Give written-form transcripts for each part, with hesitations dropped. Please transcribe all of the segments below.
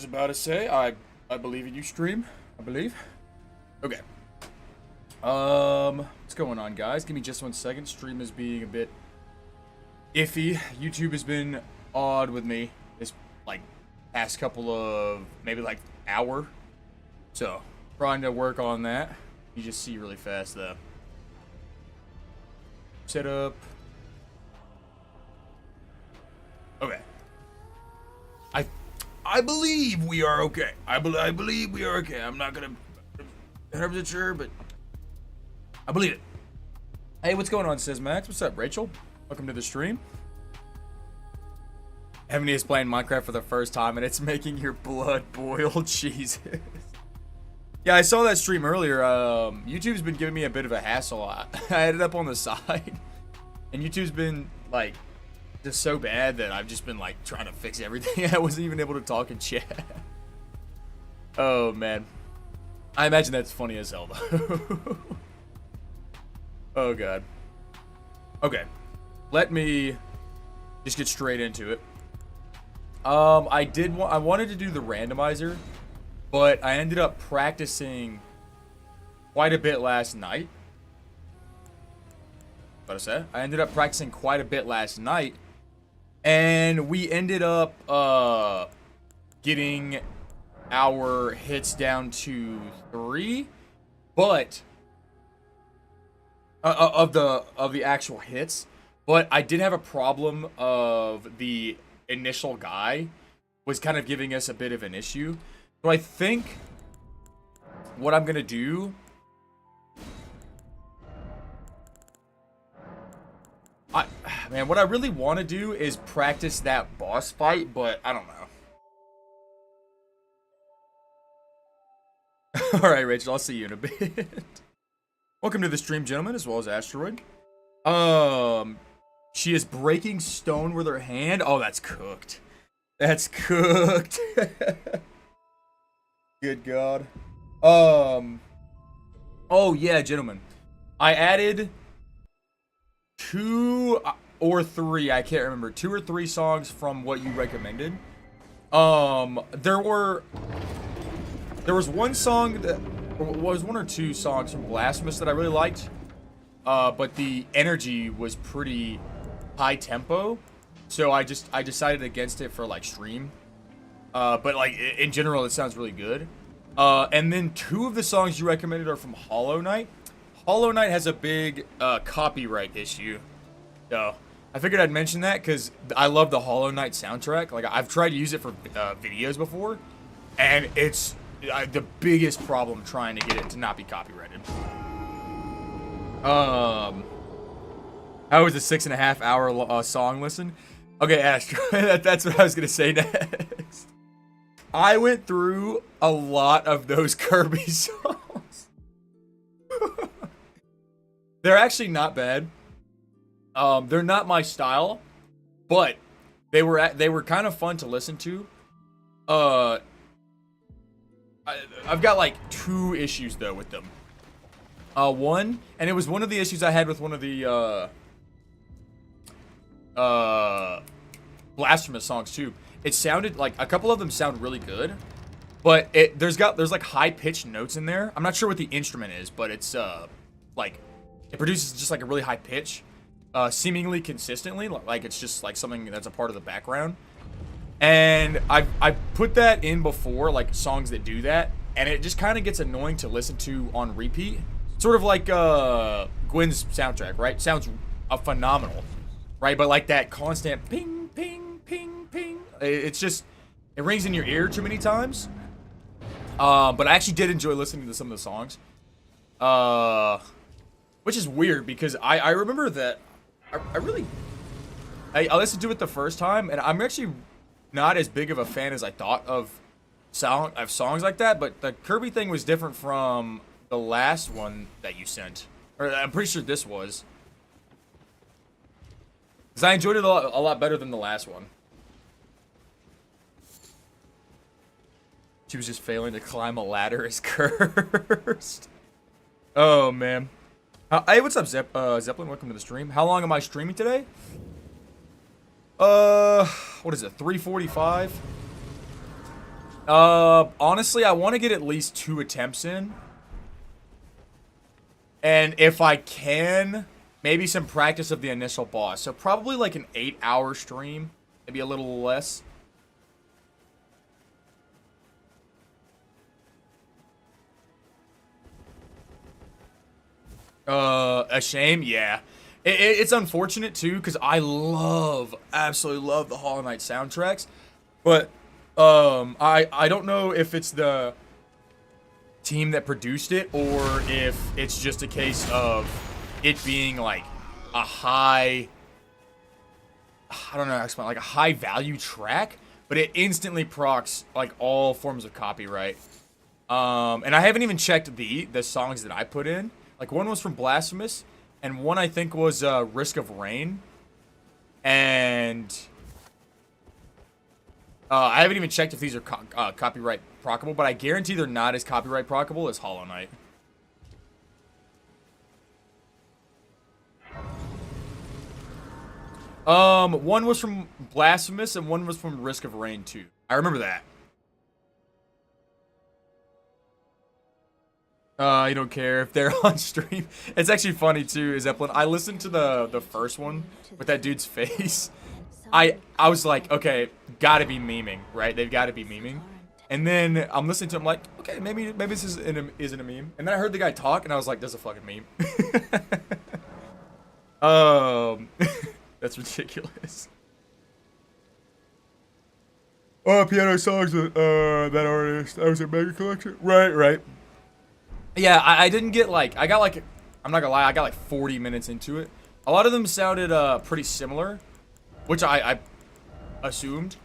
was about to say, I believe in you, stream. I believe. Okay. What's going on, guys? Give me just 1 second. Stream is being a bit iffy. YouTube has been odd with me this like past couple of maybe like hour. So trying to work on that. You just see really fast though. Setup. Okay. I believe we are okay. I believe we are okay. I'm not gonna 100% sure, but I believe it. Hey, what's going on, says Max? What's up, Rachel? Welcome to the stream. Ebony is playing Minecraft for the first time, and it's making your blood boil. Jesus. Yeah, I saw that stream earlier. YouTube's been giving me a bit of a hassle. I ended up on the side, and YouTube's been like just so bad that I've just been like trying to fix everything. I wasn't even able to talk in chat. Oh man, I imagine that's funny as hell though. Oh god. Okay, let me just get straight into it. I wanted to do the randomizer, but I ended up practicing quite a bit last night. What I said? I ended up practicing quite a bit last night, and we ended up getting our hits down to 3, but of the actual hits. But I did have a problem of the initial guy was kind of giving us a bit of an issue. So I think what I'm gonna do, man, what I really want to do is practice that boss fight, but I don't know. All right, Rachel, I'll see you in a bit. Welcome to the stream, gentlemen, as well as Asteroid. She is breaking stone with her hand. Oh, that's cooked. That's cooked. Good God. Oh yeah, gentlemen. I added 2 or 3, I can't remember, 2 or 3 songs from what you recommended. There was one song that was 1 or 2 songs from Blasphemous that I really liked. But the energy was pretty high tempo, so I decided against it for like stream. But like in general, it sounds really good. And then 2 of the songs you recommended are from Hollow Knight. Hollow Knight has a big copyright issue, so I figured I'd mention that because I love the Hollow Knight soundtrack. Like I've tried to use it for videos before, and it's the biggest problem trying to get it to not be copyrighted. How was the 6.5 hour song listen? Okay, Astro, that's what I was gonna say next. I went through a lot of those Kirby songs. They're actually not bad. They're not my style, but they were kind of fun to listen to. I've got like 2 issues though with them. One, and it was one of the issues I had with one of the Blasphemous songs too. It sounded like a couple of them sound really good, but there's like high pitched notes in there. I'm not sure what the instrument is, but it's like it produces just like a really high pitch, seemingly consistently, like it's just like something that's a part of the background. And I put that in before, like songs that do that, and it just kind of gets annoying to listen to on repeat. Sort of like Gwen's soundtrack, right? Sounds phenomenal, right? But like that constant ping, ping, ping, ping. It's just, it rings in your ear too many times. But I actually did enjoy listening to some of the songs. Which is weird because I remember that I listened to it the first time, and I'm actually not as big of a fan as I thought of songs like that. But the Kirby thing was different from the last one that you sent, or I'm pretty sure this was, because I enjoyed it a lot better than the last one. She was just failing to climb a ladder is cursed. Oh man. Hey, what's up, Zeppelin? Welcome to the stream. How long am I streaming today? What is it? 3:45. Honestly, I want to get at least 2 attempts in. And if I can, maybe some practice of the initial boss. So probably like an 8-hour stream. Maybe a little less. A shame? Yeah. It's unfortunate, too, because I absolutely love the Hollow Knight soundtracks. But, I don't know if it's the team that produced it, or if it's just a case of it being, like, a high... I don't know how to explain, like, a high value track, but it instantly procs, like, all forms of copyright. And I haven't even checked the songs that I put in. Like, one was from Blasphemous, and one I think was Risk of Rain. And I haven't even checked if these are copyright proccable, but I guarantee they're not as copyright proccable as Hollow Knight. One was from Blasphemous, and one was from Risk of Rain 2. I remember that. You don't care if they're on stream. It's actually funny too, Zeppelin. I listened to the first one with that dude's face. I was like, okay, gotta be memeing, right? They've gotta be memeing. And then I'm listening to him like, okay, maybe this isn't a meme. And then I heard the guy talk, and I was like, that's a fucking meme. That's ridiculous. Oh, piano songs with that artist. That was a mega collection. Right. Yeah, I didn't get like, I got like, I'm not gonna lie, I got like 40 minutes into it. A lot of them sounded pretty similar, which I assumed.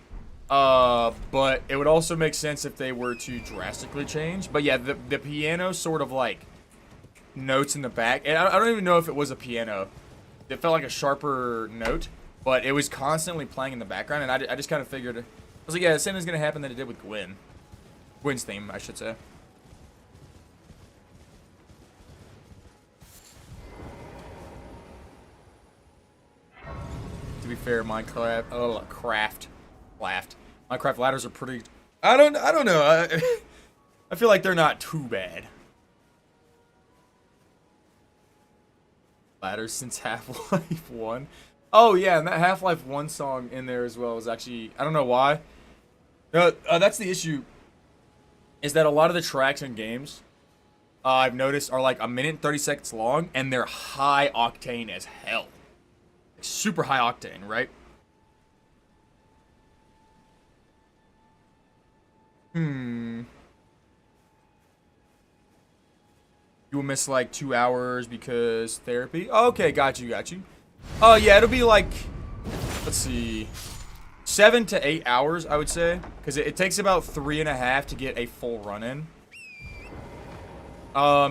But it would also make sense if they were to drastically change. But yeah, the piano sort of like notes in the back, and I don't even know if it was a piano. It felt like a sharper note, but it was constantly playing in the background, and I just kind of figured, I was like, yeah, the same thing's gonna happen that it did with Gwen's theme, I should say. To be fair, Minecraft ladders are pretty. I don't know. I feel like they're not too bad. Ladders since Half-Life 1. Oh yeah, and that Half-Life 1 song in there as well was actually, I don't know why. That's the issue. Is that a lot of the tracks in games I've noticed are like 1 minute and 30 seconds long, and they're high octane as hell. Super high octane, right? You will miss like 2 hours because therapy. Okay, got you. Oh yeah, it'll be like, let's see, 7 to 8 hours, I would say, because it takes about 3.5 to get a full run in.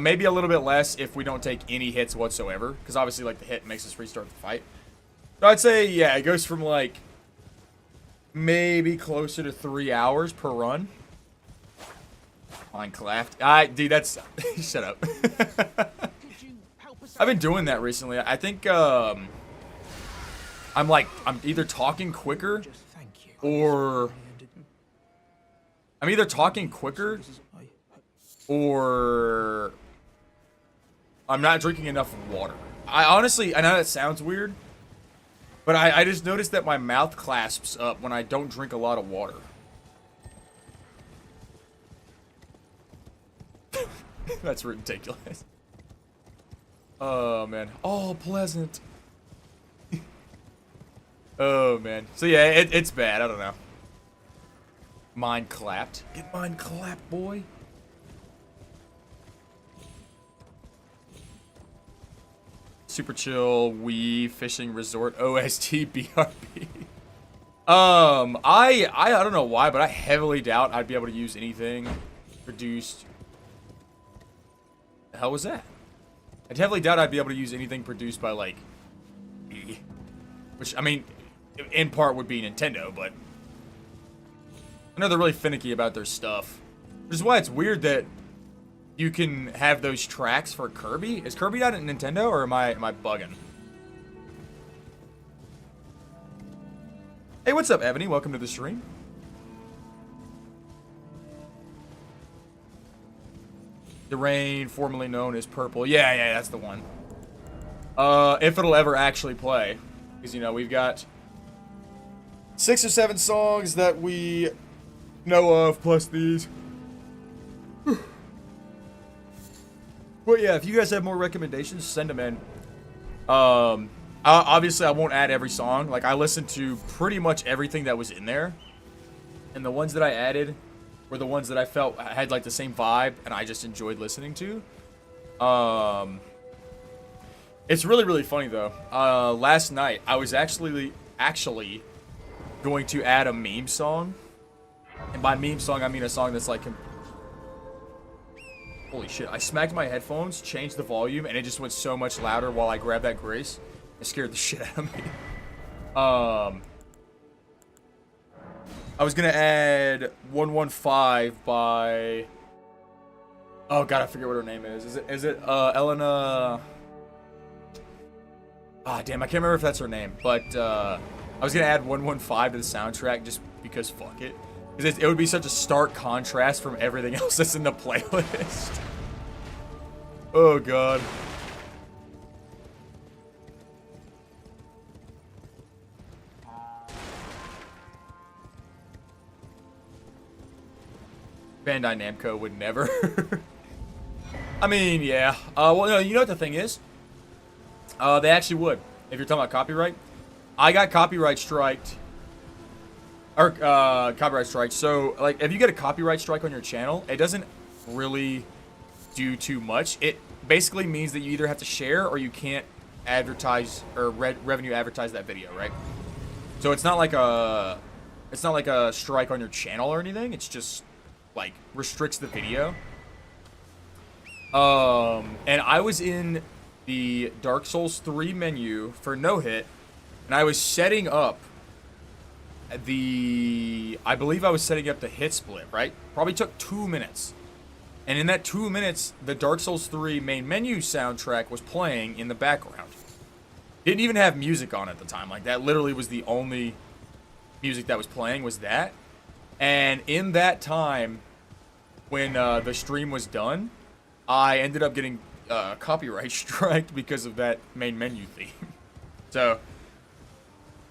Maybe a little bit less if we don't take any hits whatsoever, because obviously like the hit makes us restart the fight. So I'd say, yeah, it goes from like maybe closer to 3 hours per run. Minecraft. Dude, that's shut up. I've been doing that recently. I think I'm either talking quicker or I'm not drinking enough water. I know that sounds weird, but I just noticed that my mouth clasps up when I don't drink a lot of water. That's ridiculous. Oh, man. Oh, pleasant. Oh, man. So, yeah, it's bad. I don't know. Mine clapped. Get mine clapped, boy. Super chill, Wii, fishing resort, OST, BRB. I don't know why, but I heavily doubt I'd be able to use anything produced. The hell was that? I heavily doubt I'd be able to use anything produced by, like, me. Which, I mean, in part would be Nintendo, but I know they're really finicky about their stuff. Which is why it's weird that you can have those tracks for Kirby. Is Kirby not at Nintendo, or am I bugging? Hey, what's up, Ebony? Welcome to the stream. The Rain, formerly known as Purple. Yeah, yeah, that's the one. If it'll ever actually play. Because, you know, we've got 6 or 7 songs that we know of, plus these. Well, yeah, if you guys have more recommendations, send them in. Obviously, I won't add every song. Like, I listened to pretty much everything that was in there. And the ones that I added were the ones that I felt had, like, the same vibe and I just enjoyed listening to. It's really, really funny, though. Last night, I was actually going to add a meme song. And by meme song, I mean a song that's like... Holy shit, I smacked my headphones, changed the volume, and it just went so much louder while I grabbed that Grace. It scared the shit out of me. I was gonna add 115 by... Oh god, I forget what her name is. Is it Elena... Ah, damn, I can't remember if that's her name. But, I was gonna add 115 to the soundtrack just because fuck it. Because it would be such a stark contrast from everything else that's in the playlist. Oh god. Bandai Namco would never. I mean, yeah. Well, no, you know what the thing is? They actually would. If you're talking about copyright. I got copyright striked. Or, copyright strike. So, like, if you get a copyright strike on your channel, it doesn't really do too much. It basically means that you either have to share or you can't advertise or revenue advertise that video, right? So it's not like a strike on your channel or anything. It's just like restricts the video. And I was in the Dark Souls 3 menu for no hit, and I was setting up I believe I was setting up the hit split, right? Probably took 2 minutes. And in that 2 minutes, the Dark Souls 3 main menu soundtrack was playing in the background. Didn't even have music on at the time. Like, that literally was the only music that was playing, was that. And in that time, when the stream was done, I ended up getting copyright striked because of that main menu theme. So,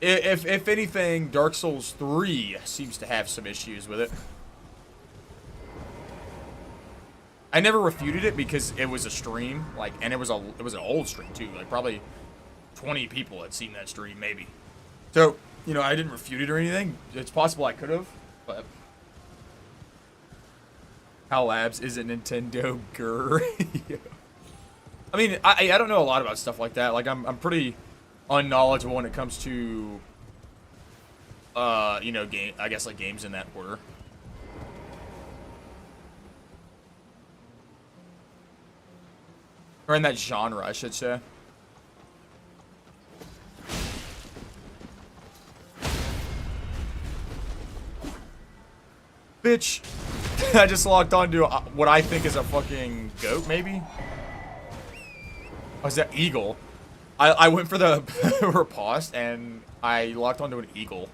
if anything, Dark Souls 3 seems to have some issues with it. I never refuted it because it was a stream, like, and it was an old stream too. Like, probably 20 people had seen that stream, maybe. So, you know, I didn't refute it or anything. It's possible I could have, but HAL Labs is a Nintendo grr. I mean, I don't know a lot about stuff like that. Like, I'm pretty unknowledgeable when it comes to, you know, I guess, like, games in that order. Or in that genre, I should say. Bitch. I just locked onto what I think is a fucking goat, maybe? Oh, is that eagle? I went for the riposte, and I locked onto an eagle.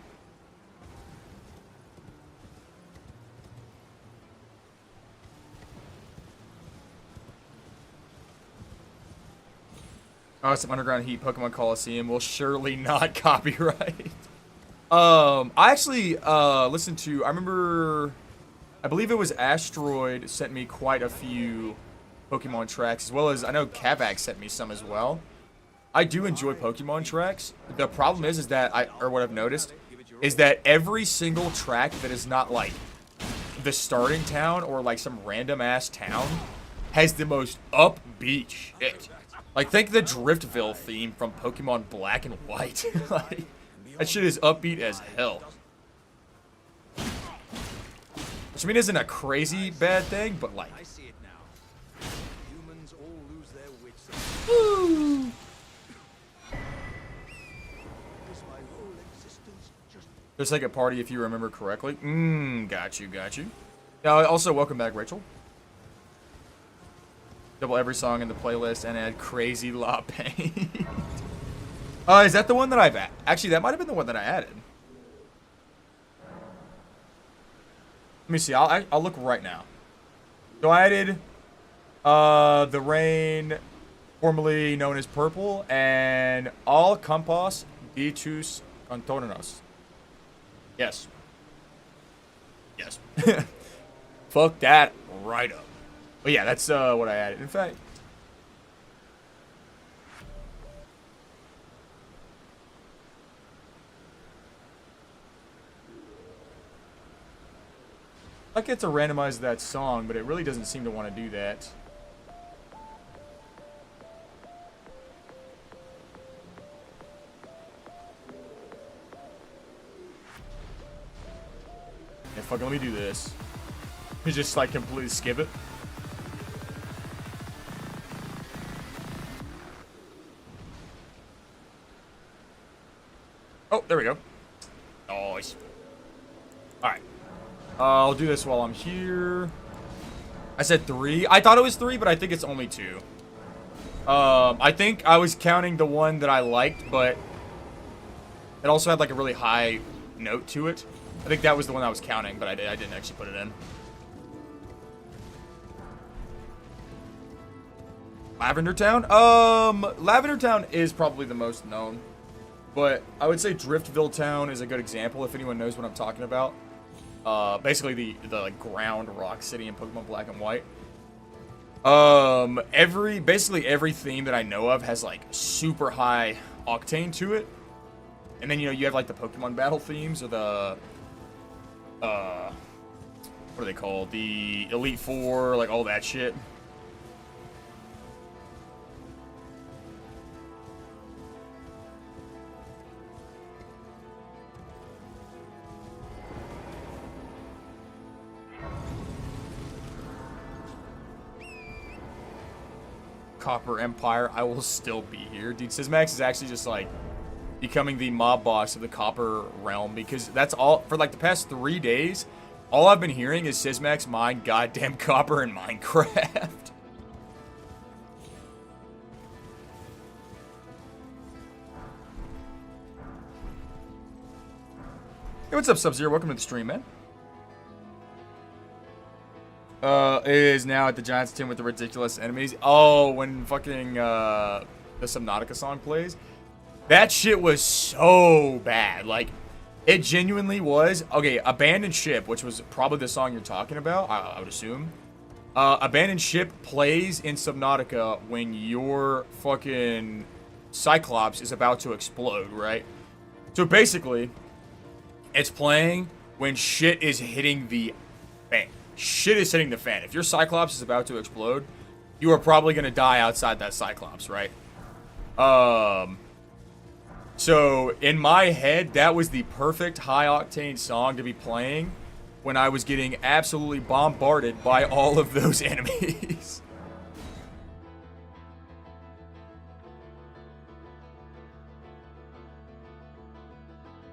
Oh, some Underground Heat Pokemon Coliseum will surely not copyright. I actually listened to, I believe it was Asteroid sent me quite a few Pokemon tracks, as well as I know Kavak sent me some as well. I do enjoy Pokemon tracks. The problem is that what I've noticed is that every single track that is not like the starting town or like some random ass town has the most upbeat shit. Like, think the Driftville theme from Pokemon Black and White. Like, that shit is upbeat as hell. Which, I mean, isn't a crazy bad thing, but like... I see it now. Humans all lose their wits. Woo! Just like a party, if you remember correctly. Got you, got you. Also, welcome back, Rachel. Double every song in the playlist and add Crazy La Paint. Is that the one that I've actually, that might have been the one that I added. Let me see. I'll look right now. So I added The rain, formerly known as purple, and all campos ditus contornos. Yes. Yes. Fuck that right up. But yeah, that's what I added. In fact, I get to randomize that song, but it really doesn't seem to want to do that. Yeah, fucking let me do this. You just like completely skip it. Oh, there we go. Nice. Alright. I'll do this while I'm here. I said 3. I thought it was 3, but I think it's only 2. I think I was counting the one that I liked, but it also had like a really high note to it. I think that was the one I was counting, but I didn't actually put it in. Lavender Town? Lavender Town is probably the most known. But I would say Driftville Town is a good example if anyone knows what I'm talking about. Basically the like ground rock city in Pokemon Black and White. Basically every theme that I know of has like super high octane to it. And then, you know, you have like the Pokemon battle themes or the what are they called? The Elite Four, like all that shit. Copper Empire, I will still be here. Dude, Sysmax is actually just like becoming the mob boss of the Copper realm, because that's all for like the past 3 days. All I've been hearing is Sysmax mine goddamn copper in Minecraft. Hey, what's up, Sub-Zero? Welcome to the stream, man. Is now at the Giants team with the ridiculous enemies. Oh, when fucking, the Subnautica song plays. That shit was so bad. Like, it genuinely was. Okay, Abandoned Ship, which was probably the song you're talking about, I would assume. Abandoned Ship plays in Subnautica when your fucking Cyclops is about to explode, right? So basically, it's playing when shit is hitting the fan. Shit is hitting the fan. If your Cyclops is about to explode, you are probably going to die outside that Cyclops, right? So, in my head, that was the perfect high-octane song to be playing when I was getting absolutely bombarded by all of those enemies.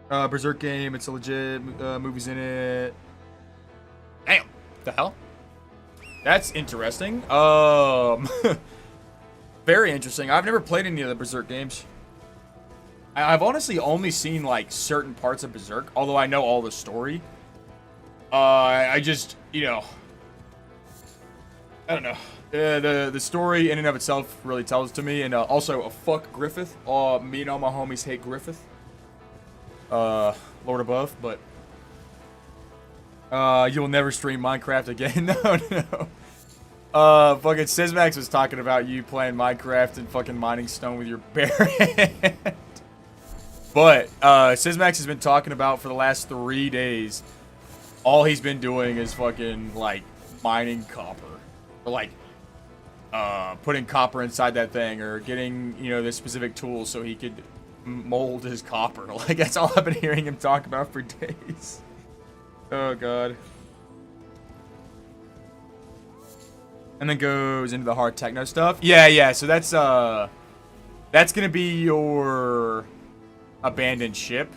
Berserk game, it's a legit, movies in it. Damn. The hell? That's interesting. Very interesting. I've never played any of the Berserk games. I've honestly only seen like certain parts of Berserk, although I know all the story. I just, you know, I don't know. The story in and of itself really tells to me, and also fuck Griffith. Me and all my homies hate Griffith. Lord above, but you'll never stream Minecraft again. No. Fucking Sysmax was talking about you playing Minecraft and fucking mining stone with your bare hand. But, Sysmax has been talking about for the last 3 days, all he's been doing is fucking, like, mining copper. Or, like, putting copper inside that thing, or getting, you know, this specific tool so he could mold his copper. Like, that's all I've been hearing him talk about for days. Oh, God. And then goes into the hard techno stuff. Yeah, so that's gonna be your Abandoned Ship.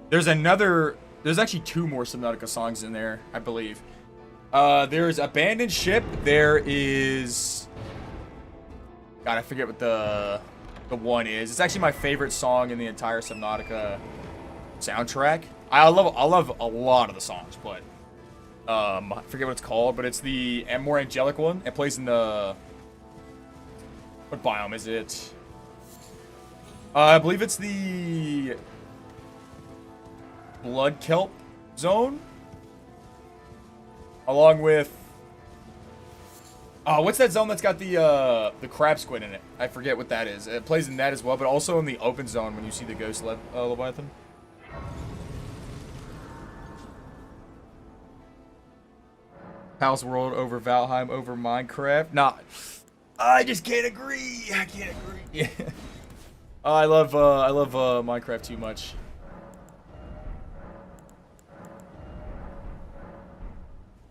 There's actually 2 more Subnautica songs in there, I believe. There's Abandoned Ship. There is... God, I forget what the one is. It's actually my favorite song in the entire Subnautica soundtrack. I love a lot of the songs, but I forget what it's called, but it's the more angelic one. It plays in the What biome is it? I believe it's the blood kelp zone. Along with what's that zone that's got the crab squid in it? I forget what that is. It plays in that as well, but also in the open zone when you see the ghost leviathan. House World over Valheim over Minecraft. Nah, I just can't agree. I can't agree. I love Minecraft too much.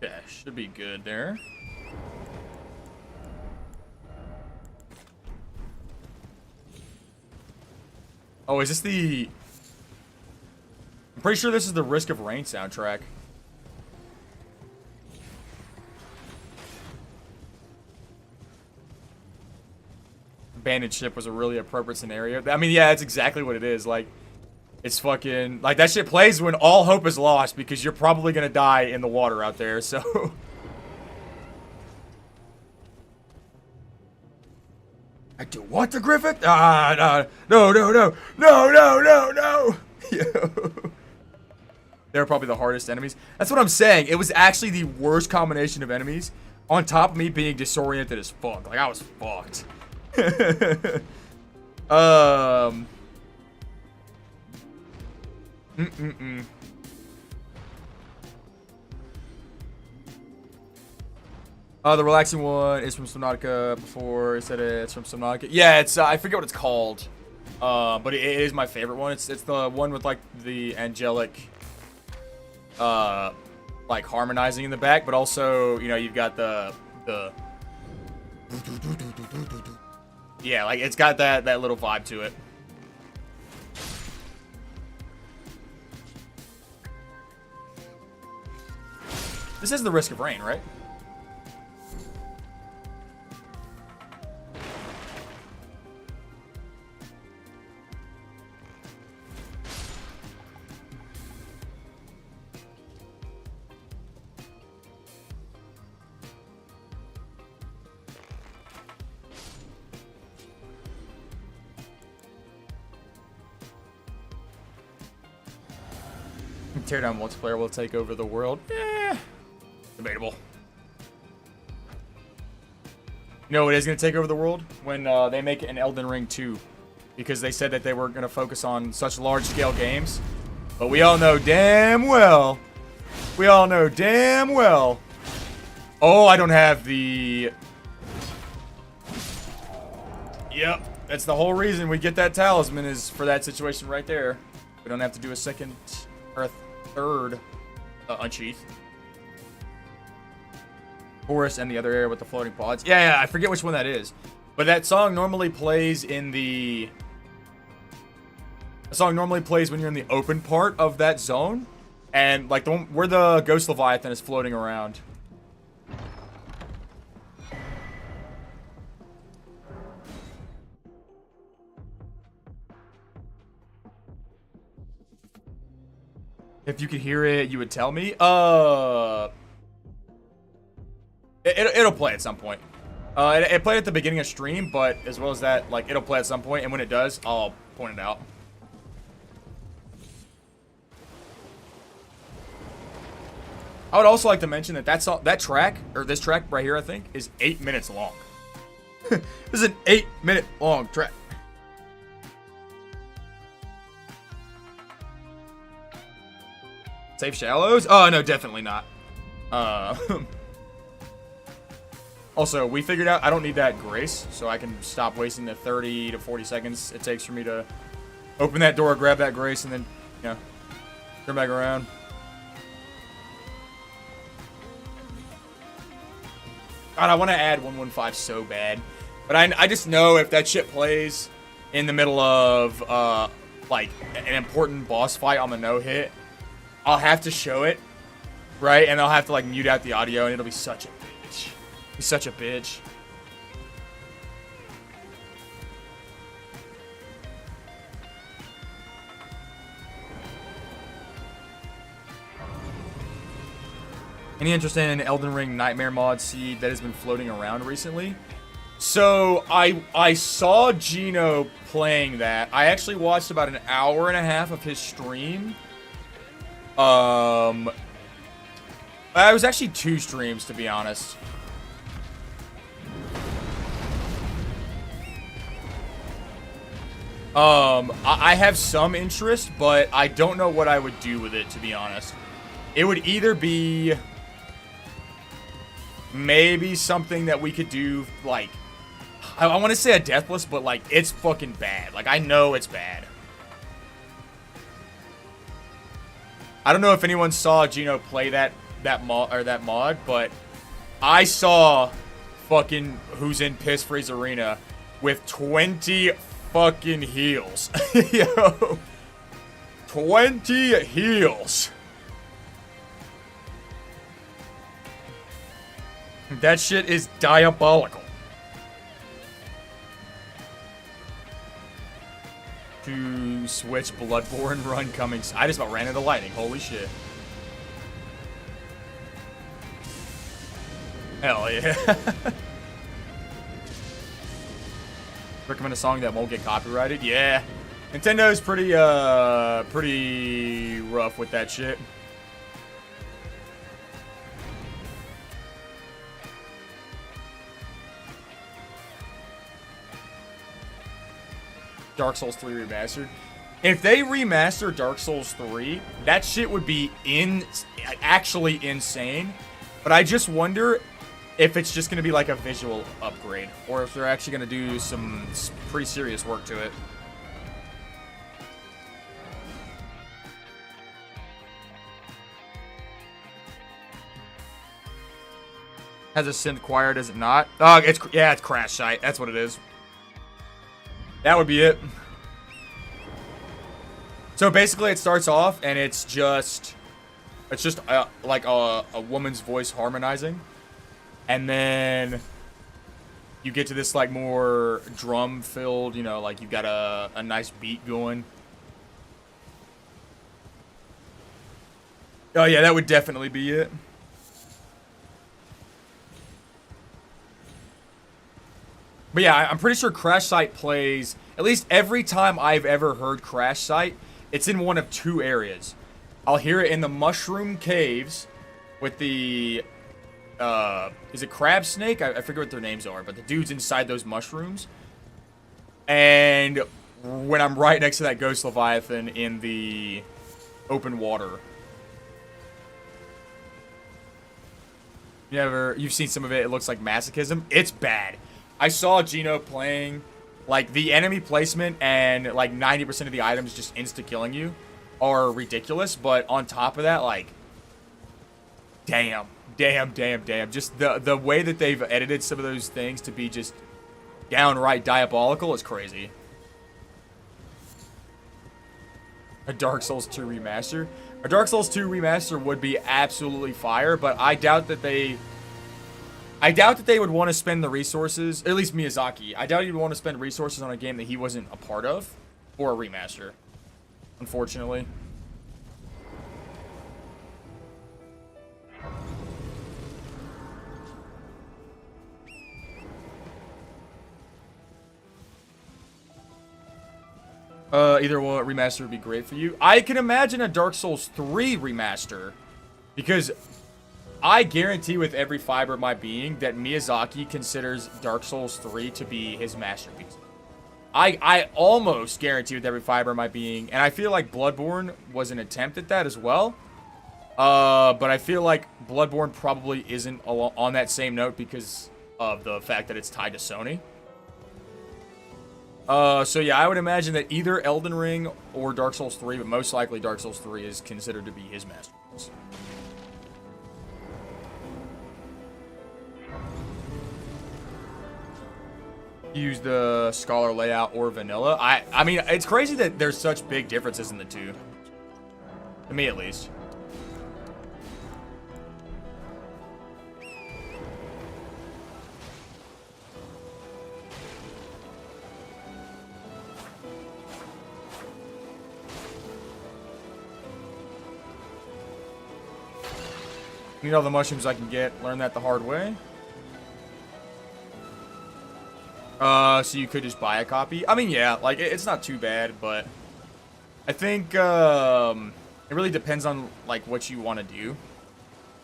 Yeah, should be good there. Oh, is this the... I'm pretty sure this is the Risk of Rain soundtrack. Abandoned ship was a really appropriate scenario. I mean, yeah, that's exactly what it is. Like, it's fucking... Like, that shit plays when all hope is lost because you're probably gonna die in the water out there, so... I do what to Griffith? No. Yo. They're probably the hardest enemies. That's what I'm saying. It was actually the worst combination of enemies, on top of me being disoriented as fuck. Like, I was fucked. The relaxing one is from Subnautica. Before it said it's from Subnautica. Yeah, it's I forget what it's called, but it is my favorite one. It's the one with like the angelic, like harmonizing in the back, but also you've got the yeah, like it's got that little vibe to it. This is the Risk of Rain, right? Teardown multiplayer will take over the world. Debatable. You know what is going to take over the world? When they make an Elden Ring 2. Because they said that they were going to focus on such large-scale games. But we all know damn well. Oh, I don't have the... Yep. That's the whole reason we get that talisman is for that situation right there. We don't have to do a second or a third unsheath. Forest and the other area with the floating pods. Yeah, I forget which one that is. But that song normally plays in the... The song normally plays when you're in the open part of that zone. And, like, the one where the Ghost Leviathan is floating around. If you could hear it, you would tell me. It'll play at some point. It played at the beginning of stream, but as well as that, like, it'll play at some point, and when it does, I'll point it out. I would also like to mention that that track, or this track right here, I think, is 8 minutes long. This is an 8-minute long track. Save shallows? Oh, no, definitely not. Also, we figured out I don't need that grace, so I can stop wasting the 30 to 40 seconds it takes for me to open that door, grab that grace, and then, turn back around. God, I want to add 115 so bad. But I just know if that shit plays in the middle of, like, an important boss fight on the no-hit, I'll have to show it, right? And I'll have to, like, mute out the audio, and it'll be such a bitch. Be such a bitch. Any interest in Elden Ring Nightmare mod seed that has been floating around recently? So I saw Gino playing that. I actually watched about an hour and a half of his stream. It was actually 2 streams, to be honest. I have some interest, but I don't know what I would do with it, to be honest. It would either be maybe something that we could do, like, I want to say a deathless, but, like, it's fucking bad. Like, I know it's bad. I don't know if anyone saw Gino play that mod, but I saw fucking Who's in Piss Freeze Arena with 20 fucking heals. Yo. 20 heals. That shit is diabolical. To switch Bloodborne run coming. I just about ran into lightning. Holy shit. Hell yeah. Recommend a song that won't get copyrighted? Yeah. Nintendo's pretty rough with that shit. Dark Souls 3 Remastered. If they remaster Dark Souls 3, that shit would be actually insane. But I just wonder if it's just going to be like a visual upgrade, or if they're actually going to do some pretty serious work to it. Has a synth choir, does it not? Oh, it's Crash Site. That's what it is. That would be it. So basically, it starts off and it's just like a woman's voice harmonizing, and then you get to this like more drum-filled, you know, like you've got a nice beat going. Oh yeah, that would definitely be it. But yeah, I'm pretty sure Crash Site plays, at least every time I've ever heard Crash Site, it's in one of 2 areas. I'll hear it in the Mushroom Caves with the, is it Crab Snake? I forget what their names are, but the dudes inside those mushrooms. And when I'm right next to that Ghost Leviathan in the open water. You've seen some of it, it looks like masochism. It's bad. I saw Gino playing, like, the enemy placement and, like, 90% of the items just insta-killing you are ridiculous, but on top of that, like, damn. Just the way that they've edited some of those things to be just downright diabolical is crazy. A Dark Souls 2 remaster? A Dark Souls 2 remaster would be absolutely fire, but I doubt that they would want to spend the resources, at least Miyazaki. I doubt he would want to spend resources on a game that he wasn't a part of for a remaster, unfortunately. Either one remaster would be great for you. I can imagine a Dark Souls 3 remaster, because I guarantee with every fiber of my being that Miyazaki considers Dark Souls 3 to be his masterpiece. I almost guarantee with every fiber of my being, and I feel like Bloodborne was an attempt at that as well. But I feel like Bloodborne probably isn't on that same note because of the fact that it's tied to Sony. So yeah, I would imagine that either Elden Ring or Dark Souls 3, but most likely Dark Souls 3 is considered to be his masterpiece. Use the Scholar layout or vanilla. I mean, it's crazy that there's such big differences in the two. To me, at least. Need all the mushrooms I can get. Learn that the hard way. So you could just buy a copy. I mean, yeah, like it's not too bad, but I think it really depends on like what you want to do.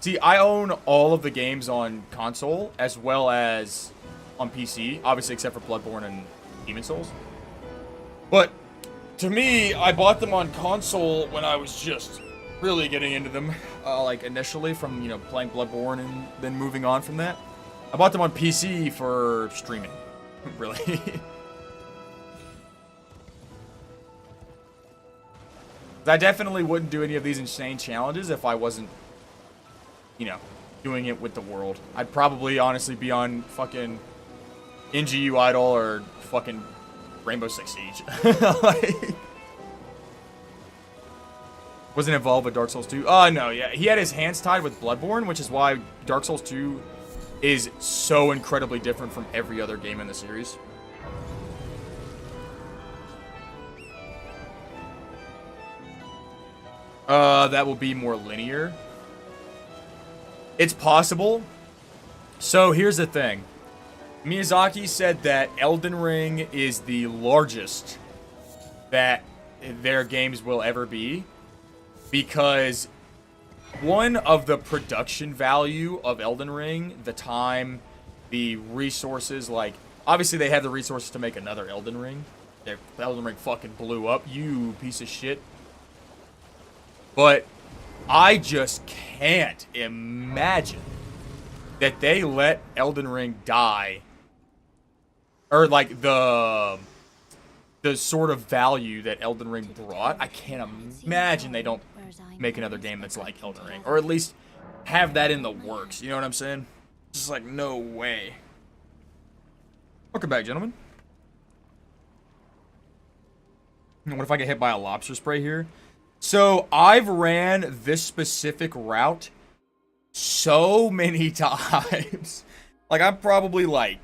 See, I own all of the games on console as well as on PC, obviously except for Bloodborne and Demon Souls. But to me, I bought them on console when I was just really getting into them, like initially from, you know, playing Bloodborne and then moving on from that. I bought them on PC for streaming. Really. I definitely wouldn't do any of these insane challenges if I wasn't, you know, doing it with the world. I'd probably honestly be on fucking NGU Idol or fucking Rainbow Six Siege. Like, wasn't involved with Dark Souls 2. Oh, no, yeah. He had his hands tied with Bloodborne, which is why Dark Souls 2 is so incredibly different from every other game in the series. That will be more linear. It's possible. So here's the thing. Miyazaki said that Elden Ring is the largest that their games will ever be, because one of the production value of Elden Ring, the time, the resources, like, obviously they have the resources to make another Elden Ring. Their Elden Ring fucking blew up, you piece of shit. But I just can't imagine that they let Elden Ring die, or like the sort of value that Elden Ring brought. I can't imagine they don't make another game that's like Elden Ring, or at least have that in the works. You know what I'm saying? Just like, no way. Welcome back, gentlemen. What if I get hit by a lobster spray here? So I've ran this specific route so many times. Like, I'm probably like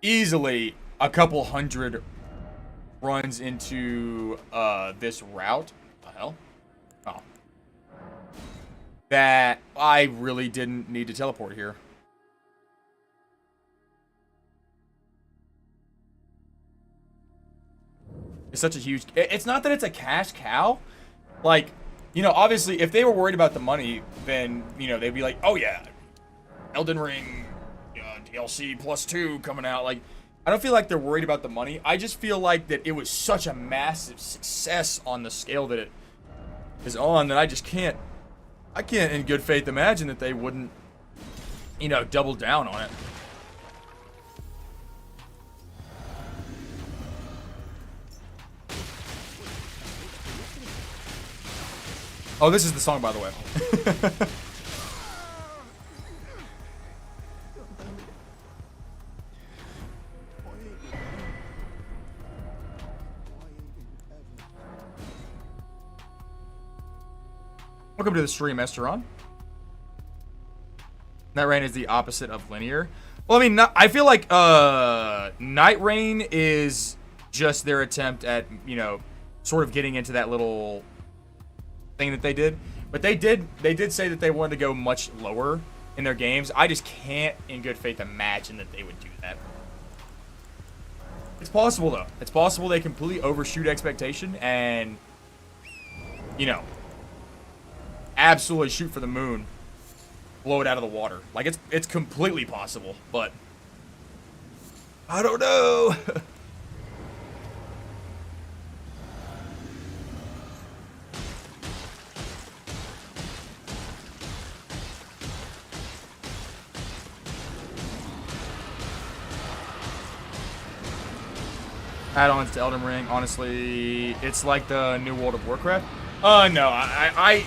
easily a couple hundred runs into this route. What the hell? Oh. That I really didn't need to teleport here. It's such a huge... It's not that it's a cash cow. Like, you know, obviously, if they were worried about the money, then, you know, they'd be like, oh yeah, Elden Ring DLC +2 coming out. Like, I don't feel like they're worried about the money. I just feel like that it was such a massive success on the scale that it is on that I just can't, in good faith imagine that they wouldn't, you know, double down on it. Oh, this is the song, by the way. Welcome to the stream, Esteron. Night Rain is the opposite of linear. Well, I mean, I feel like Night Rain is just their attempt at, you know, sort of getting into that little thing that they did. But they did say that they wanted to go much lower in their games. I just can't, in good faith, imagine that they would do that. It's possible, though. It's possible they completely overshoot expectation and, you know, absolutely shoot for the moon, blow it out of the water. Like, it's completely possible, but I don't know. Add-ons to Elden Ring, honestly, it's like the new World of Warcraft. No, I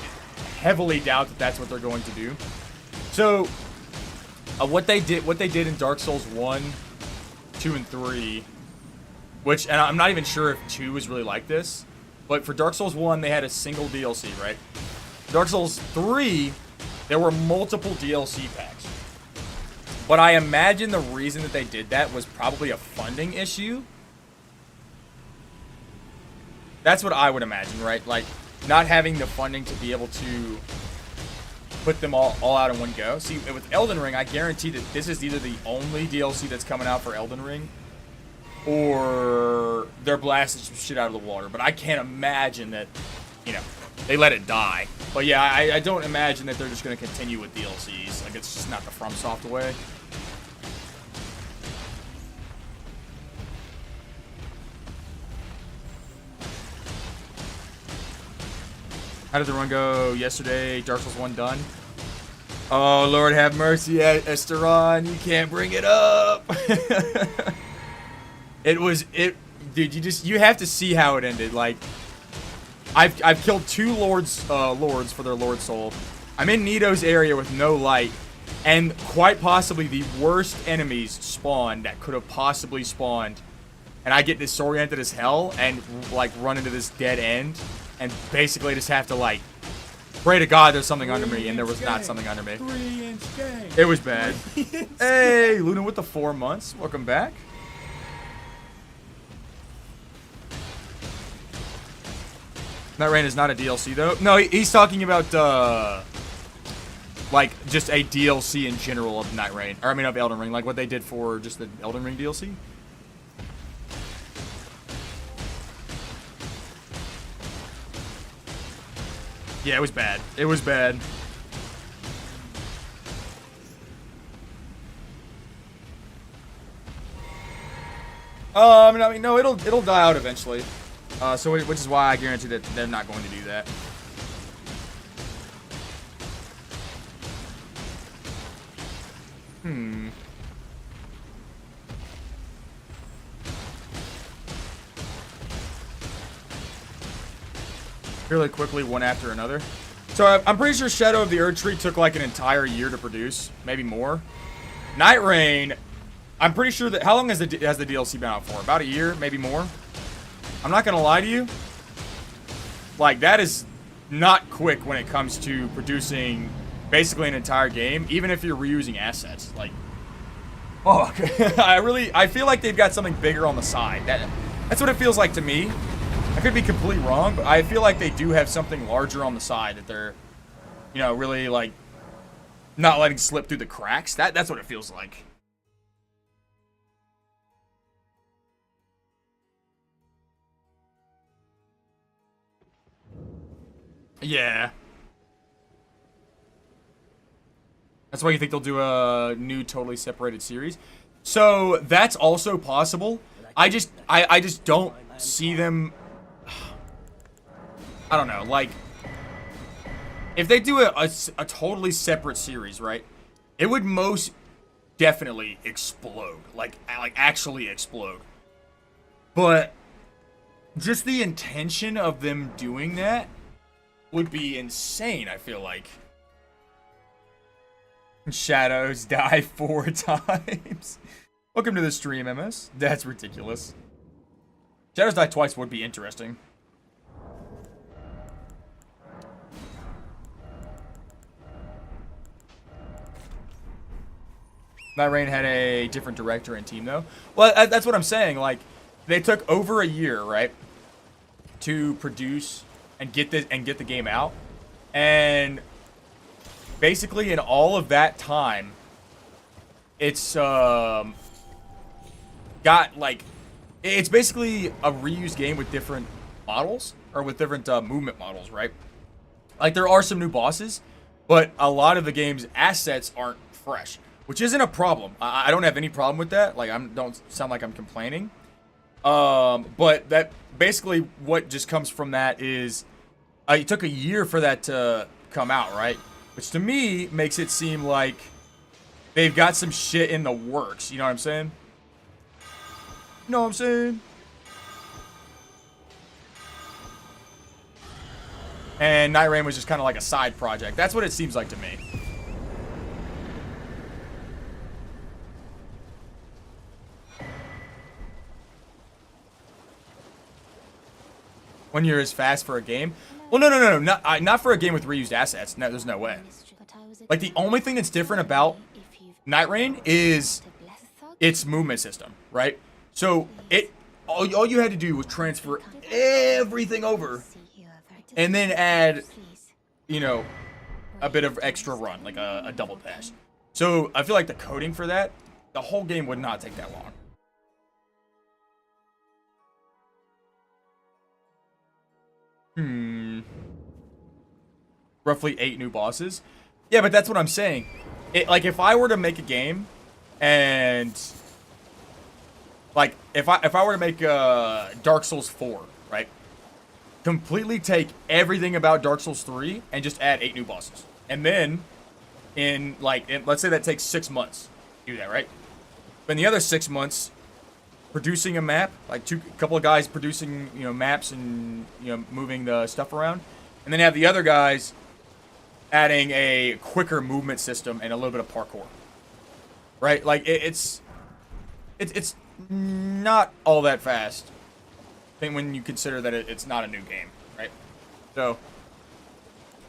heavily doubt that that's what they're going to do. So, what they did in Dark Souls 1, 2, and 3, which, and I'm not even sure if 2 is really like this, but for Dark Souls 1, they had a single DLC, right? Dark Souls 3, there were multiple DLC packs. But I imagine the reason that they did that was probably a funding issue. That's what I would imagine, right? Like, not having the funding to be able to put them all out in one go. See, with Elden Ring, I guarantee that this is either the only DLC that's coming out for Elden Ring, or they're blasting some shit out of the water. But I can't imagine that, you know, they let it die. But yeah, I don't imagine that they're just going to continue with DLCs. Like, it's just not the FromSoft way. How did the run go yesterday? Dark Souls 1 done? Oh, Lord have mercy, Esteron. You can't bring it up. Dude, you have to see how it ended. Like, I've killed 2 lords for their Lord Soul. I'm in Nito's area with no light, and quite possibly the worst enemies spawned that could have possibly spawned. And I get disoriented as hell and, like, run into this dead end. And basically just have to, like, pray to God there's something under me, and there was not something under me. 3-inch game. It was bad. Hey, Luna with the 4 months. Welcome back. Night Rain is not a DLC, though. No, he's talking about, like, just a DLC in general of Night Rain. Or, I mean, of Elden Ring. Like, what they did for just the Elden Ring DLC. Yeah, it was bad. It was bad. I mean, no, it'll die out eventually. Which is why I guarantee that they're not going to do that. Really quickly, one after another. So I'm pretty sure Shadow of the Erdtree took like an entire year to produce, maybe more. Night Rain, I'm pretty sure that, how long has the DLC been out for? About a year, maybe more. I'm not gonna lie to you. Like, that is not quick when it comes to producing basically an entire game, even if you're reusing assets. Like, fuck. I feel like they've got something bigger on the side. That's what it feels like to me. I could be completely wrong, but I feel like they do have something larger on the side that they're, you know, really, like, not letting slip through the cracks. That's what it feels like. Yeah. That's why you think they'll do a new, totally separated series. So, that's also possible. I just don't see them... I don't know, like, if they do a totally separate series, right, it would most definitely explode, like actually explode. But just the intention of them doing that would be insane, I feel like. Shadows die 4 times. Welcome to the stream, MS. That's ridiculous. Shadows die twice would be interesting. Night Rain had a different director and team, though. Well, that's what I'm saying. Like, they took over a year, right, to produce and get the game out, and basically in all of that time, it's got like, it's basically a reused game with different models or with different movement models, right? Like, there are some new bosses, but a lot of the game's assets aren't fresh. Which isn't a problem. I don't have any problem with that. Like, don't sound like I'm complaining. But that basically what just comes from that is it took a year for that to come out, right? Which to me makes it seem like they've got some shit in the works. You know what I'm saying? You know what I'm saying? And Night Rain was just kind of like a side project. That's what it seems like to me. One year is fast for a game. Well, no. Not for a game with reused assets. No, there's no way. Like, the only thing that's different about Night Rain is its movement system, right? So, all you had to do was transfer everything over and then add, you know, a bit of extra run, like a double dash. So, I feel like the coding for that, the whole game would not take that long. Roughly 8 new bosses. Yeah, but that's what I'm saying. Like, if I were to make a game, and like, if I were to make Dark Souls 4, right? Completely take everything about Dark Souls 3 and just add 8 new bosses, and then let's say that takes 6 months. Do that, right? But in the other 6 months, producing a map, like a couple of guys producing, maps and, moving the stuff around, and then have the other guys adding a quicker movement system and a little bit of parkour, right? Like, it's not all that fast, I think, when you consider that it's not a new game, right? So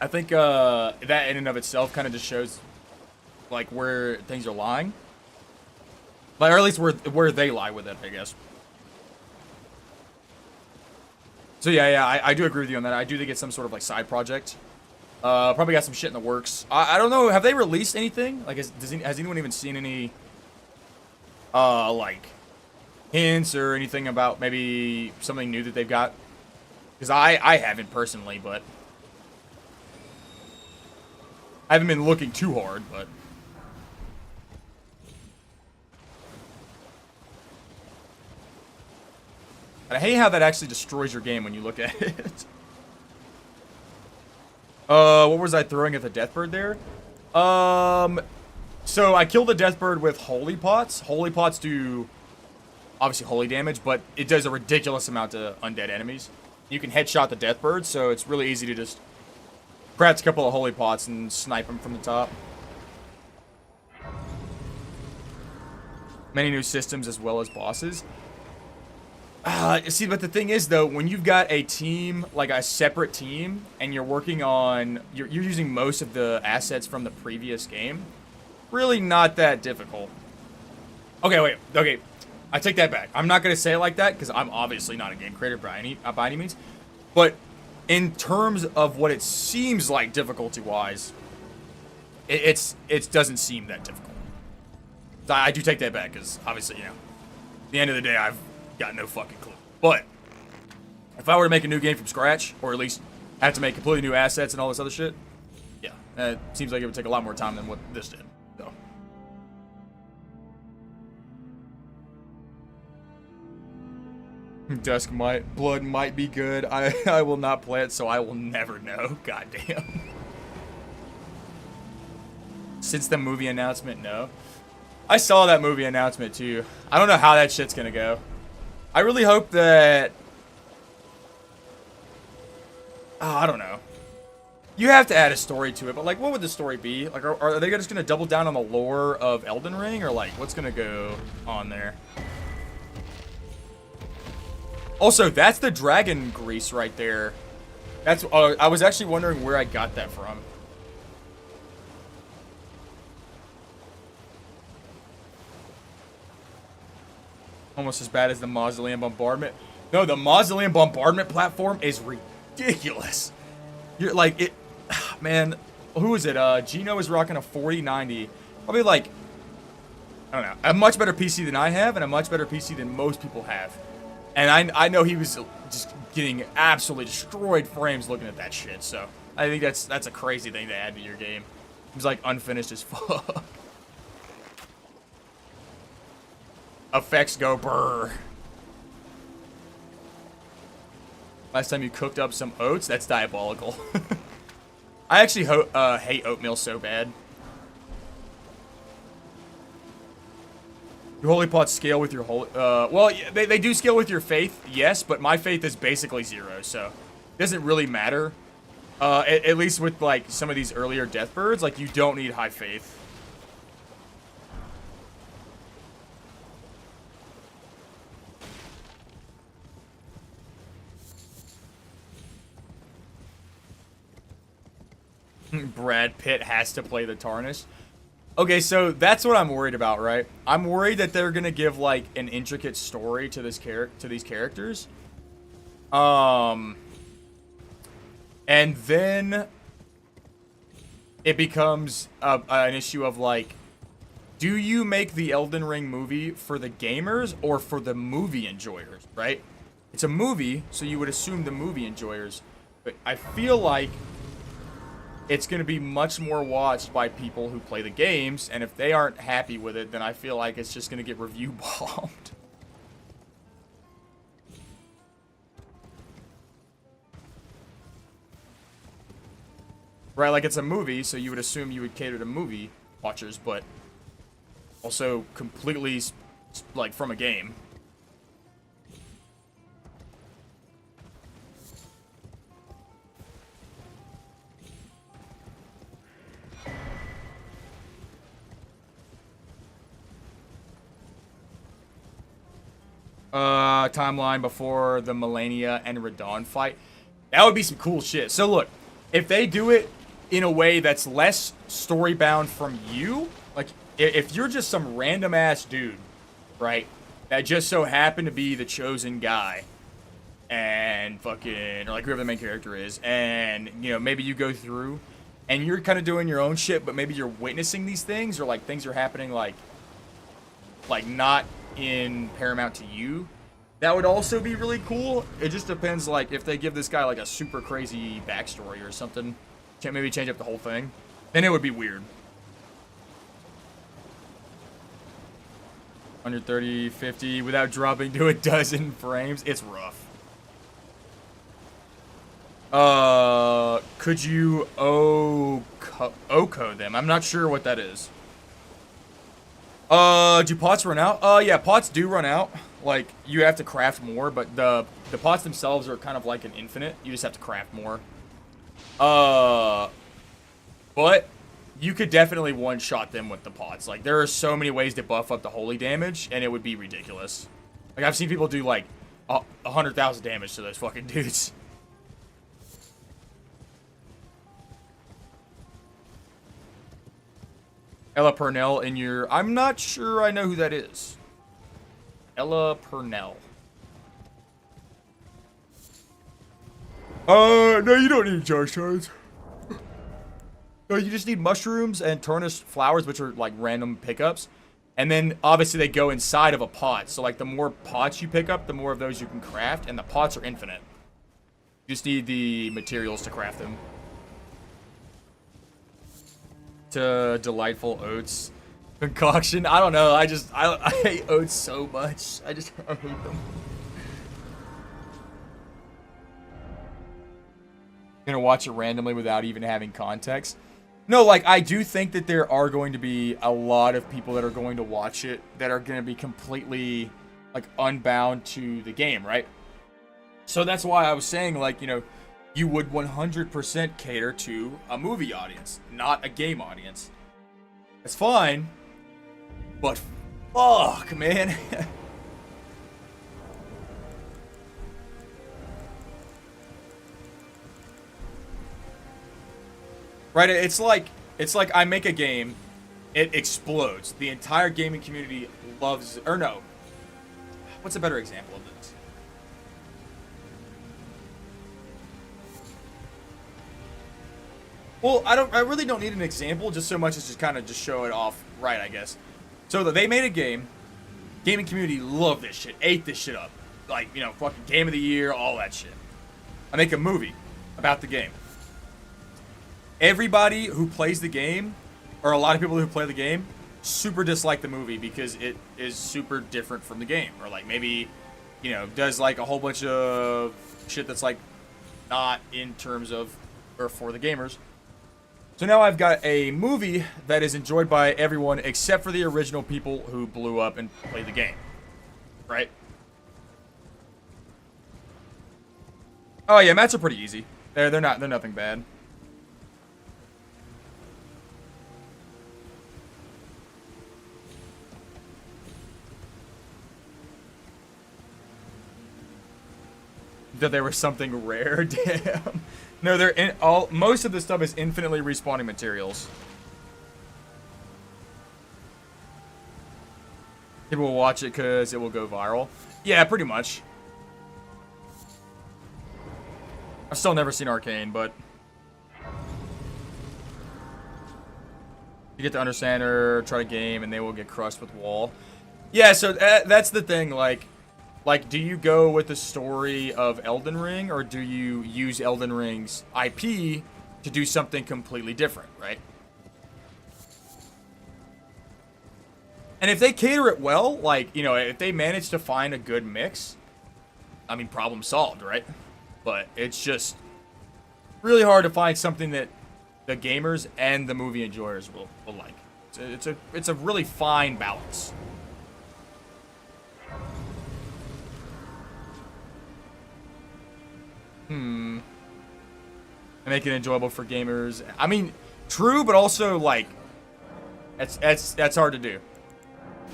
I think that in and of itself kind of just shows, like, where things are lying, like, or at least where they lie with it, I guess. So yeah, I do agree with you on that. I do think it's some sort of, like, side project. Probably got some shit in the works. I don't know. Have they released anything? Like, has anyone even seen any, like, hints or anything about maybe something new that they've got? Because I haven't personally, but I haven't been looking too hard, but. I hate how that actually destroys your game when you look at it. What was I throwing at the Deathbird there? So I killed the Deathbird with Holy Pots. Holy Pots do, obviously, holy damage, but it does a ridiculous amount to undead enemies. You can headshot the Deathbird, so it's really easy to just craft a couple of Holy Pots and snipe them from the top. Many new systems as well as bosses. See, but the thing is, though, when you've got a team, like a separate team, and you're working on, you're using most of the assets from the previous game, really not that difficult. Okay, wait, okay, I take that back. I'm not going to say it like that, because I'm obviously not a game creator by any means, but in terms of what it seems like difficulty-wise, it doesn't seem that difficult. I do take that back, because obviously, at the end of the day, I've got no fucking clue. But if I were to make a new game from scratch, or at least have to make completely new assets and all this other shit, yeah, it seems like it would take a lot more time than what this did. So. Blood might be good. I will not play it, so I will never know. Goddamn. Since the movie announcement, no. I saw that movie announcement too. I don't know how that shit's gonna go. I really hope that... Oh, I don't know. You have to add a story to it, but, like, what would the story be? Like, are they just gonna double down on the lore of Elden Ring, or, like, what's gonna go on there? Also, that's the dragon grease right there. That's... I was actually wondering where I got that from. Almost as bad as the Mausoleum Bombardment. No, the Mausoleum Bombardment platform is ridiculous. You're like, it... Man, who is it? Gino is rocking a 4090. Probably, like, I don't know, a much better PC than I have, and a much better PC than most people have. And I know he was just getting absolutely destroyed frames looking at that shit, so I think that's a crazy thing to add to your game. He's, like, unfinished as fuck. Effects go brr. Last time you cooked up some oats? That's diabolical. I actually hate oatmeal so bad. Do holy pots scale with your holy... well, they do scale with your faith, yes, but my faith is basically 0, so it doesn't really matter. At least with, like, some of these earlier Deathbirds, like, you don't need high faith. Brad Pitt has to play the Tarnished. Okay, so that's what I'm worried about, right? I'm worried that they're gonna give, like, an intricate story to these characters. And then it becomes an issue of, like, do you make the Elden Ring movie for the gamers or for the movie enjoyers, right? It's a movie, so you would assume the movie enjoyers. But I feel like it's going to be much more watched by people who play the games, and if they aren't happy with it, then I feel like it's just going to get review bombed. Right, like it's a movie, so you would assume you would cater to movie watchers, but also completely, like, from a game. Timeline before the Melania and Radon fight. That would be some cool shit. So look, if they do it in a way that's less story-bound from you, like, if you're just some random-ass dude, right, that just so happened to be the chosen guy, and fucking, or like whoever the main character is, and, you know, maybe you go through, and you're kind of doing your own shit, but maybe you're witnessing these things, or like things are happening, like not in paramount to you, that would also be really cool. It just depends, like, if they give this guy, like, a super crazy backstory or something, maybe change up the whole thing, then it would be weird. 130, 50, without dropping to a dozen frames, it's rough. Could you OCO them? I'm not sure what that is. Do pots run out? Yeah, pots do run out. Like, you have to craft more, but the pots themselves are kind of like an infinite. You just have to craft more. But you could definitely one-shot them with the pots. Like, there are so many ways to buff up the holy damage, and it would be ridiculous. Like, I've seen people do, like, 100,000 damage to those fucking dudes. Ella Purnell in your... I'm not sure I know who that is. Ella Purnell. No, you don't need charge cards. No, you just need mushrooms and tarnished flowers, which are, like, random pickups. And then, obviously, they go inside of a pot. So, like, the more pots you pick up, the more of those you can craft. And the pots are infinite. You just need the materials to craft them. To delightful oats concoction. I don't know. I hate oats so much. I hate them. Gonna watch it randomly without even having context. No, like, I do think that there are going to be a lot of people that are going to watch it that are going to be completely, like, unbound to the game, right? So that's why I was saying, like, you know, you would 100% cater to a movie audience, not a game audience. That's fine, but fuck, man. Right, it's like I make a game, it explodes. The entire gaming community loves, or no. What's a better example of this? Well, I really don't need an example, just so much as just kind of just show it off right, I guess. So they made a game. Gaming community loved this shit, ate this shit up. Like, you know, fucking game of the year, all that shit. I make a movie about the game. Everybody who plays the game, or a lot of people who play the game, super dislike the movie because it is super different from the game. Or, like, maybe, you know, does, like, a whole bunch of shit that's, like, not in terms of, or for the gamers. So now I've got a movie that is enjoyed by everyone except for the original people who blew up and played the game. Right? Oh yeah, mats are pretty easy. They're nothing bad. That there was something rare, damn. No, most of the stuff is infinitely respawning materials. People will watch it because it will go viral. Yeah, pretty much. I've still never seen Arcane, but you get to understand her, try to game, and they will get crushed with wall. Yeah, so that's the thing, like, Like, do you go with the story of Elden Ring, or do you use Elden Ring's IP to do something completely different, right? And if they cater it well, like, you know, if they manage to find a good mix, I mean, problem solved, right? But it's just really hard to find something that the gamers and the movie enjoyers will like. It's a really fine balance. And make it enjoyable for gamers. I mean, true, but also like that's hard to do.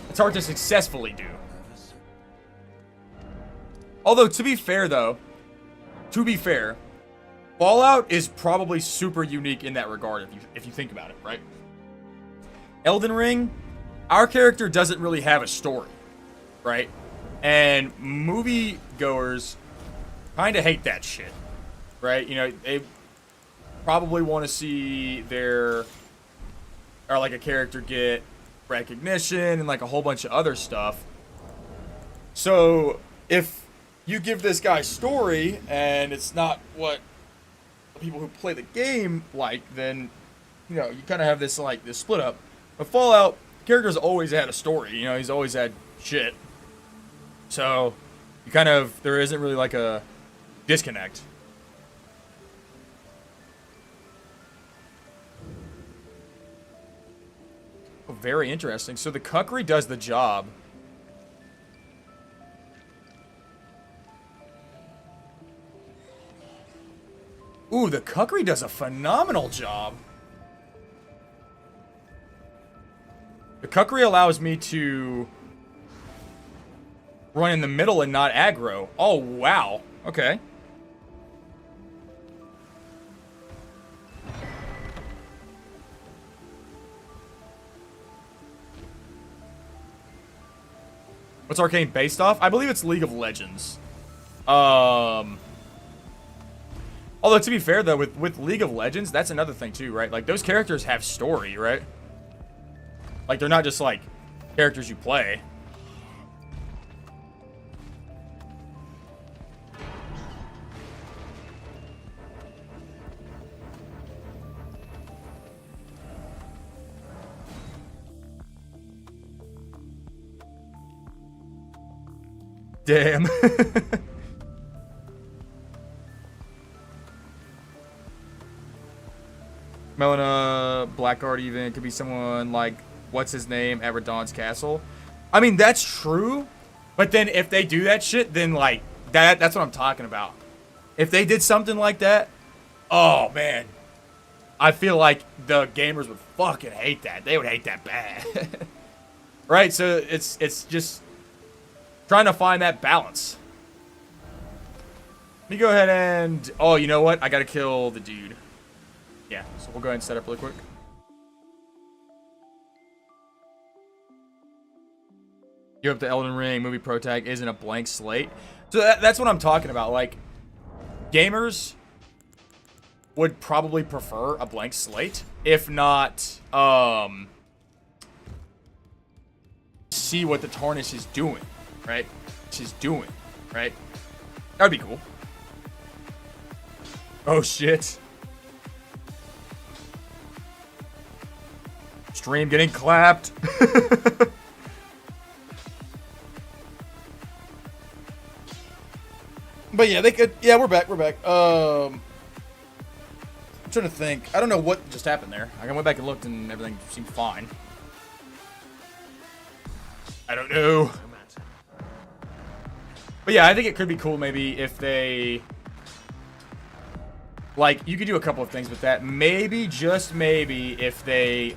It's hard to successfully do. Although, to be fair, Fallout is probably super unique in that regard if you think about it, right? Elden Ring, our character doesn't really have a story, right? And movie goers kind of hate that shit, right? You know, they probably want to see like a character get recognition and like a whole bunch of other stuff. So if you give this guy story and it's not what the people who play the game like, then, you know, you kind of have this like this split up. But Fallout, character's always had a story, you know, he's always had shit. So you kind of, there isn't really like a disconnect. Oh, very interesting. So the cuckery does the job. Ooh, the cuckery does a phenomenal job. The cuckery allows me to run in the middle and not aggro. Oh, wow. Okay. What's Arcane based off? I believe it's League of Legends. Although, to be fair, though, with League of Legends, that's another thing, too, right? Like, those characters have story, right? Like, they're not just, like, characters you play. Damn. Melina Blackguard even could be someone like, what's his name, at Radahn's Castle. I mean, that's true, but then if they do that shit, then like that's what I'm talking about. If they did something like that, oh man, I feel like the gamers would fucking hate that. They would hate that bad. Right? So it's just trying to find that balance. Let me go ahead and, oh, you know what? I gotta kill the dude. Yeah, so we'll go ahead and set up really quick. Give up the Elden Ring movie pro tag isn't a blank slate. So that's what I'm talking about. Like, gamers would probably prefer a blank slate, if not, see what the Tarnish is doing, right? She's doing, right? That would be cool. Oh, shit. Stream getting clapped. But yeah, they could. Yeah, we're back. I'm trying to think. I don't know what just happened there. I went back and looked, and everything seemed fine. I don't know. But yeah, I think it could be cool maybe if they, like, you could do a couple of things with that. Maybe, just maybe, if they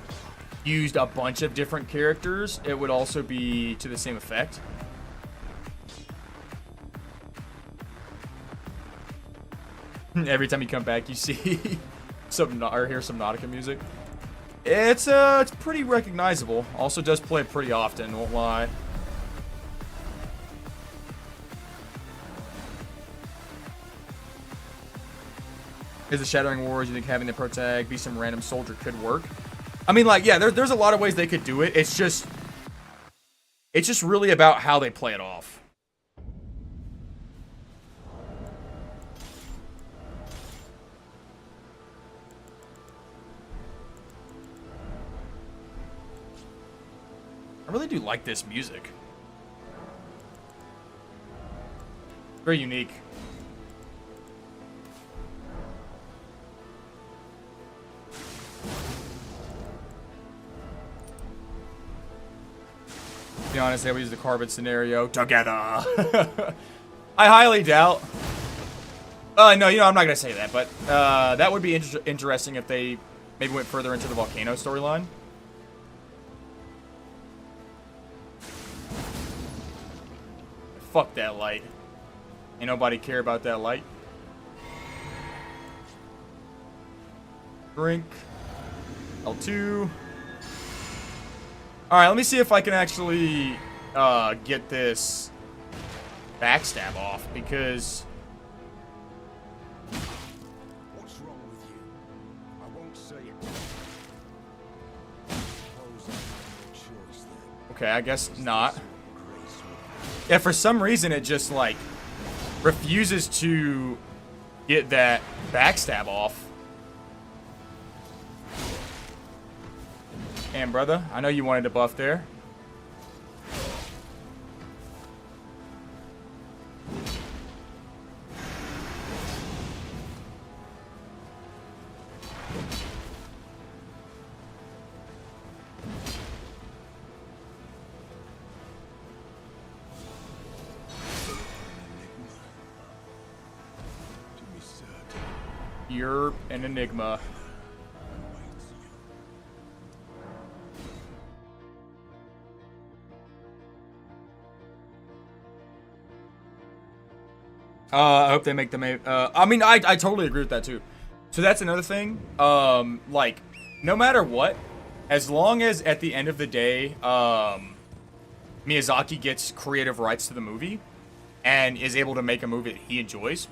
used a bunch of different characters, it would also be to the same effect. Every time you come back, you see or hear some Nautica music. It's pretty recognizable. Also does play pretty often, won't lie. Is the Shattering Wars, you think having the pro tag be some random soldier could work? I mean, like, yeah, there's a lot of ways they could do it. It's just really about how they play it off. I really do like this music. Very unique. To be honest, I would use the carbon scenario together. I highly doubt. No, you know, I'm not gonna say that, but that would be interesting if they maybe went further into the volcano storyline. Fuck that light. Ain't nobody care about that light. Drink. L2. Alright, let me see if I can actually get this backstab off, because... What's wrong with you? I won't say it. Suppose I have no choice then. Okay, I guess not. Yeah, for some reason it just, like, refuses to get that backstab off. And brother, I know you wanted to buff there. You're an enigma. I hope they make the I mean, I totally agree with that too. So that's another thing. Like, no matter what, as long as at the end of the day, Miyazaki gets creative rights to the movie and is able to make a movie that he enjoys,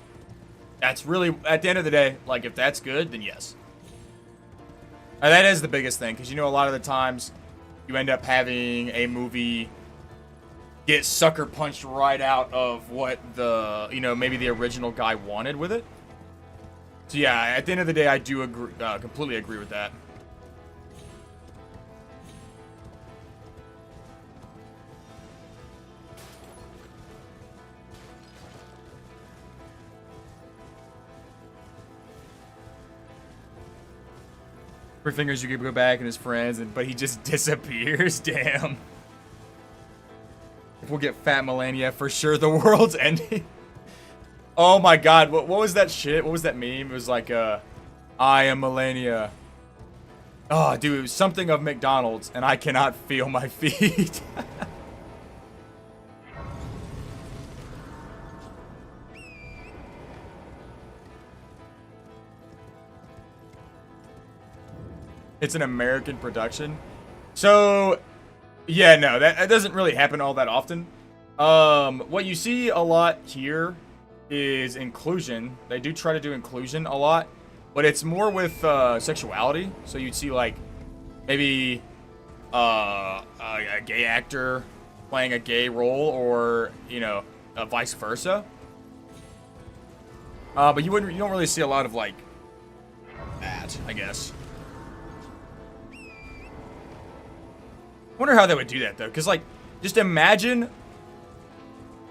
that's really, at the end of the day, like, if that's good, then yes. That is the biggest thing, because, you know, a lot of the times you end up having a movie get sucker punched right out of what the, you know, maybe the original guy wanted with it. So yeah, at the end of the day, I do agree, completely agree with that. For fingers, you could go back and his friends, but he just disappears. Damn. If we'll get Fat Melania, for sure the world's ending. Oh my god, what was that shit? What was that meme? It was like, I am Melania. Oh, dude, it was something of McDonald's, and I cannot feel my feet. It's an American production. So, yeah, no, that doesn't really happen all that often. What you see a lot here is inclusion. They do try to do inclusion a lot, but it's more with sexuality. So you'd see, like, maybe a gay actor playing a gay role, or, you know, vice versa. But you don't really see a lot of, like, that, I guess. I wonder how they would do that, though, because, like, just imagine...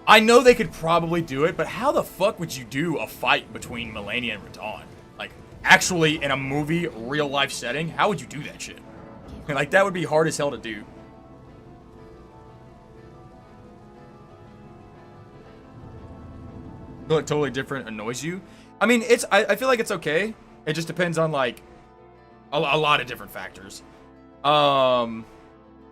I know they could probably do it, but how the fuck would you do a fight between Melania and Radon? Like, actually, in a movie, real-life setting, how would you do that shit? I mean, like, that would be hard as hell to do. I feel like totally different annoys you. I mean, I feel like it's okay. It just depends on, like, a lot of different factors.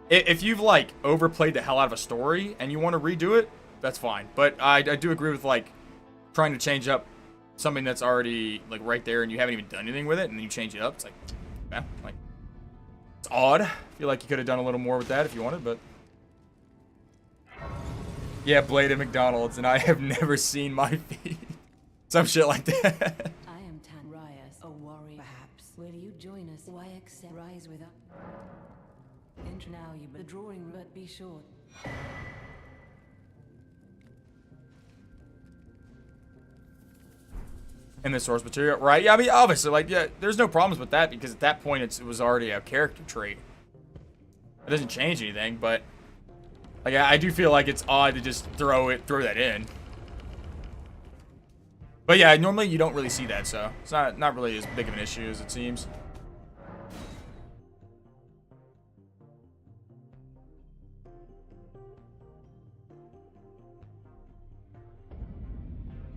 If you've, like, overplayed the hell out of a story and you want to redo it, that's fine. But I do agree with, like, trying to change up something that's already, like, right there and you haven't even done anything with it, and then you change it up. It's like, yeah, like, it's odd. I feel like you could have done a little more with that if you wanted, but... Yeah, Blade at McDonald's, and I have never seen my feet. Some shit like that. I am Tan Rias, a warrior. Perhaps. Will you join us? Why accept rise with us? Enter now, you the drawing, but be short. In the source material, right? Yeah, I mean, obviously, like, yeah, there's no problems with that, because at that point, it was already a character trait. It doesn't change anything, but Like, I do feel like it's odd to just throw that in. But yeah, normally you don't really see that, so it's not really as big of an issue as it seems.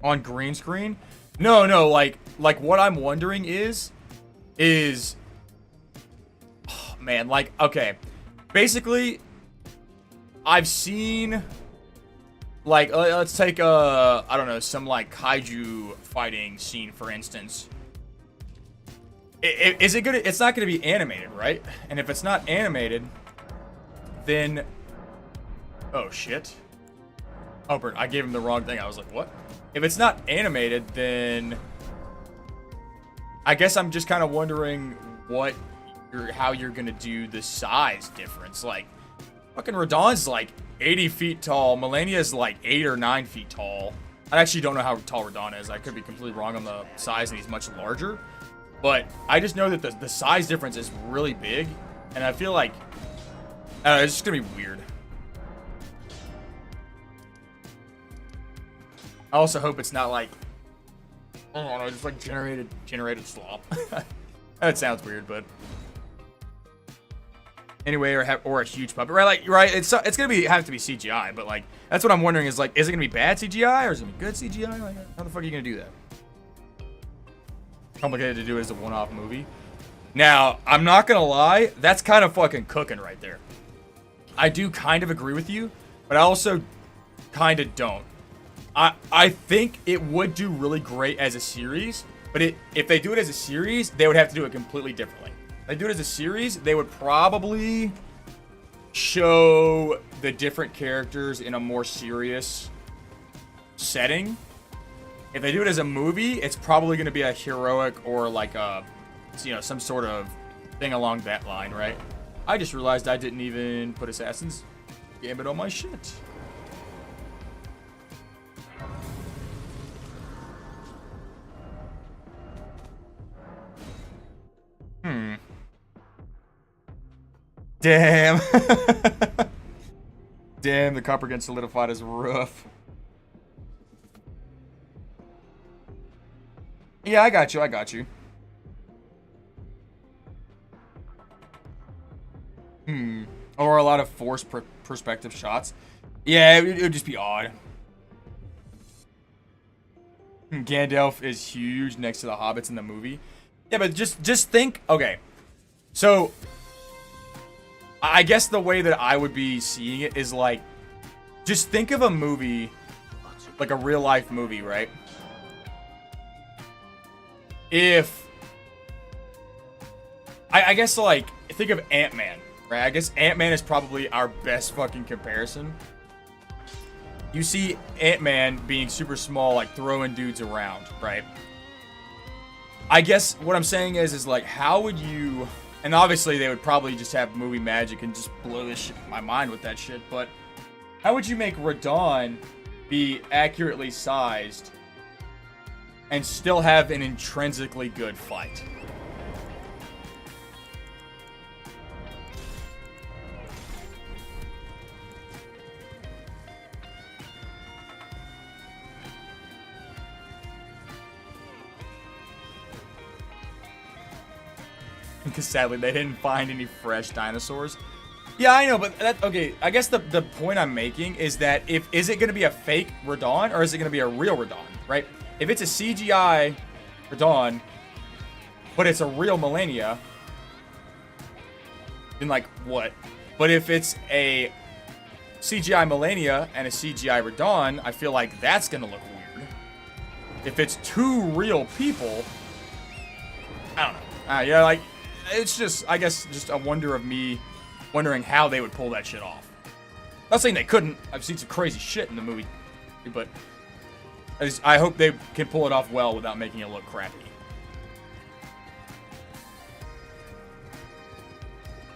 On green screen? No, like what I'm wondering is oh, man, like, okay. Basically, I've seen, like, let's take I don't know, some like kaiju fighting scene, for instance. Is it gonna? It's not gonna be animated, right? And if it's not animated, then, oh shit. Oh, Bert, I gave him the wrong thing. I was like, what? If it's not animated, then I guess I'm just kind of wondering how you're gonna do the size difference. Like, fucking Radon's like 80 feet tall. Melania's like 8 or 9 feet tall. I actually don't know how tall Radon is. I could be completely wrong on the size, and he's much larger. But I just know that the size difference is really big, and I feel like it's just gonna be weird. I also hope it's not like, I don't know, just like generated slop. That sounds weird, but anyway, or a huge puppet, right? Like, right? It's gonna have to be CGI, but like that's what I'm wondering is like, is it gonna be bad CGI or is it gonna be good CGI? Like, how the fuck are you gonna do that? Complicated to do as a one-off movie. Now, I'm not gonna lie, that's kind of fucking cooking right there. I do kind of agree with you, but I also kind of don't. I think it would do really great as a series, but if they do it as a series, they would have to do it completely differently. If they do it as a series, they would probably show the different characters in a more serious setting. If they do it as a movie, it's probably going to be a heroic or like a, you know, some sort of thing along that line, right? I just realized I didn't even put Assassin's Gambit on my shit. Damn. Damn, the copper getting solidified is rough. Yeah, I got you. Or a lot of forced perspective shots. Yeah, it would just be odd. Gandalf is huge next to the hobbits in the movie. Yeah, but just think, okay. So, I guess the way that I would be seeing it is like, just think of a movie, like a real life movie, right? If, I guess like, think of Ant-Man, right? I guess Ant-Man is probably our best fucking comparison. You see Ant-Man being super small, like throwing dudes around, right? I guess what I'm saying is like, how would you, and obviously they would probably just have movie magic and just blow this shit, my mind with that shit, but how would you make Radon be accurately sized and still have an intrinsically good fight? Because sadly they didn't find any fresh dinosaurs. Yeah, I know, but that, okay, I guess the point I'm making is that is it going to be a fake Radon or is it going to be a real Radon, right? If it's a CGI Radon, but it's a real Melania, then like what? But if it's a CGI Melania and a CGI Radon, I feel like that's going to look weird. If it's two real people, I don't know. Yeah, like, it's just, I guess, just a wonder of me wondering how they would pull that shit off. Not saying they couldn't. I've seen some crazy shit in the movie, but I hope they can pull it off well without making it look crappy.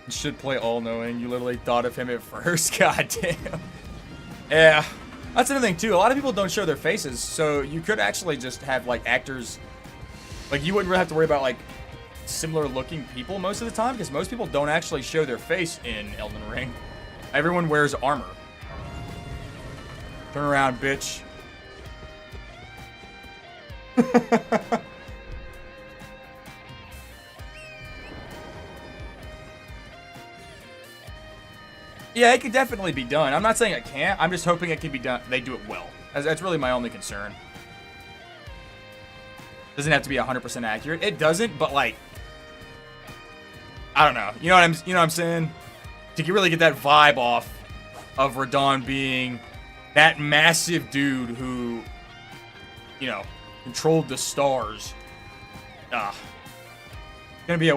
You should play all-knowing. You literally thought of him at first. God damn. Yeah. That's another thing, too. A lot of people don't show their faces, so you could actually just have, like, actors... Like, you wouldn't really have to worry about, like, similar-looking people most of the time, because most people don't actually show their face in Elden Ring. Everyone wears armor, Turn around, bitch. Yeah, it could definitely be done. I'm not saying it can't. I'm just hoping it can be done. They do it well. That's really my only concern. Doesn't have to be 100% accurate. It doesn't, but like, I don't know. You know what I'm saying? To really get that vibe off of Radon being that massive dude who, you know, controlled the stars. It's gonna be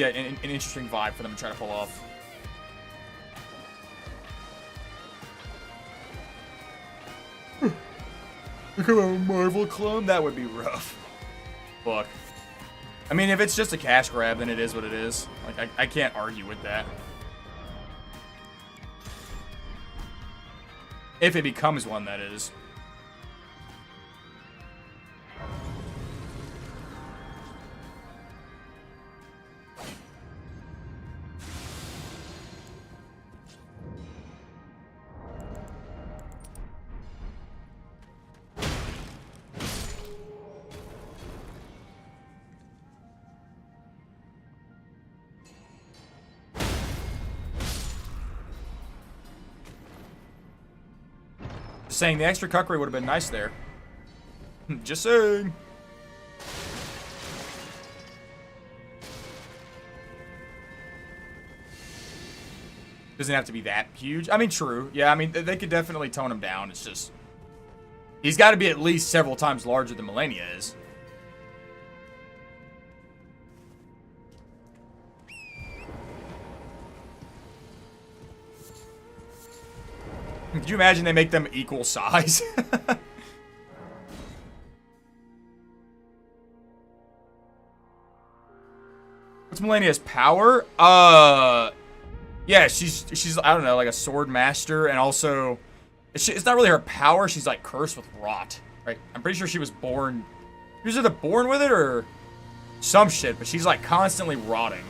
an interesting vibe for them to try to pull off. Become a Marvel clone? That would be rough. Fuck. I mean, if it's just a cash grab, then it is what it is. Like, I can't argue with that. If it becomes one, that is. Just saying, the extra cuckery would have been nice there. Just saying. Doesn't have to be that huge. I mean, true. Yeah, I mean, they could definitely tone him down. It's just, he's got to be at least several times larger than Melania is. Could you imagine they make them equal size? What's Melania's power? Yeah, she's I don't know, like a sword master, and also it's not really her power. She's like cursed with rot, right? I'm pretty sure she was born. She was either born with it or some shit, but she's like constantly rotting.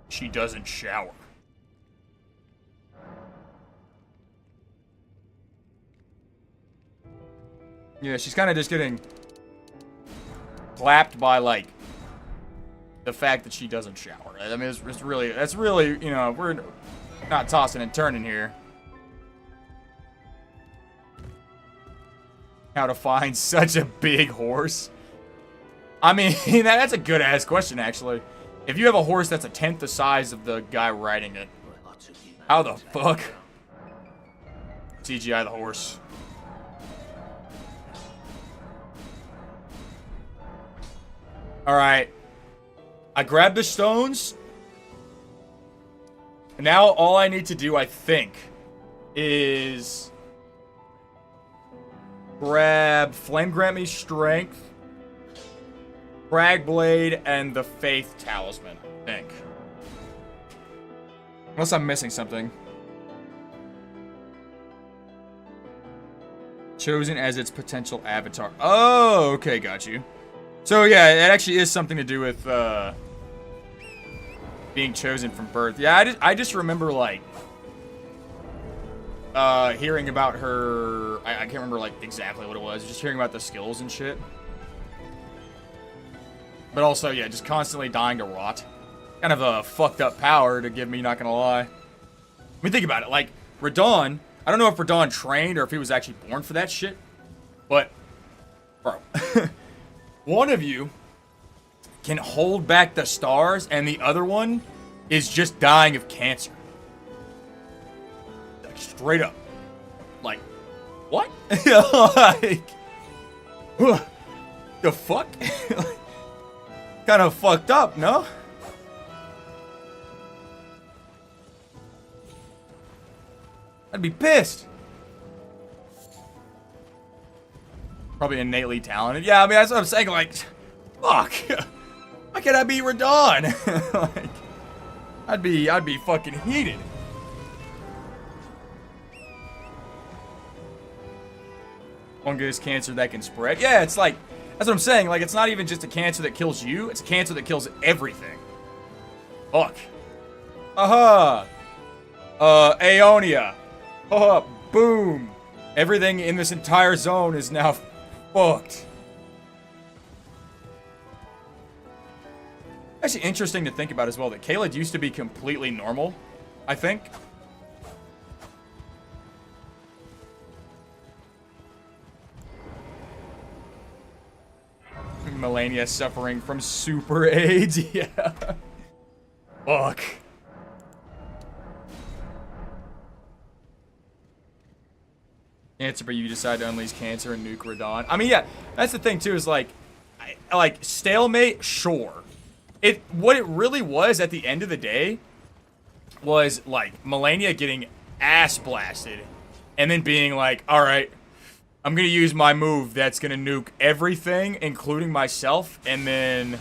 She doesn't shower. Yeah, she's kind of just getting clapped by, like, the fact that she doesn't shower. I mean, that's really, you know, we're not tossing and turning here. How to find such a big horse? I mean, that's a good-ass question, actually. If you have a horse that's a tenth the size of the guy riding it, how the fuck? CGI the horse. Alright. I grabbed the stones. Now all I need to do, I think, is grab Flame Grant Me Strength, Crag Blade, and the Faith Talisman, I think. Unless I'm missing something. Chosen as its potential avatar. Oh, okay, got you. So yeah, it actually is something to do with being chosen from birth. Yeah, I just remember like hearing about her. I can't remember like exactly what it was. Just hearing about the skills and shit. But also, yeah, just constantly dying to rot. Kind of a fucked up power to give me, not gonna lie. I mean, think about it. Like Radon, I don't know if Radon trained or if he was actually born for that shit. But, bro. One of you can hold back the stars, and the other one is just dying of cancer. Like, straight up. Like, what? Like, the fuck? Kind of fucked up, no? I'd be pissed. Probably innately talented. Yeah, I mean, that's what I'm saying. Like, fuck. Why can't I be Radon? Like, I'd be fucking heated. Fungus cancer that can spread. Yeah, it's like, that's what I'm saying. Like, it's not even just a cancer that kills you. It's a cancer that kills everything. Fuck. Aha. Aeonia. Oh, boom. Everything in this entire zone is now fucked. Actually interesting to think about as well that Caelid used to be completely normal, I think. Melania suffering from super AIDS, yeah. Fuck. Cancer, but you decide to unleash cancer and nuke Radon. I mean, yeah, that's the thing too. Is like stalemate. Sure, what it really was at the end of the day was like Melania getting ass blasted, and then being like, "All right, I'm gonna use my move that's gonna nuke everything, including myself, and then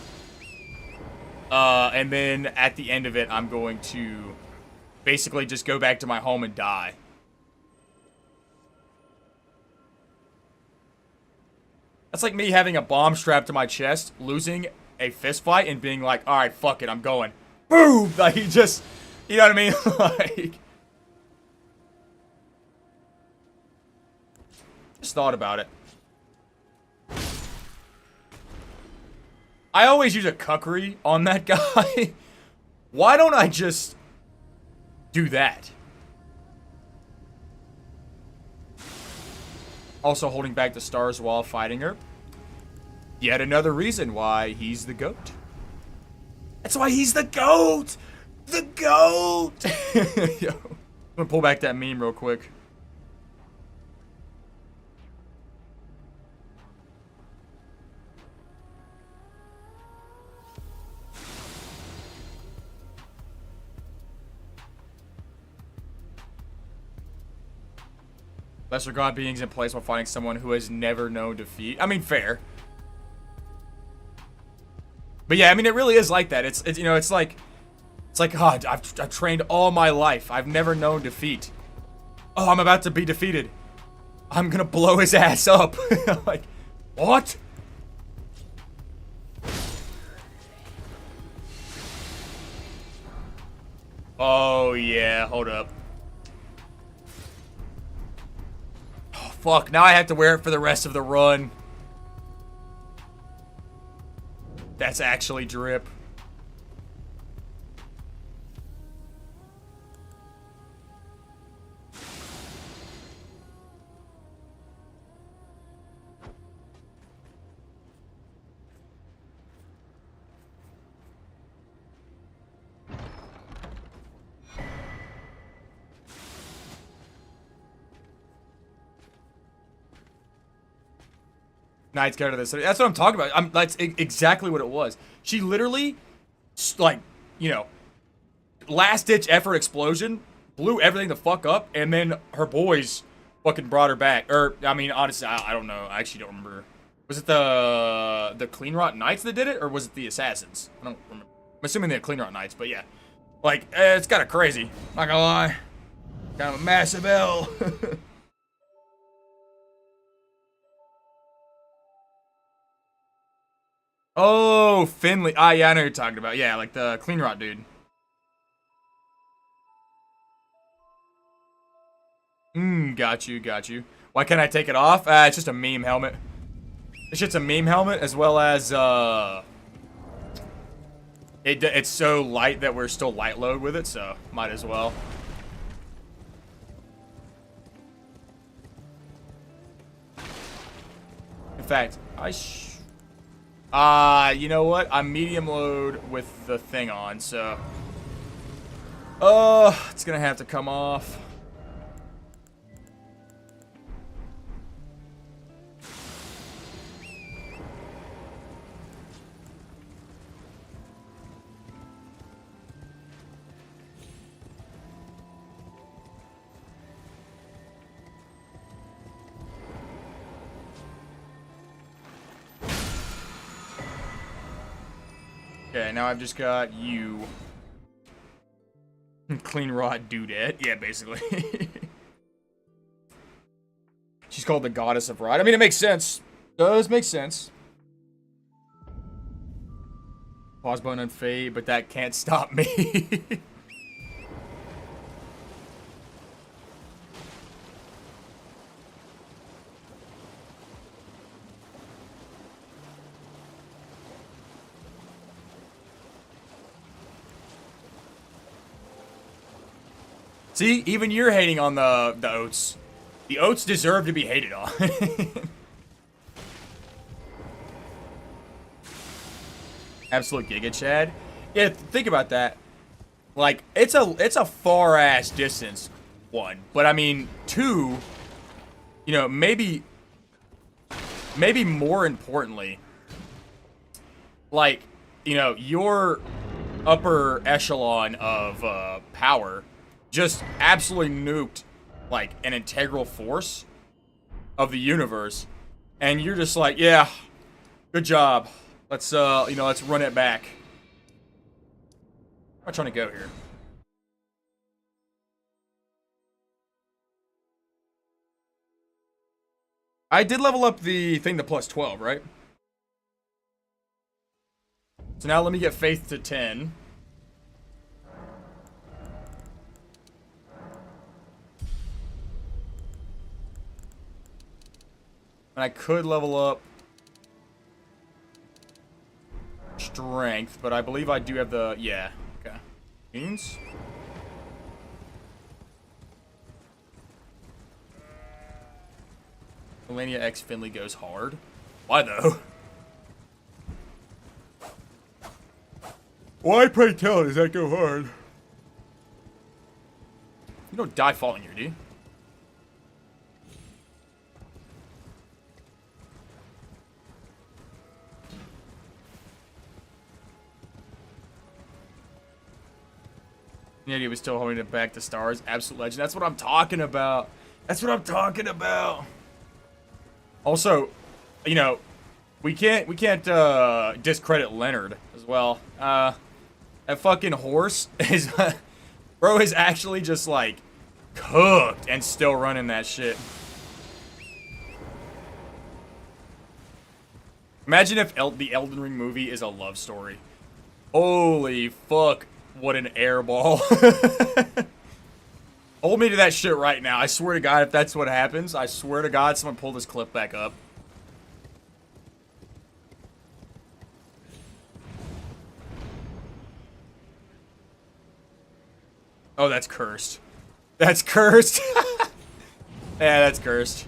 at the end of it, I'm going to basically just go back to my home and die." That's like me having a bomb strapped to my chest, losing a fist fight, and being like, alright, fuck it, I'm going. Boom! Like, he just, you know what I mean? Like, just thought about it. I always use a cuckery on that guy. Why don't I just do that? Also holding back the stars while fighting her. Yet another reason why he's the GOAT. That's why he's the GOAT! The GOAT! Yo, I'm gonna pull back that meme real quick. Lesser god beings in place while fighting someone who has never known defeat. I mean, fair. But yeah, I mean, it really is like that. It's you know, it's like, God, I've trained all my life. I've never known defeat. Oh, I'm about to be defeated. I'm gonna blow his ass up. Like, what? Oh, yeah, hold up. Oh, fuck, now I have to wear it for the rest of the run. That's actually drip. Knight's go to this. That's what I'm talking about. That's exactly what it was. She literally, like, you know, last-ditch effort explosion, blew everything the fuck up, and then her boys fucking brought her back. Or, I mean, honestly, I don't know. I actually don't remember. Was it the Clean Rot Knights that did it, or was it the Assassins? I don't remember. I'm assuming the Clean Rot Knights, but yeah. Like, it's kind of crazy. Not gonna lie. Kind of a massive L. Oh, Finley. Ah, yeah, I know who you're talking about. Yeah, like the Clean Rot dude. Got you, got you. Why can't I take it off? It's just a meme helmet. It's just a meme helmet, as well as, it's so light that we're still light load with it, so might as well. In fact, you know what? I'm medium load with the thing on, so. It's gonna have to come off. Okay, now I've just got you. Clean Rot Dudette. Yeah, basically. She's called the Goddess of Rot. I mean, it makes sense. Does make sense. Pause button and fade, but that can't stop me. See, even you're hating on the oats. The oats deserve to be hated on. Absolute Giga Chad. Yeah, think about that. Like, it's a far ass distance, one. But I mean, two, you know, maybe more importantly, like, you know, your upper echelon of power just absolutely nuked like an integral force of the universe, and you're just like, yeah, good job. Let's you know, let's run it back. I'm trying to go here. I did level up the thing to plus 12, right? So now let me get faith to 10. And I could level up strength, but I believe I do have the, yeah, okay. Means? Melania X Finley goes hard. Why though? Why, pray tell, does that go hard? You don't die falling here, do you? Yeah, he was still holding it back to stars. Absolute legend. That's what I'm talking about. That's what I'm talking about. Also, you know, we can't discredit Leonard as well. That fucking horse is bro is actually just like cooked and still running that shit. Imagine if the Elden Ring movie is a love story. Holy fuck, what an airball. Hold me to that shit right now. I swear to God, if that's what happens, I swear to God, someone pull this clip back up. Oh, that's cursed. That's cursed. Yeah, that's cursed.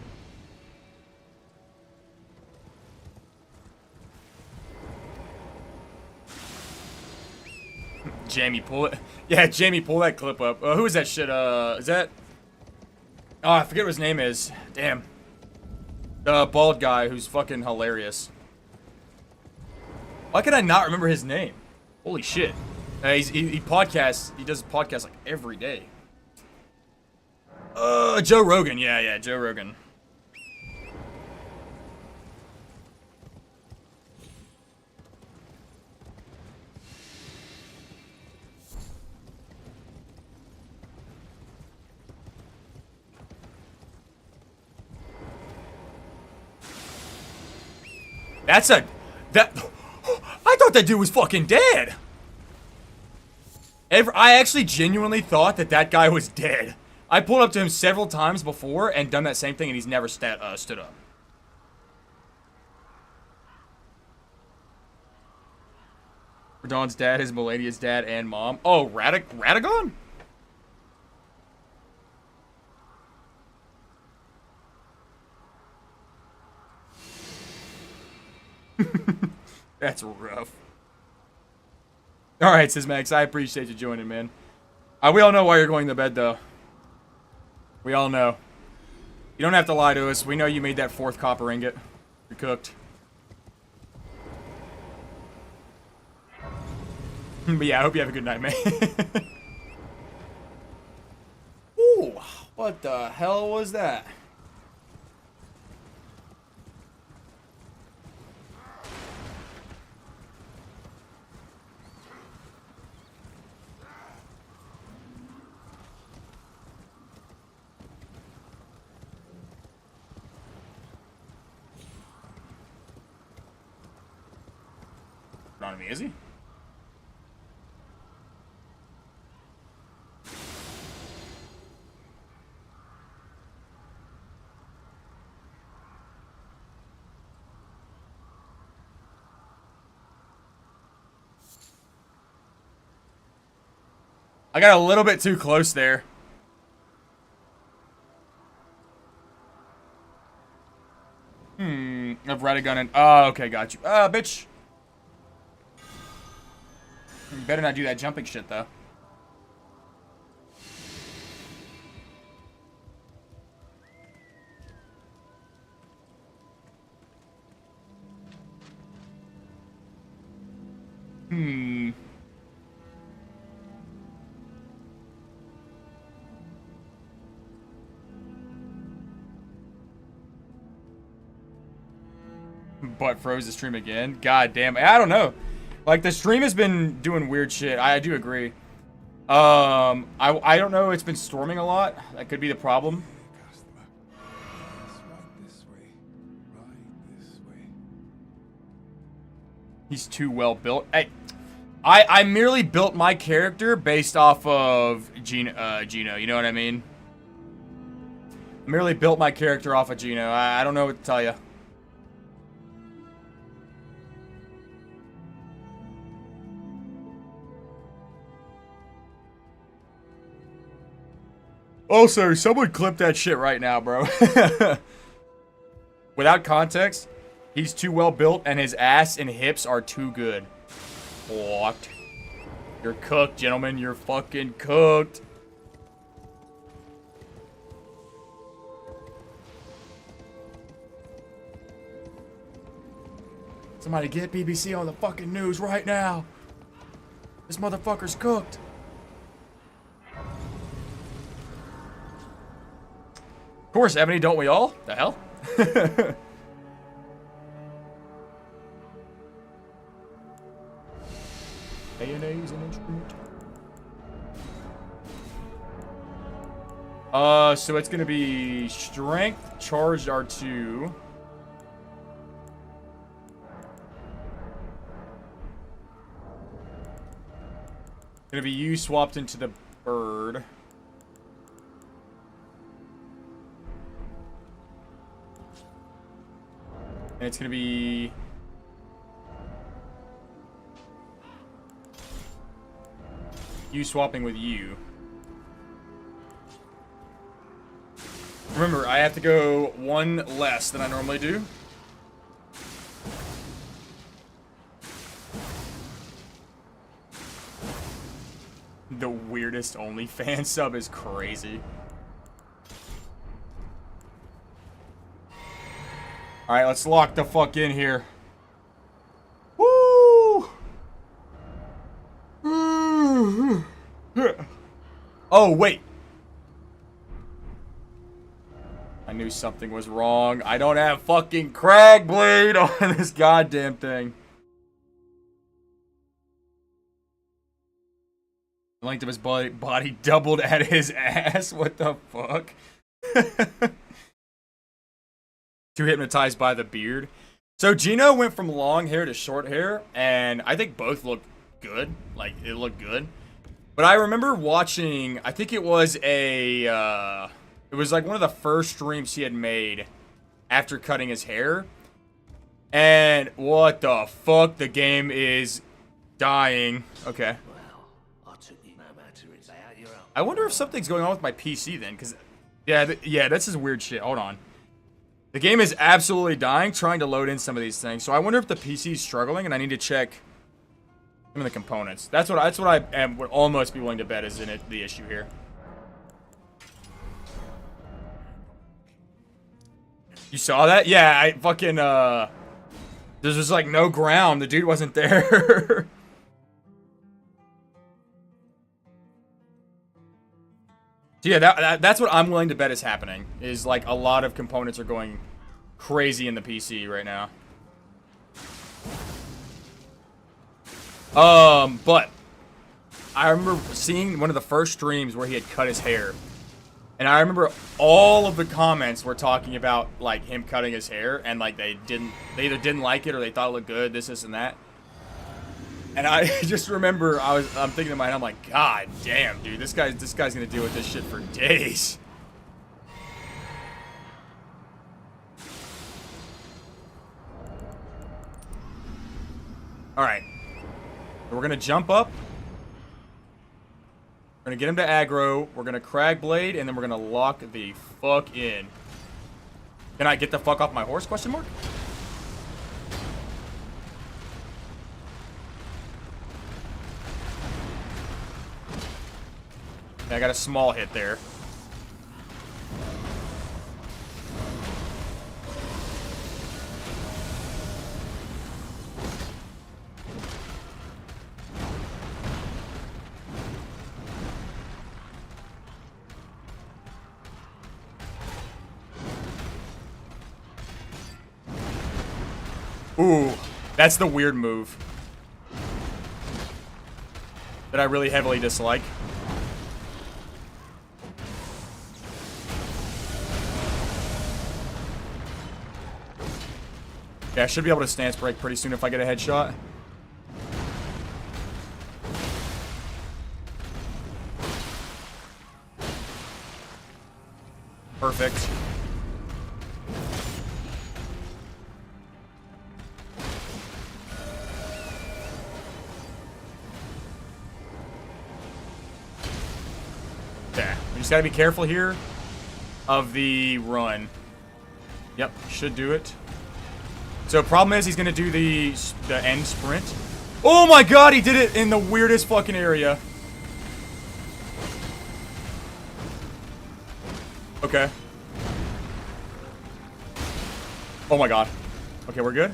Jamie, pull it. Yeah, Jamie, pull that clip up. Who is that shit? Is that... Oh, I forget what his name is. Damn. The bald guy who's fucking hilarious. Why can I not remember his name? Holy shit. He podcasts. He does podcasts like every day. Joe Rogan. Yeah, Joe Rogan. I thought that dude was fucking dead. I actually genuinely thought that guy was dead. I pulled up to him several times before and done that same thing, and he's never stood up. Radon's dad is Melania's dad and mom. Oh, Radagon? That's rough. Alright, says Max. I appreciate you joining, man. We all know why you're going to bed, though. We all know. You don't have to lie to us. We know you made that 4th copper ingot. You're cooked. But yeah, I hope you have a good night, man. Ooh, what the hell was that? Not me, is he? I got a little bit too close there. Of Radagun and... Oh, okay, got you. Bitch. You better not do that jumping shit, though. But froze the stream again. God damn. I don't know. Like, the stream has been doing weird shit. I do agree. I don't know. It's been storming a lot. That could be the problem. Customer. Yes, right this way. Right this way. He's too well built. Hey, I merely built my character based off of Gino. You know what I mean? I merely built my character off of Gino. I don't know what to tell you. Also, someone clip that shit right now, bro. Without context, he's too well built and his ass and hips are too good. What? You're cooked, gentlemen. You're fucking cooked. Somebody get BBC on the fucking news right now. This motherfucker's cooked. Of course, Ebony, don't we all? The hell? A&A's an instrument. So it's gonna be strength, charged R2. Gonna be you swapped into the bird. And it's gonna be... you swapping with you. Remember, I have to go one less than I normally do. The weirdest OnlyFans sub is crazy. Alright, let's lock the fuck in here. Woo! Oh, wait. I knew something was wrong. I don't have fucking Crag Blade on this goddamn thing. The length of his body doubled at his ass. What the fuck? Too hypnotized by the beard. So Gino went from long hair to short hair, and I think both looked good. Like, it looked good. But I remember watching, I think it was a, it was like one of the first streams he had made after cutting his hair. And what the fuck? The game is dying. Okay. I wonder if something's going on with my PC then, because, yeah, that's just weird shit. Hold on. The game is absolutely dying trying to load in some of these things. So I wonder if the PC is struggling and I need to check some of the components. That's what I would almost be willing to bet is in it the issue here. You saw that? Yeah, I fucking there's just like no ground. The dude wasn't there. So yeah, that's what I'm willing to bet is happening. Is like a lot of components are going crazy in the PC right now. But I remember seeing one of the first streams where he had cut his hair. And I remember all of the comments were talking about like him cutting his hair and like they either didn't like it or they thought it looked good, this and that. And I just remember I'm thinking in my head, I'm like, God damn, dude, this guy's gonna deal with this shit for days. Alright. We're gonna jump up. We're gonna get him to aggro. We're gonna Crag Blade, and then we're gonna lock the fuck in. Can I get the fuck off my horse, question mark? I got a small hit there. Ooh, that's the weird move that I really heavily dislike. Yeah, I should be able to stance break pretty soon if I get a headshot. Perfect. Yeah, we just gotta be careful here of the run. Yep, should do it. So problem is he's gonna do the end sprint. Oh my god, he did it in the weirdest fucking area. Okay. Oh my god. Okay, we're good.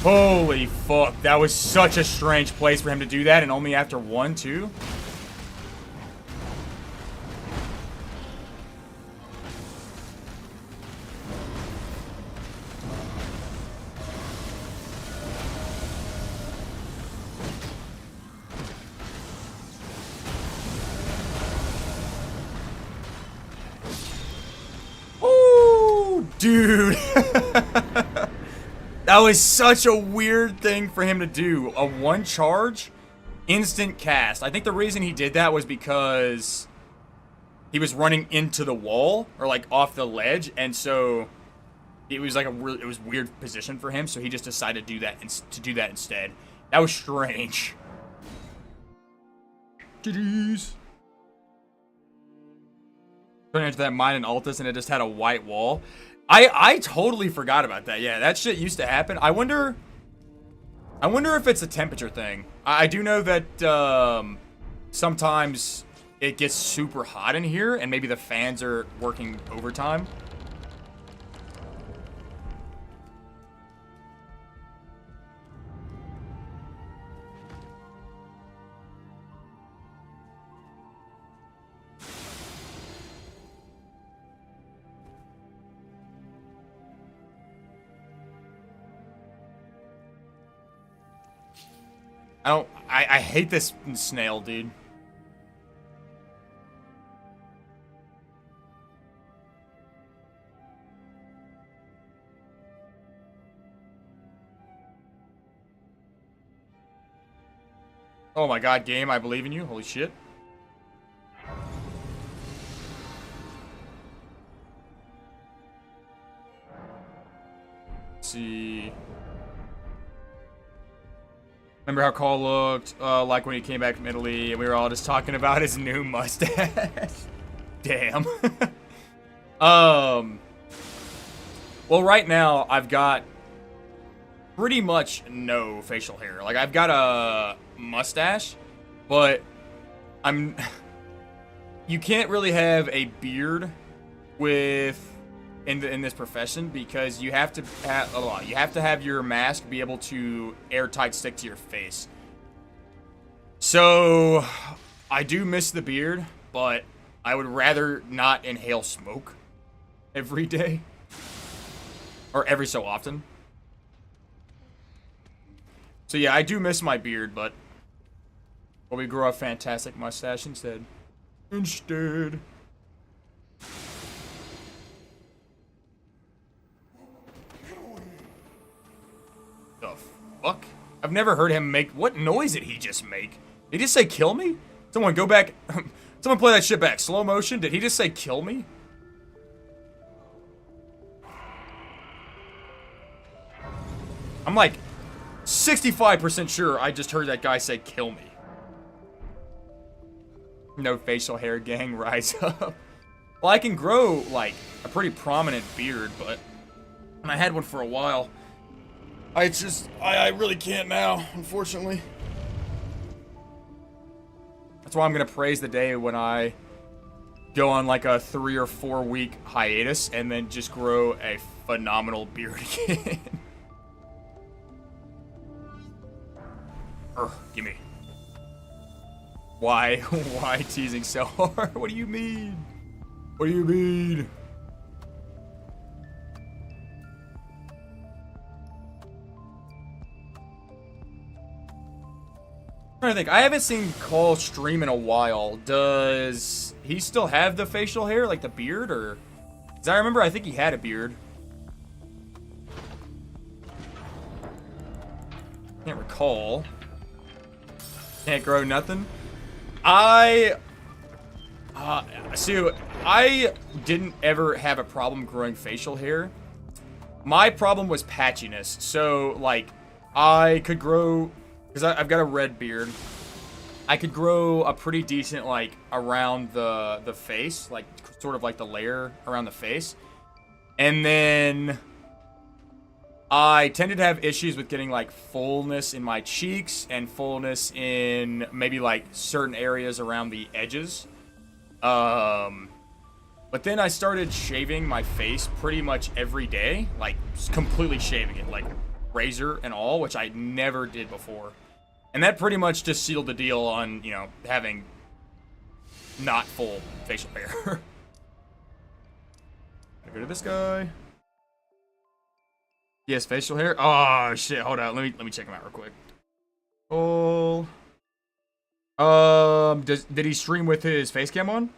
Holy fuck, that was such a strange place for him to do that, and only after 1, 2. Ooh, dude. That was such a weird thing for him to do. A 1 charge, instant cast. I think the reason he did that was because he was running into the wall or like off the ledge, and so it was like it was weird position for him. So he just decided to do that instead. That was strange. GG's. Going into that mine in Altus, and it just had a white wall. I totally forgot about that. Yeah, that shit used to happen. I wonder if it's a temperature thing. I do know that sometimes it gets super hot in here, and maybe the fans are working overtime. I hate this snail, dude. Oh my god, game, I believe in you. Holy shit. Let's see. Remember how Cole looked like when he came back from Italy, and we were all just talking about his new mustache. Damn. Well, right now I've got pretty much no facial hair. Like, I've got a mustache, but you can't really have a beard in this profession, because you have to have your mask be able to airtight stick to your face. So I do miss the beard, but I would rather not inhale smoke every day or every so often. So yeah, I do miss my beard, but we grow a fantastic mustache instead. The fuck? I've never heard him make... What noise did he just make? Did he just say kill me? Someone go back... Someone play that shit back. Slow motion. Did he just say kill me? I'm like 65% sure I just heard that guy say kill me. No facial hair, gang. Rise up. Well, I can grow like a pretty prominent beard, but I had one for a while. I really can't now, unfortunately. That's why I'm gonna praise the day when I go on like a 3 or 4 week hiatus and then just grow a phenomenal beard again. Gimme. Why? Why teasing so hard? What do you mean? What do you mean? I'm trying to think. I haven't seen Cole stream in a while. Does he still have the facial hair, like the beard, or? Because I remember, I think he had a beard. Can't recall. Can't grow nothing. So I didn't ever have a problem growing facial hair. My problem was patchiness. So like, I could grow, because I've got a red beard. I could grow a pretty decent, like, around the face, like, sort of like the layer around the face. And then I tended to have issues with getting, like, fullness in my cheeks and fullness in maybe, like, certain areas around the edges. But then I started shaving my face pretty much every day, like, completely shaving it, like, razor and all, which I never did before. And that pretty much just sealed the deal on, you know, having not full facial hair. I go to this guy. Yes, facial hair. Oh shit! Hold on. Let me check him out real quick. Oh. Did he stream with his face cam on?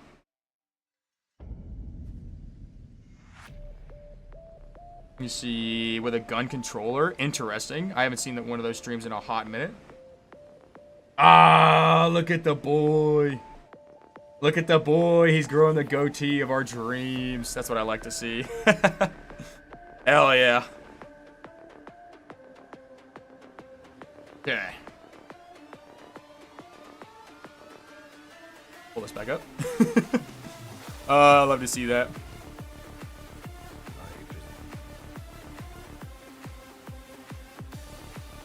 Let me see. With a gun controller. Interesting. I haven't seen one of those streams in a hot minute. Ah, look at the boy. Look at the boy. He's growing the goatee of our dreams. That's what I like to see. Hell yeah. Okay. Pull this back up. I love to see that.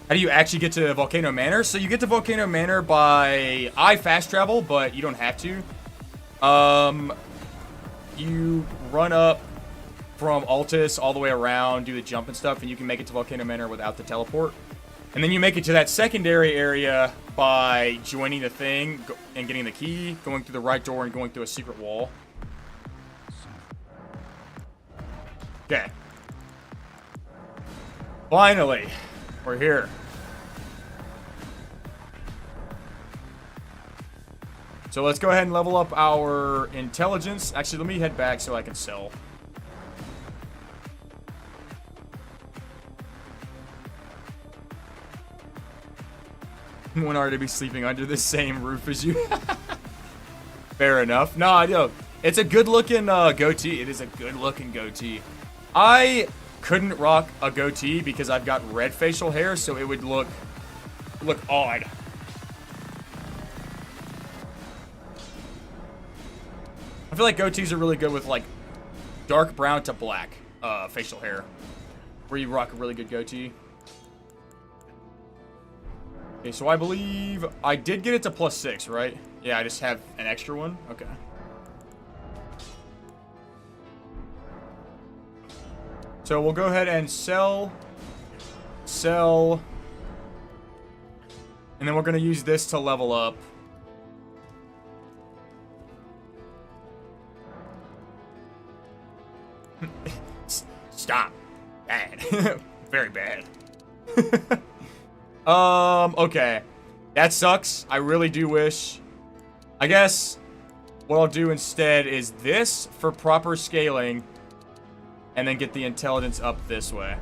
How do you actually get to Volcano Manor? So you get to Volcano Manor by... I fast travel, but you don't have to. You run up from Altus all the way around, do the jump and stuff, and you can make it to Volcano Manor without the teleport. And then you make it to that secondary area by joining the thing and getting the key, going through the right door and going through a secret wall. Okay. Finally, we're here. So let's go ahead and level up our intelligence. Actually, let me head back so I can sell. Want to be sleeping under the same roof as you. Fair enough. No, I do. It's a good-looking goatee. It is a good-looking goatee. I couldn't rock a goatee because I've got red facial hair, so it would look odd. I feel like goatees are really good with like dark brown to black facial hair, where you rock a really good goatee. Okay, so I believe I did get it to +6, right? Yeah, I just have an extra one. Okay. So we'll go ahead and sell, and then we're gonna use this to level up. Stop. Bad. Very bad. Okay. That sucks. I really do wish. I guess what I'll do instead is this for proper scaling and then get the intelligence up this way.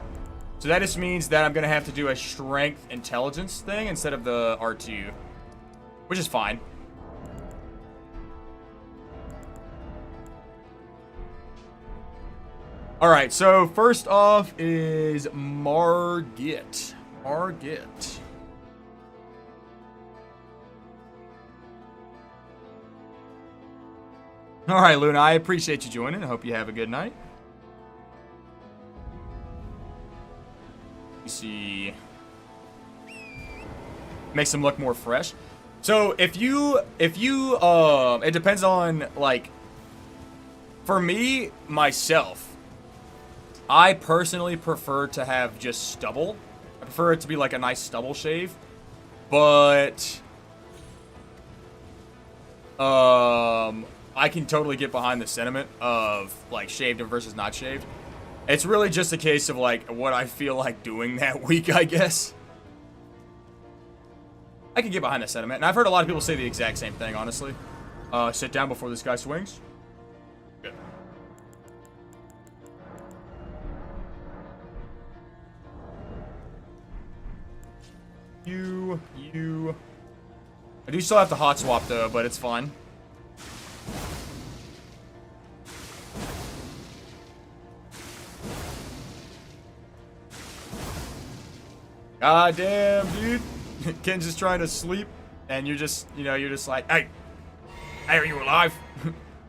So that just means that I'm going to have to do a strength intelligence thing instead of the R2, which is fine. Alright, so first off is Margit. Margit. Alright, Luna, I appreciate you joining. I hope you have a good night. You see, makes them look more fresh. So if you it depends on, like, for me myself, I personally prefer to have just stubble. I prefer it to be like a nice stubble shave, but I can totally get behind the sentiment of like shaved versus not shaved. It's really just a case of like what I feel like doing that week, I guess. I can get behind the sentiment, and I've heard a lot of people say the exact same thing, honestly. Sit down before this guy swings. Good. You. I do still have to hot swap though, but it's fine. God damn, dude. Ken's just trying to sleep, and you're just, you know, you're just like, hey, are you alive?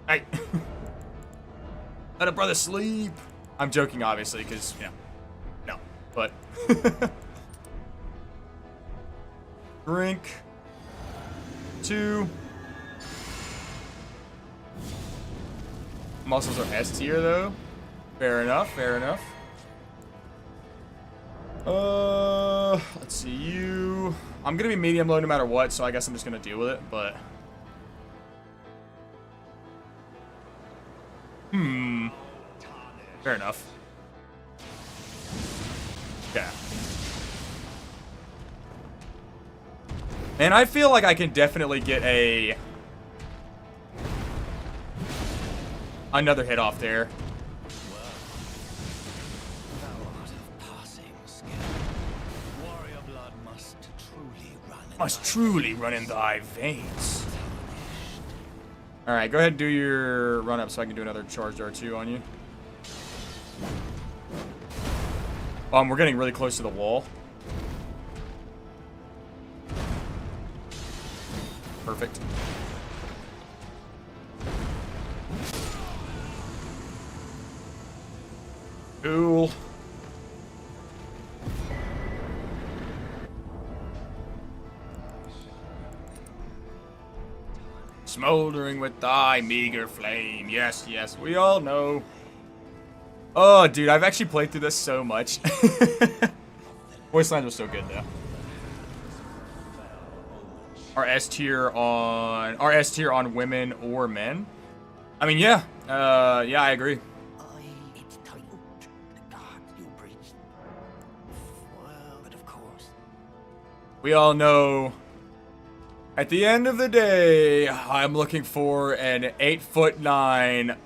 Hey, let a brother sleep. I'm joking, obviously, because, you know, no, but. Drink. 2. Muscles are S tier, though. Fair enough, fair enough. Let's see you. I'm gonna be medium low no matter what, so I guess I'm just gonna deal with it, but. Fair enough. Yeah. And I feel like I can definitely get another hit off there. Must truly run in thy veins. Alright, go ahead and do your run up so I can do another charge R2 on you. We're getting really close to the wall. Perfect. Cool. Smoldering with thy meager flame. Yes, yes, we all know. Oh, dude, I've actually played through this so much. Voice lines were so good, though. Our S tier on women or men. I mean, yeah, yeah, I agree. We all know. At the end of the day, I'm looking for an 8'9"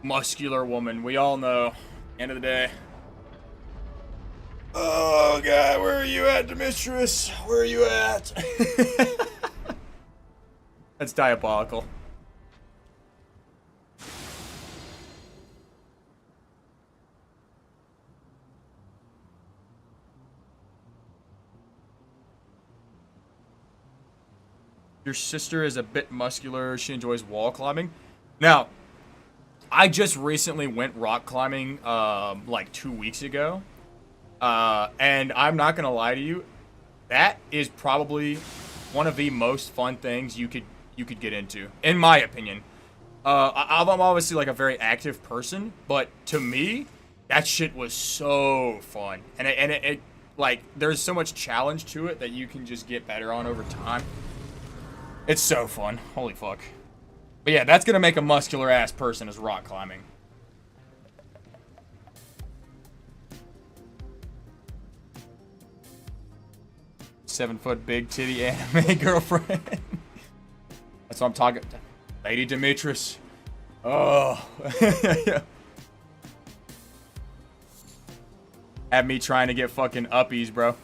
muscular woman. We all know. End of the day. Oh God, where are you at, Demetrius? Where are you at? That's diabolical. Your sister is a bit muscular. She enjoys wall climbing. Now, I just recently went rock climbing like 2 weeks ago. And I'm not gonna lie to you, that is probably one of the most fun things you could get into, in my opinion. I'm obviously like a very active person, but to me, that shit was so fun, and it like there's so much challenge to it that you can just get better on over time. It's so fun, holy fuck. But yeah, that's gonna make a muscular ass person as rock climbing. Seven-foot big titty anime girlfriend. That's what I'm talking. Lady Demetrius. Oh. Had me trying to get fucking uppies, bro.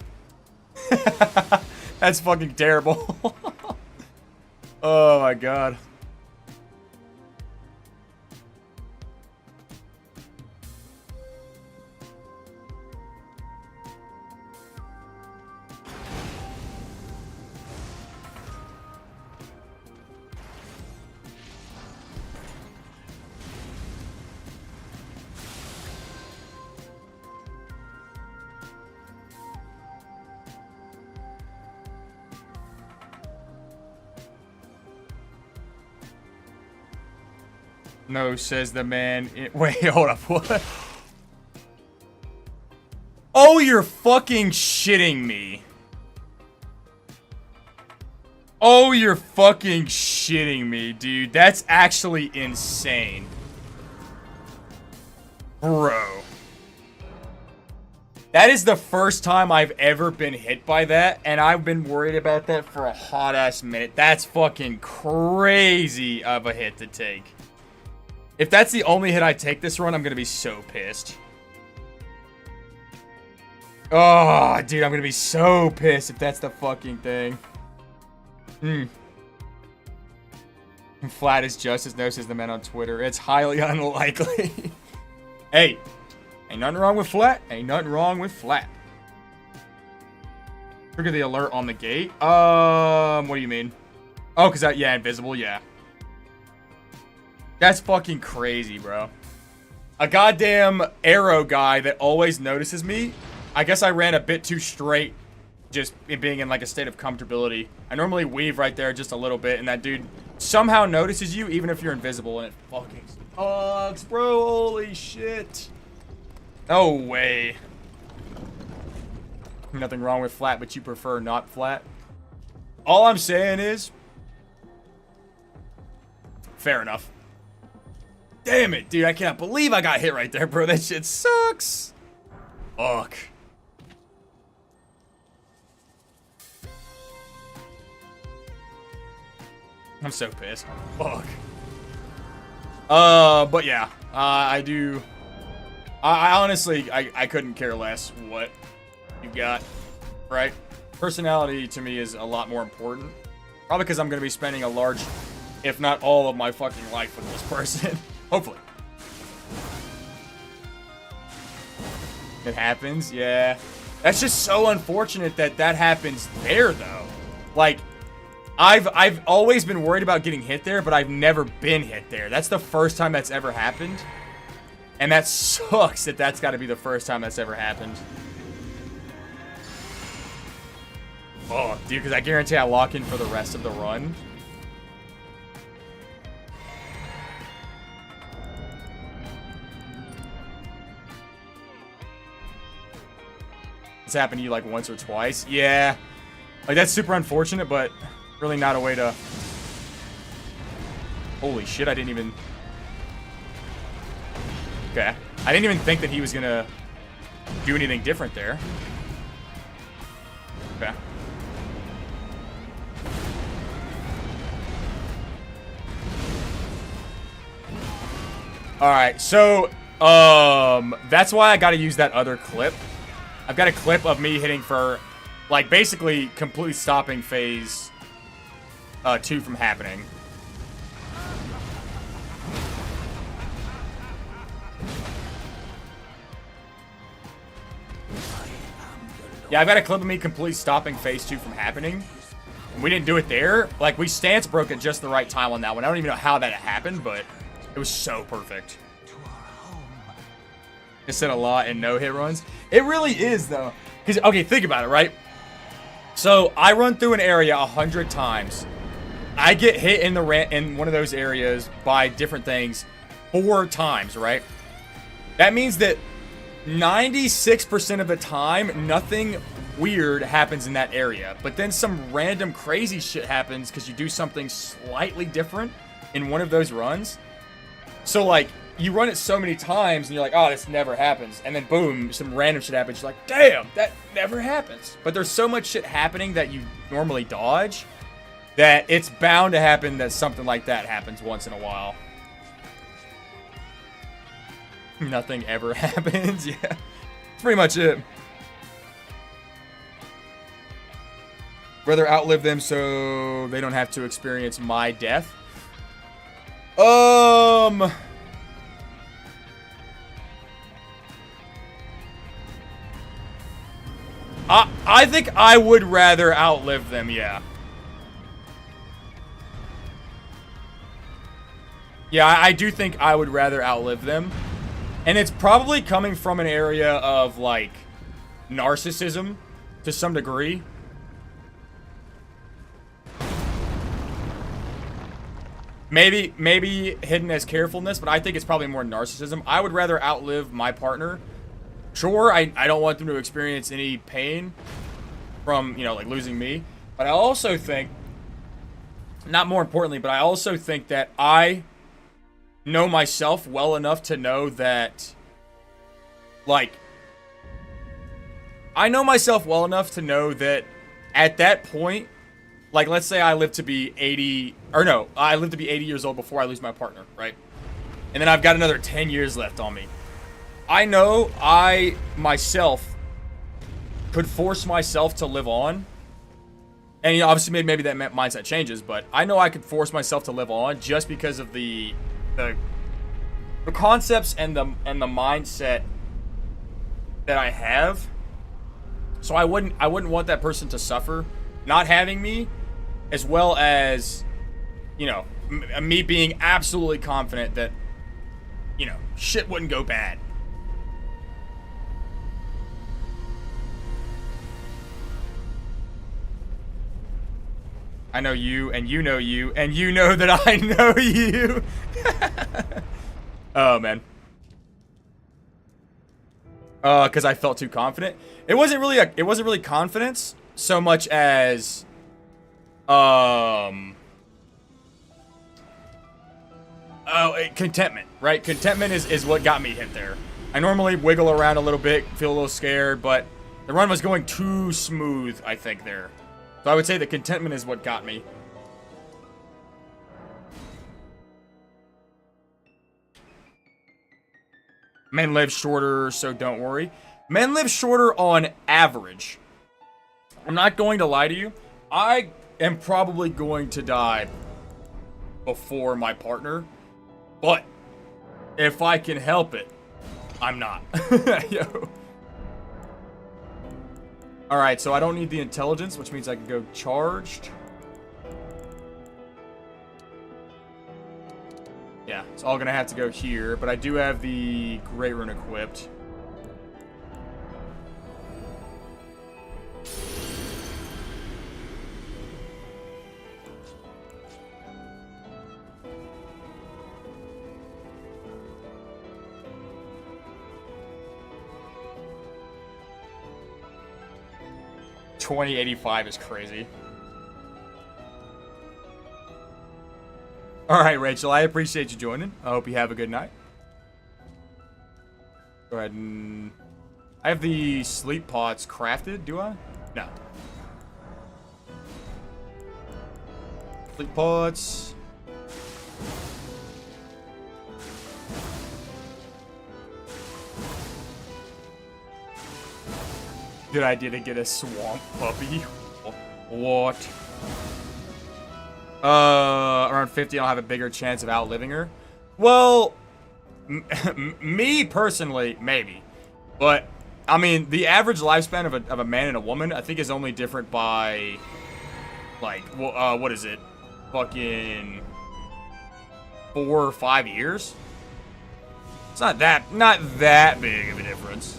That's fucking terrible. Oh my God. No, says the man. Wait, hold up. What? Oh, you're fucking shitting me. Oh, you're fucking shitting me, dude. That's actually insane. Bro. That is the first time I've ever been hit by that, and I've been worried about that for a hot-ass minute. That's fucking crazy of a hit to take. If that's the only hit I take this run, I'm gonna be so pissed. Oh, dude, I'm gonna be so pissed if that's the fucking thing. Flat is just as no, says the man on Twitter. It's highly unlikely. Hey, ain't nothing wrong with flat. Ain't nothing wrong with flat. Trigger the alert on the gate. What do you mean? Oh, because that, yeah, invisible, yeah. That's fucking crazy, bro. A goddamn arrow guy that always notices me. I guess I ran a bit too straight, just being in like a state of comfortability. I normally weave right there just a little bit, and that dude somehow notices you even if you're invisible, and it fucking sucks, bro. Holy shit. No way. Nothing wrong with flat, but you prefer not flat. All I'm saying is, fair enough. Damn it, dude. I cannot believe I got hit right there, bro. That shit sucks. Fuck. I'm so pissed. Fuck. But yeah. I do. I honestly, I couldn't care less what you got, right? Personality to me is a lot more important. Probably because I'm going to be spending a large, if not all of my fucking life with this person. Hopefully. It happens, yeah. That's just so unfortunate that that happens there, though. Like, I've always been worried about getting hit there, but I've never been hit there. That's the first time that's ever happened. And that sucks that that's got to be the first time that's ever happened. Oh, dude, because I guarantee I lock in for the rest of the run. It's happened to you like once or twice. Yeah. Like, that's super unfortunate, but really not a way to... Holy shit, I didn't even... Okay. I didn't even think that he was gonna do anything different there. Okay. Alright, so, that's why I gotta use that other clip. I've got a clip of me hitting for, like, basically completely stopping phase 2 from happening. Yeah, I've got a clip of me completely stopping phase 2 from happening. And we didn't do it there. Like, we stance broke at just the right time on that one. I don't even know how that happened, but it was so perfect. It said a lot in no-hit runs. It really is, though. Because, okay, think about it, right? So, I run through an area 100 times. I get hit in in one of those areas by different things 4 times, right? That means that 96% of the time, nothing weird happens in that area. But then some random crazy shit happens because you do something slightly different in one of those runs. So, like, you run it so many times and you're like, oh, this never happens. And then, boom, some random shit happens. You're like, damn, that never happens. But there's so much shit happening that you normally dodge that it's bound to happen that something like that happens once in a while. Nothing ever happens. Yeah, that's pretty much it. Rather outlive them so they don't have to experience my death. I think I would rather outlive them, yeah. Yeah, I do think I would rather outlive them. And it's probably coming from an area of, like, narcissism to some degree. maybe hidden as carefulness, but I think it's probably more narcissism. I would rather outlive my partner. Sure, I don't want them to experience any pain from, you know, like losing me. But I also think, not more importantly, but I also think that I know myself well enough to know that, like, I know myself well enough to know that at that point, like, let's say I live to be 80, or no, I live to be 80 years old before I lose my partner, right? And then I've got another 10 years left on me. I know I, myself, could force myself to live on. And, you know, obviously maybe that mindset changes, but I know I could force myself to live on just because of the concepts and the mindset that I have. So I wouldn't want that person to suffer not having me, as well as, you know, me being absolutely confident that, you know, shit wouldn't go bad. I know you, and you know you, and you know that I know you. Oh, man. Because I felt too confident. It wasn't really confidence so much as contentment, right? Contentment is what got me hit there. I normally wiggle around a little bit, feel a little scared, but the run was going too smooth, I think, there. So I would say the contentment is what got me. Men live shorter, so don't worry. Men live shorter on average. I'm not going to lie to you. I am probably going to die before my partner. But if I can help it, I'm not. Yo. Alright, so I don't need the intelligence, which means I can go charged. Yeah, it's all gonna have to go here, but I do have the Great Rune equipped. $20.85 is crazy. Alright, Rachel, I appreciate you joining. I hope you have a good night. Go ahead and... I have the sleep pods crafted, do I? No. Sleep pods. Good idea to get a swamp puppy. What? Around 50, I'll have a bigger chance of outliving her. Well, me personally, maybe. But, I mean, the average lifespan of a man and a woman, I think, is only different by, like, what is it? Fucking 4 or 5 years? It's not that big of a difference.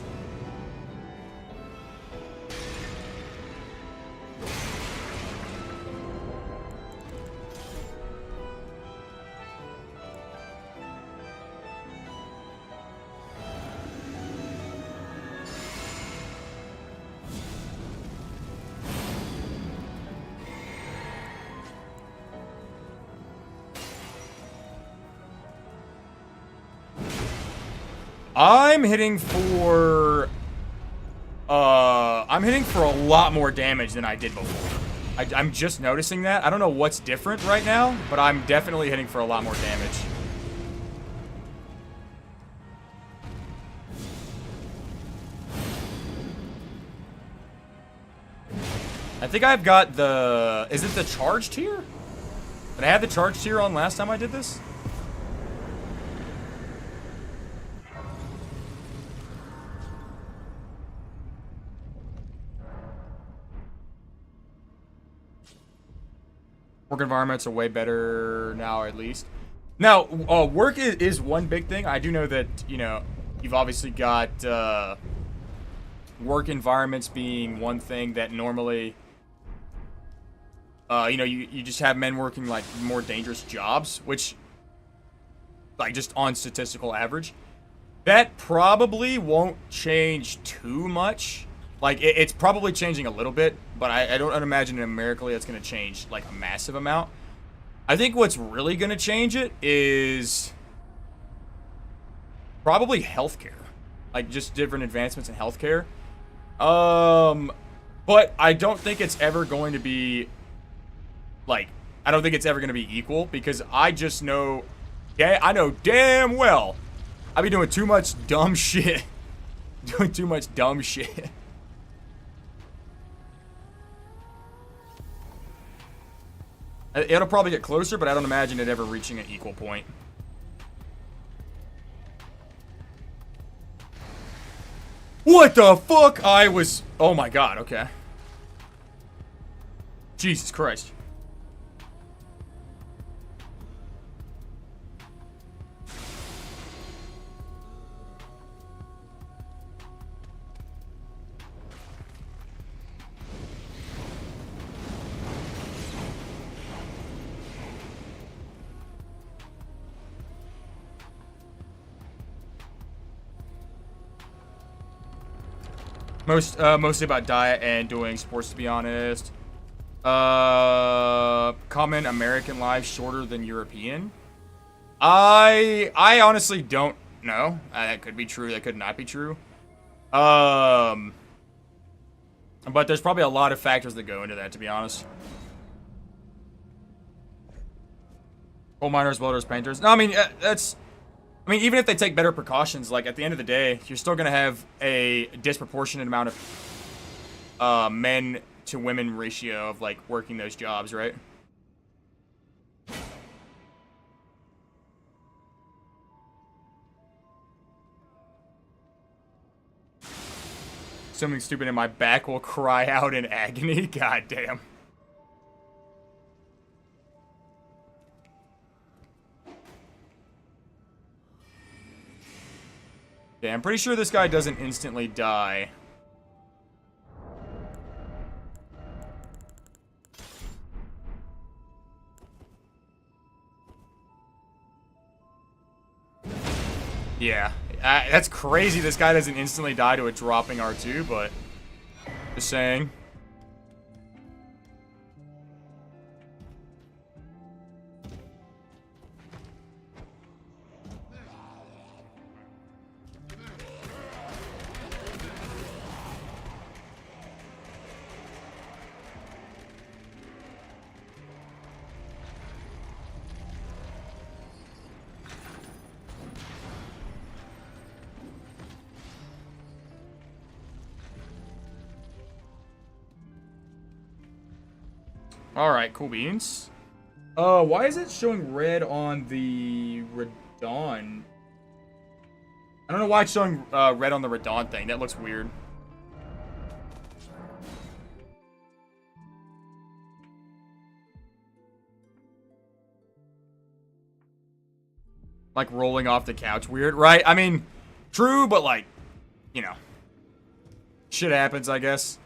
I'm hitting for a lot more damage than I did before. I'm just noticing that. I don't know what's different right now, but I'm definitely hitting for a lot more damage. I think I've got the... Is it the charge tier? Did I have the charge tier on last time I did this? Work environments are way better now, at least. Now, work is one big thing. I do know that, you know, you've obviously got work environments being one thing that normally You know, you just have men working, like, more dangerous jobs, which, like, just on statistical average. That probably won't change too much. Like, it's probably changing a little bit, but I don't imagine numerically it's going to change, like, a massive amount. I think what's really going to change it is probably healthcare. Like, just different advancements in healthcare. But I don't think it's ever going to be, like, I don't think it's ever going to be equal, because I just know, I know damn well I be doing too much dumb shit. Doing too much dumb shit. It'll probably get closer, but I don't imagine it ever reaching an equal point. What the fuck? Oh my god, okay. Jesus Christ. Mostly about diet and doing sports, to be honest. Common American life shorter than European. I honestly don't know. That could be true. That could not be true. But there's probably a lot of factors that go into that, to be honest. Coal miners, welders, painters. No, I mean, even if they take better precautions, like, at the end of the day, you're still going to have a disproportionate amount of men to women ratio of, like, working those jobs, right? Something stupid in my back will cry out in agony. God damn. Yeah, I'm pretty sure this guy doesn't instantly die. Yeah, that's crazy. This guy doesn't instantly die to a dropping R2, but just saying. Alright, cool beans. Why is it showing red on the Radon? I don't know why it's showing red on the Radon thing. That looks weird. Like rolling off the couch weird, right? I mean, true, but like, you know. Shit happens, I guess.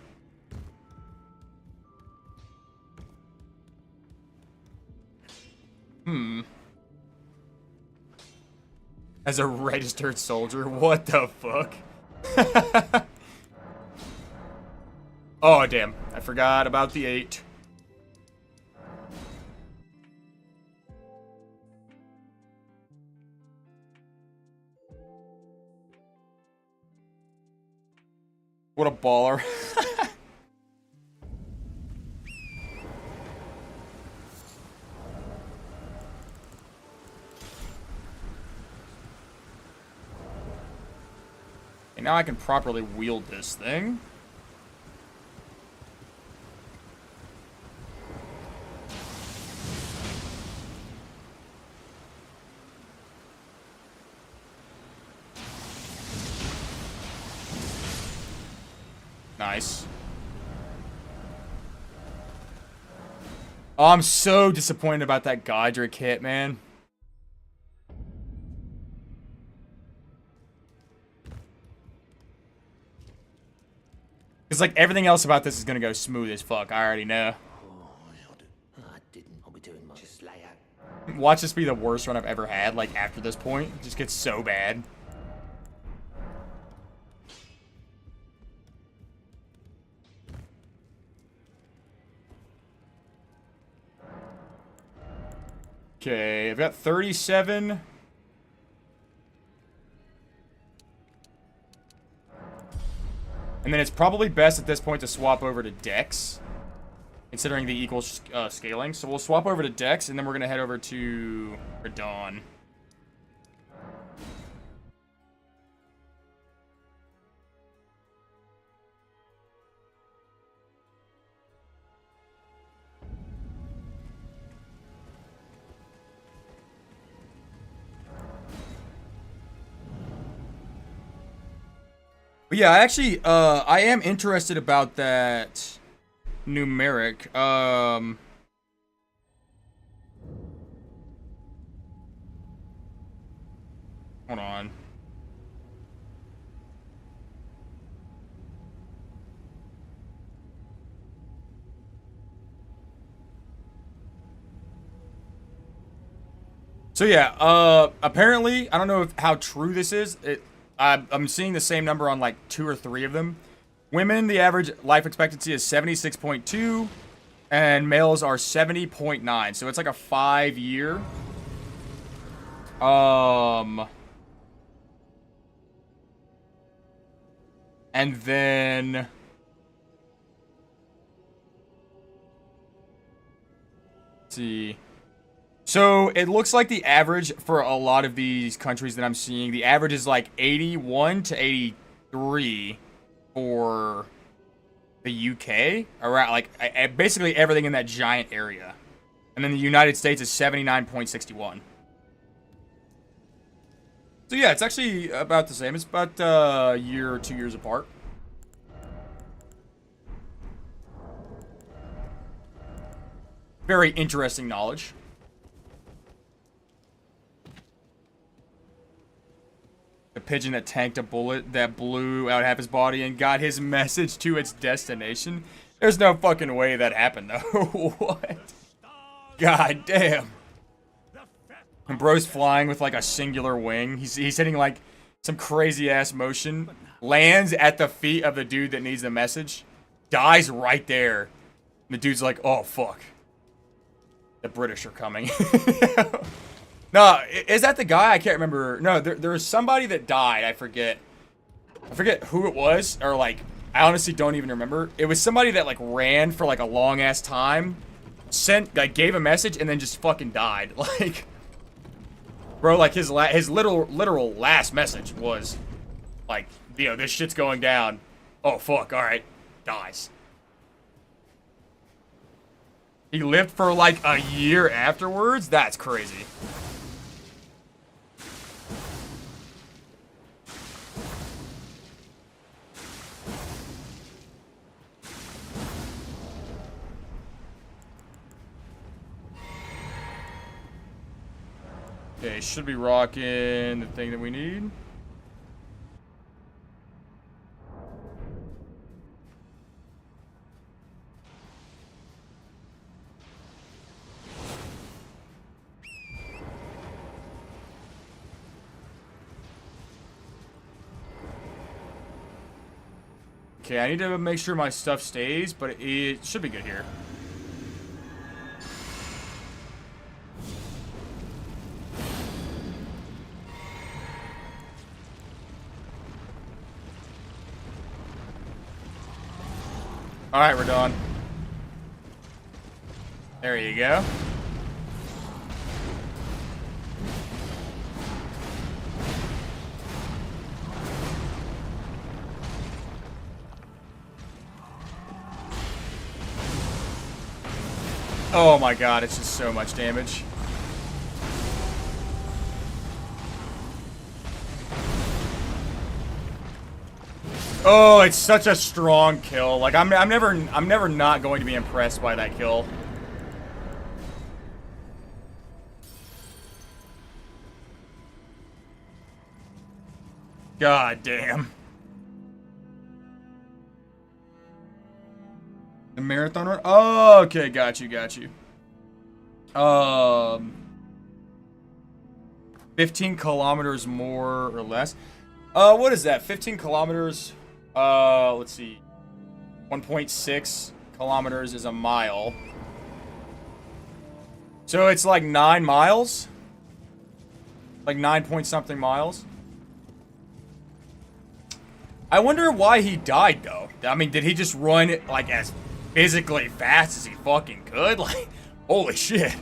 As a registered soldier? What the fuck? Oh, damn. I forgot about the 8. What a baller. Okay, now I can properly wield this thing. Nice. Oh, I'm so disappointed about that Godric hit, man. Because, like, everything else about this is going to go smooth as fuck. I already know. Watch this be the worst run I've ever had, like, after this point. It just gets so bad. Okay, I've got 37. And then it's probably best at this point to swap over to Dex, considering the equal scaling. So we'll swap over to Dex, and then we're going to head over to Radon. But yeah, actually, I am interested about that numeric. Hold on. So yeah, apparently, I don't know how true this is. I'm seeing the same number on like 2 or 3 of them. Women, the average life expectancy is 76.2, and males are 70.9. So it's like a 5-year. And then let's see. So it looks like the average for a lot of these countries that I'm seeing, the average is like 81 to 83 for the UK, around like basically everything in that giant area. And then the United States is 79.61. So yeah, it's actually about the same. It's about a year or 2 years apart. Very interesting knowledge. The pigeon that tanked a bullet that blew out half his body and got his message to its destination. There's no fucking way that happened, though. What? God damn. And bro's flying with, like, a singular wing. He's hitting, like, some crazy-ass motion. Lands at the feet of the dude that needs the message. Dies right there. And the dude's like, oh, fuck. The British are coming. No, is that the guy? I can't remember. No, there was somebody that died. I forget who it was, or like, I honestly don't even remember. It was somebody that like ran for like a long ass time, gave a message, and then just fucking died. Like, bro, like his literal last message was like, you know, this shit's going down. Oh fuck, all right, dies. He lived for like a year afterwards. That's crazy. Okay, should be rocking the thing that we need. Okay, I need to make sure my stuff stays, but it should be good here. Alright, we're done. There you go. Oh my god, it's just so much damage. Oh, it's such a strong kill. Like I'm never not going to be impressed by that kill. God damn. The marathon run? Oh, okay, got you. 15 kilometers more or less. What is that? 15 kilometers. Let's see. 1.6 kilometers is a mile. So it's like 9 miles. Like 9 point something miles. I wonder why he died, though. I mean, did he just run, like, as physically fast as he fucking could? Like, holy shit.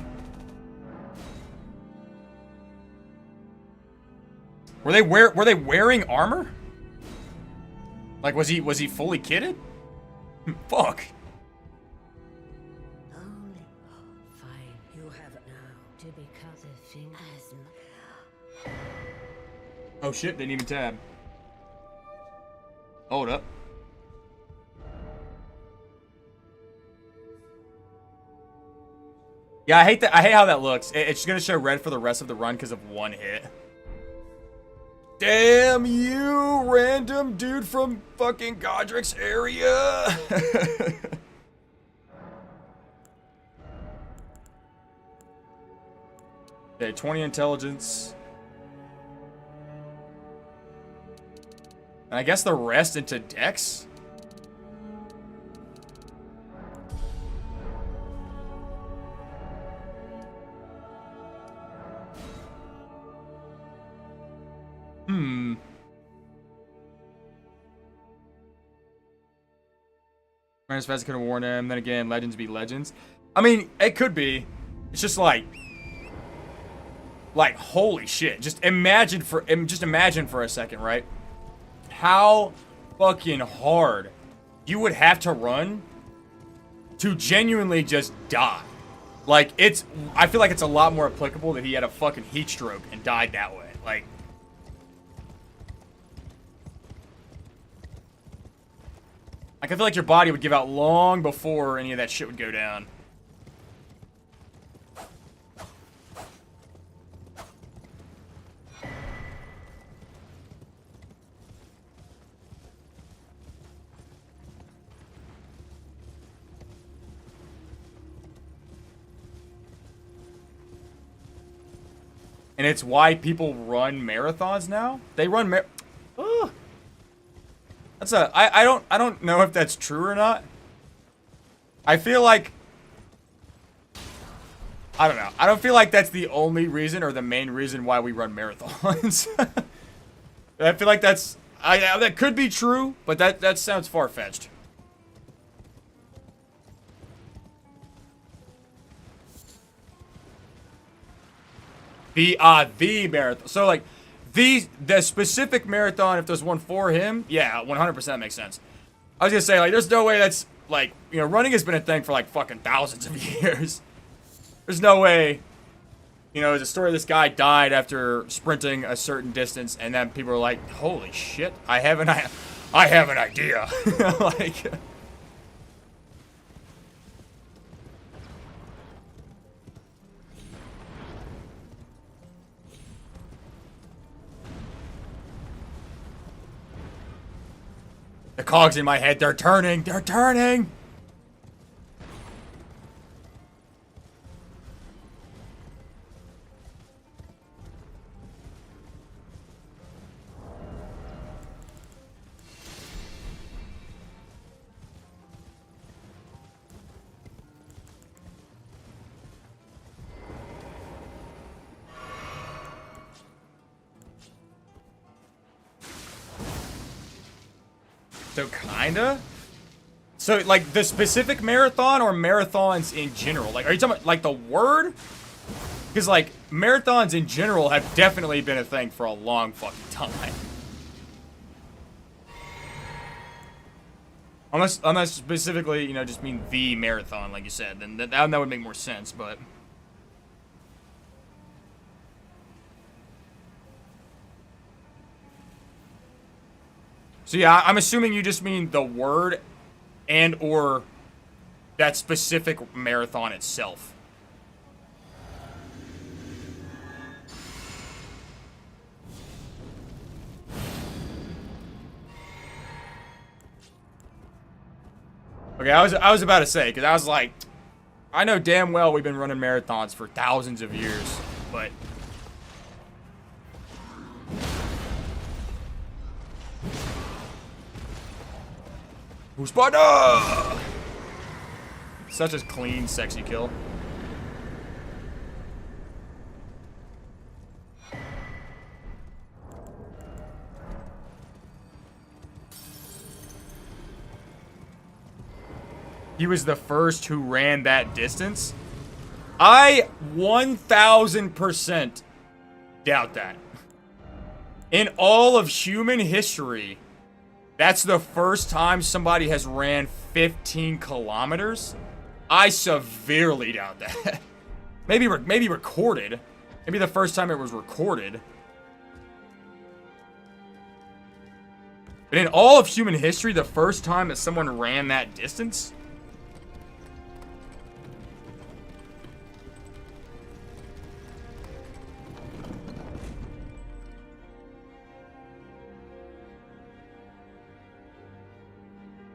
Were they wearing armor? Like, was he fully kitted? Fuck. Only fine. You have it now to become the thing as Oh shit, didn't even tab. Hold up. Yeah, I hate that. I hate how that looks. It's gonna show red for the rest of the run because of one hit. Damn you, random dude from fucking Godric's area. Okay, 20 intelligence. And I guess the rest into Dex? Ran as fast as I could have warned him. Then again, legends be legends. I mean, it could be. It's just like holy shit. Just imagine for a second, right? How fucking hard you would have to run to genuinely just die. Like, I feel like it's a lot more applicable that he had a fucking heat stroke and died that way. Like, I feel like your body would give out long before any of that shit would go down. And it's why people run marathons now. They run I don't know if that's true or not. I feel like I don't know. I don't feel like that's the only reason or the main reason why we run marathons. I feel like that could be true, but that sounds far-fetched. The marathon. So like the specific marathon, if there's one for him, yeah, 100% makes sense. I was gonna say, like, there's no way that's like, you know, running has been a thing for like fucking thousands of years. There's no way, you know, there's a story of this guy died after sprinting a certain distance, and then people are like, holy shit, I have an idea. Like, the cogs in my head, they're turning. So kinda? So like the specific marathon or marathons in general? Like, are you talking about like the word? Because like marathons in general have definitely been a thing for a long fucking time. Unless specifically, you know, just mean the marathon, like you said, then that would make more sense, but... So yeah, I'm assuming you just mean the word and or that specific marathon itself. Okay, I was about to say, because I was like, I know damn well we've been running marathons for thousands of years, but Sparta! Such a clean, sexy kill. He was the first who ran that distance. I 1000% doubt that. In all of human history, that's the first time somebody has ran 15 kilometers. I severely doubt that. maybe recorded. Maybe the first time it was recorded. But in all of human history, the first time that someone ran that distance?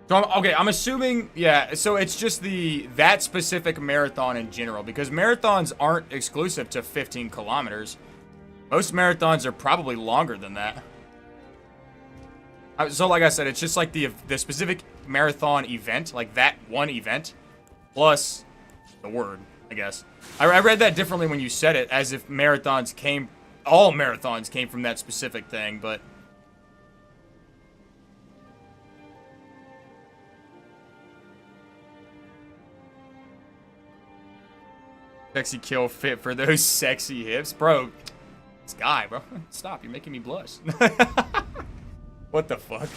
So, I'm assuming, yeah, so it's just that specific marathon in general, because marathons aren't exclusive to 15 kilometers. Most marathons are probably longer than that. So, like I said, it's just like the specific marathon event, like that one event, plus the word, I guess. I read that differently when you said it, as if all marathons came from that specific thing, but... Sexy kill fit for those sexy hips. Bro, this guy, bro. Stop, you're making me blush. What the fuck?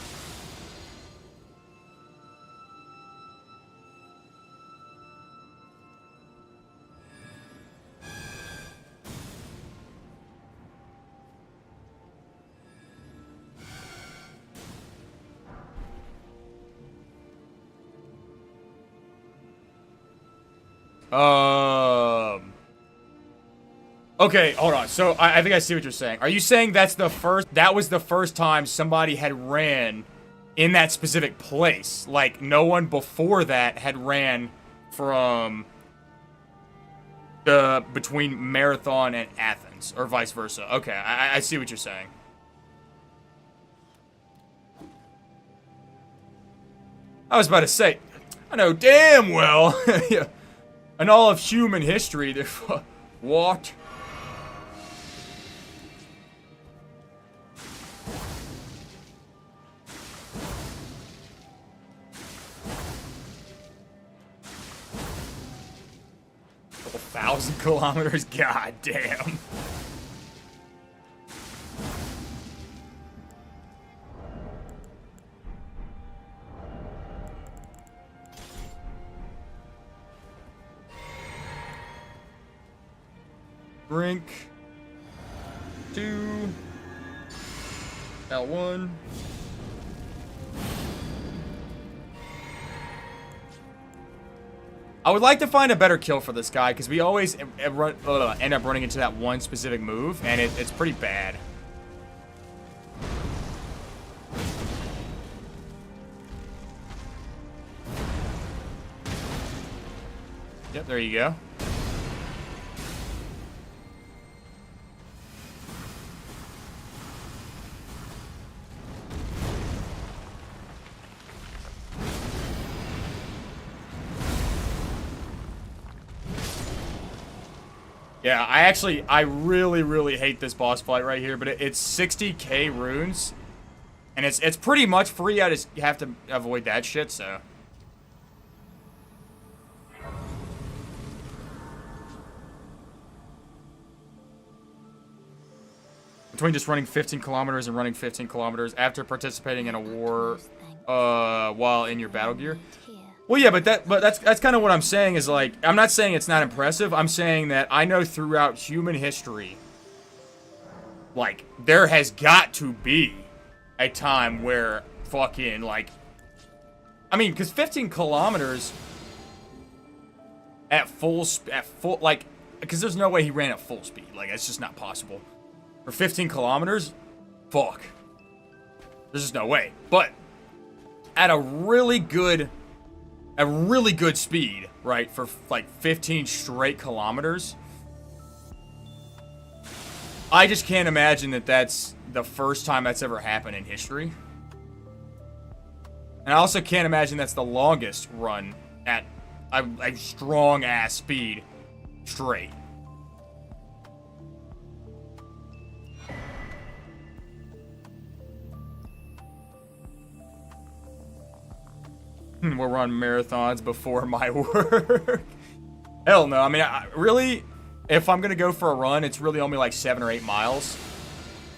Okay, hold on. So I think I see what you're saying. Are you saying that was the first time somebody had ran in that specific place? Like no one before that had ran from between Marathon and Athens, or vice versa. Okay, I see what you're saying. I was about to say, I know damn well, in all of human history, what? Couple 1,000 kilometers? God damn. Drink. 2. L1. I would like to find a better kill for this guy, because we always end up running into that one specific move, and it's pretty bad. Yep, there you go. Yeah, I really hate this boss fight right here, but it's 60k runes, and it's pretty much free. You have to avoid that shit, so. Between just running 15 kilometers and running 15 kilometers after participating in a war, while in your battle gear. Well, yeah, but that's kind of what I'm saying is, like, I'm not saying it's not impressive. I'm saying that I know throughout human history, like, there has got to be a time where fucking, like, I mean, because 15 kilometers at full, like, because there's no way he ran at full speed. Like, it's just not possible. For 15 kilometers, fuck. There's just no way. But at a really good speed, right, for like 15 straight kilometers, I just can't imagine that that's the first time that's ever happened in history. And I also can't imagine that's the longest run at a strong ass speed straight. We'll run marathons before my work. Hell no. I mean, really, if I'm gonna go for a run, it's really only like 7 or 8 miles.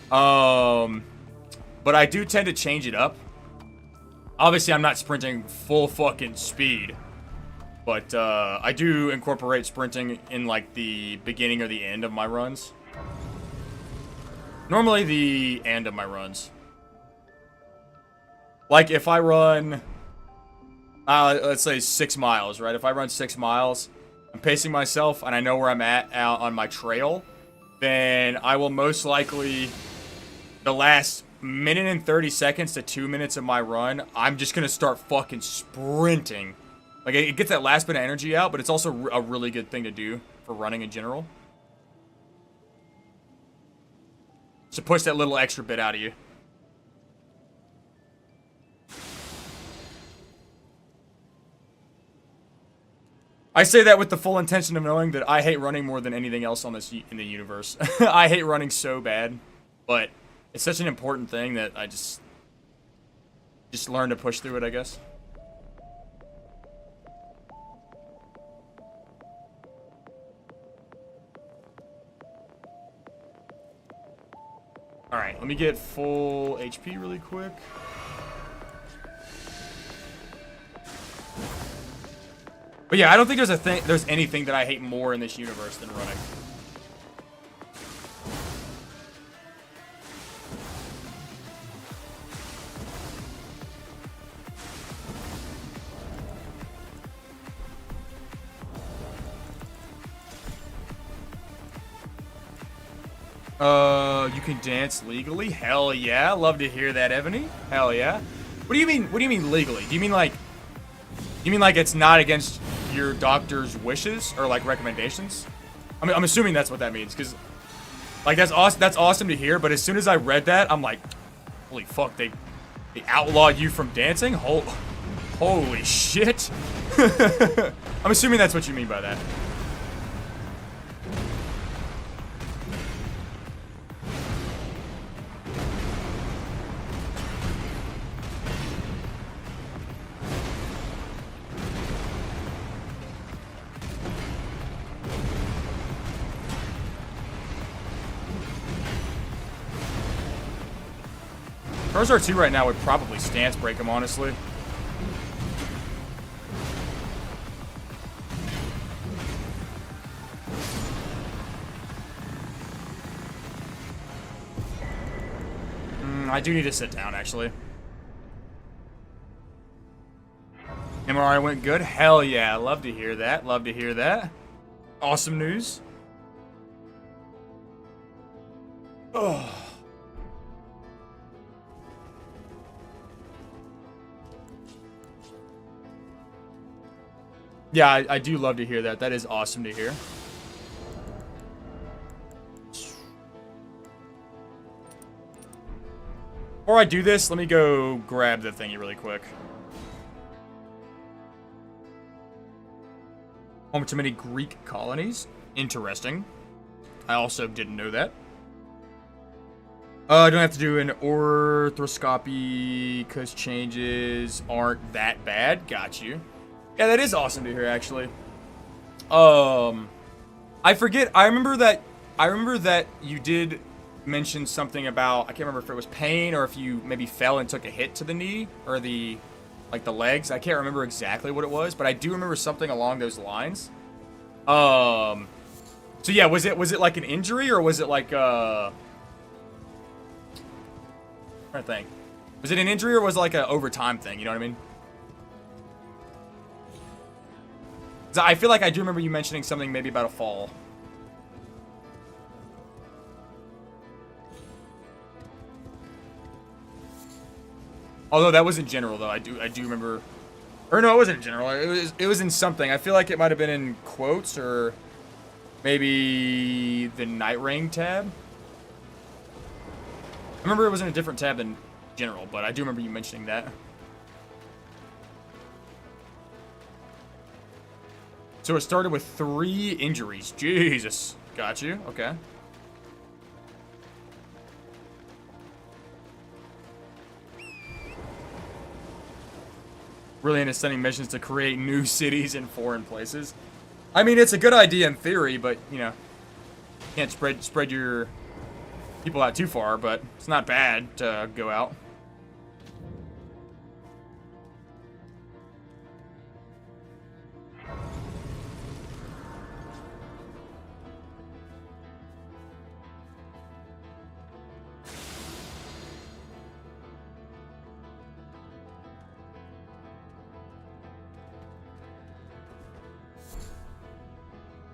But I do tend to change it up. Obviously, I'm not sprinting full fucking speed, but I do incorporate sprinting in like the beginning or the end of my runs. Normally the end of my runs. Like if I run, let's say 6 miles, right? If I run 6 miles, I'm pacing myself and I know where I'm at out on my trail, then I will most likely, the last minute and 30 seconds to 2 minutes of my run, I'm just gonna start fucking sprinting. Like, it gets that last bit of energy out, but it's also a really good thing to do for running in general. To push that little extra bit out of you. I say that with the full intention of knowing that I hate running more than anything else on this in the universe. I hate running so bad, but it's such an important thing that I just learn to push through it, I guess. Alright, let me get full HP really quick. But yeah, I don't think there's anything that I hate more in this universe than running. You can dance legally? Hell yeah. Love to hear that, Ebony. Hell yeah. What do you mean legally? Do you mean like it's not against your doctor's wishes or like recommendations? I mean, I'm assuming that's what that means, because like that's awesome to hear, but as soon as I read that, I'm like, holy fuck, they outlawed you from dancing? Holy shit. I'm assuming that's what you mean by that. Charizard 2 right now would probably stance break him, honestly. I do need to sit down, actually. MRI went good? Hell yeah, love to hear that. Love to hear that. Awesome news. Oh. Yeah, I do love to hear that. That is awesome to hear. Before I do this, let me go grab the thingy really quick. Home to many Greek colonies. Interesting. I also didn't know that. I don't have to do an arthroscopy because changes aren't that bad. Got you. Yeah, that is awesome to hear, actually. I forget. I remember that you did mention something about, I can't remember if it was pain or if you maybe fell and took a hit to the knee or the legs. I can't remember exactly what it was, but I do remember something along those lines. So yeah, was it like an injury or was it like I'm trying to think. Was it an injury or was it like an overtime thing? You know what I mean? I feel like I do remember you mentioning something maybe about a fall. Although that was in general, though. I do remember, or no, it wasn't in general. It was in something. I feel like it might have been in quotes or maybe the Night Ring tab. I remember it was in a different tab than general, but I do remember you mentioning that. So it started with 3 injuries. Jesus. Got you. Okay. Really into sending missions to create new cities in foreign places. I mean, it's a good idea in theory, but, you know, can't spread your people out too far, but it's not bad to go out.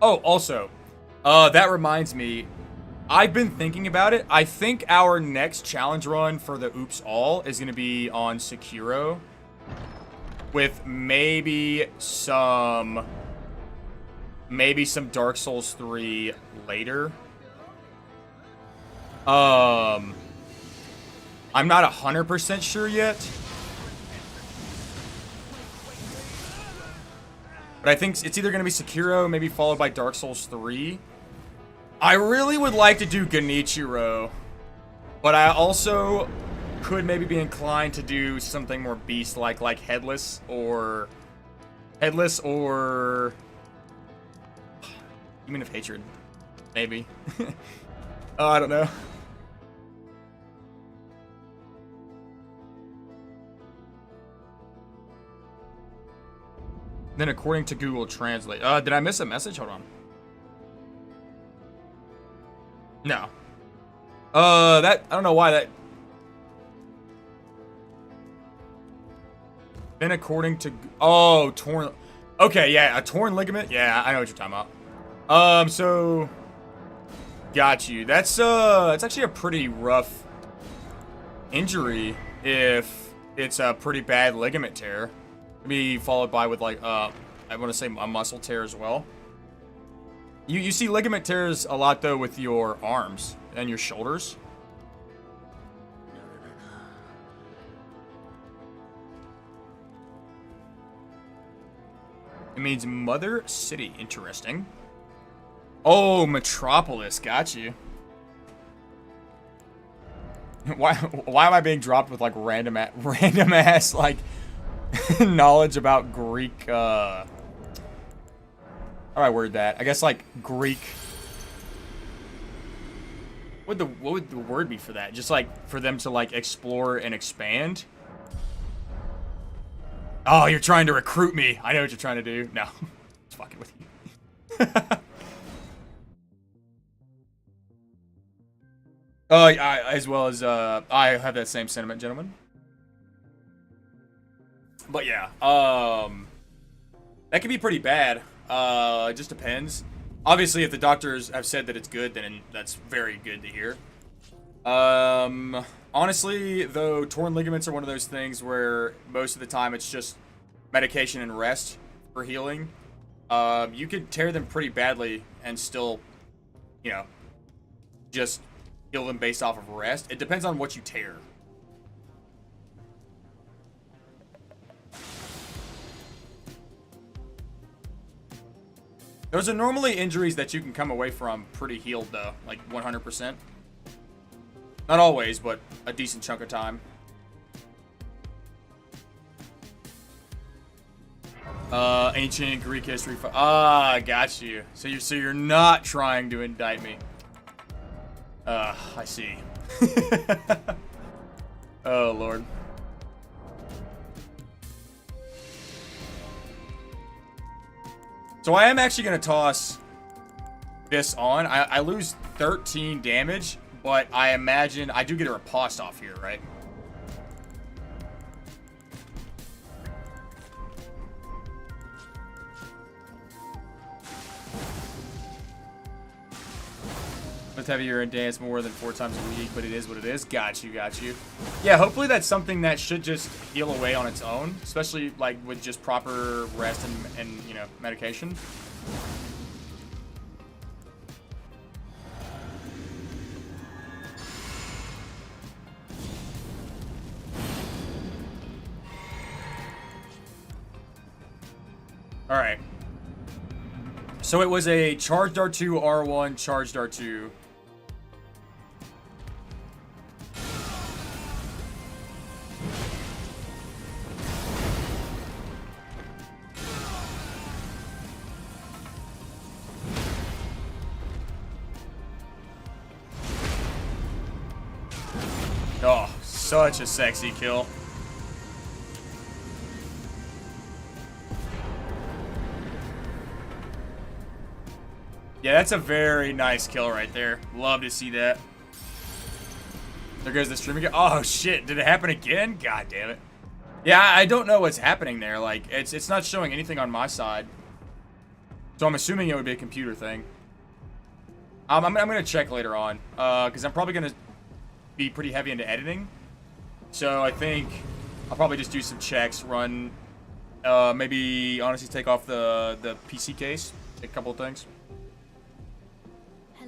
Oh, also, that reminds me, I've been thinking about it. I think our next challenge run for the Oops All is going to be on Sekiro, with maybe some Dark Souls 3 later. I'm not 100% sure yet. But I think it's either going to be Sekiro, maybe followed by Dark Souls 3. I really would like to do Genichiro, but I also could maybe be inclined to do something more beast-like, like Headless or Demon of Hatred, maybe. Oh, I don't know. Then according to Google Translate, did I miss a message? Hold on. No. I don't know why that. Then according to, oh, torn. Okay, yeah, a torn ligament. Yeah, I know what you're talking about. So, got you. That's actually a pretty rough injury if it's a pretty bad ligament tear. Be followed by with like I want to say a muscle tear as well. You see ligament tears a lot though with your arms and your shoulders. It means Mother City. Interesting. Oh, Metropolis. Got you. Why am I being dropped with like random ass like knowledge about Greek, how do I word that? I guess like Greek. What would the word be for that? Just like for them to like explore and expand? Oh, you're trying to recruit me. I know what you're trying to do. No, just fucking with you. As well as I have that same sentiment, gentlemen. But yeah, that can be pretty bad. It just depends. Obviously, if the doctors have said that it's good, then that's very good to hear. Honestly, though, torn ligaments are one of those things where most of the time it's just medication and rest for healing. You could tear them pretty badly and still, you know, just heal them based off of rest. It depends on what you tear. Those are normally injuries that you can come away from pretty healed, though. Like, 100%. Not always, but a decent chunk of time. Ancient Greek history. Got you. So you're not trying to indict me. I see. Oh, Lord. So I am actually going to toss this on. I lose 13 damage, but I imagine I do get a riposte off here, right? Lift heavier and dance more than 4 times a week, but it is what it is. Got you, got you. Yeah, hopefully that's something that should just heal away on its own, especially like with just proper rest and you know, medication. All right. So it was a charged R2, R1, charged R2. Oh, such a sexy kill. Yeah, that's a very nice kill right there. Love to see that. There goes the stream again. Oh shit, did it happen again? God damn it. Yeah, I don't know what's happening there. Like, it's not showing anything on my side. So I'm assuming it would be a computer thing. I'm gonna check later on. Because I'm probably gonna be pretty heavy into editing. So I think I'll probably just do some checks, run, maybe honestly take off the PC case, take a couple of things.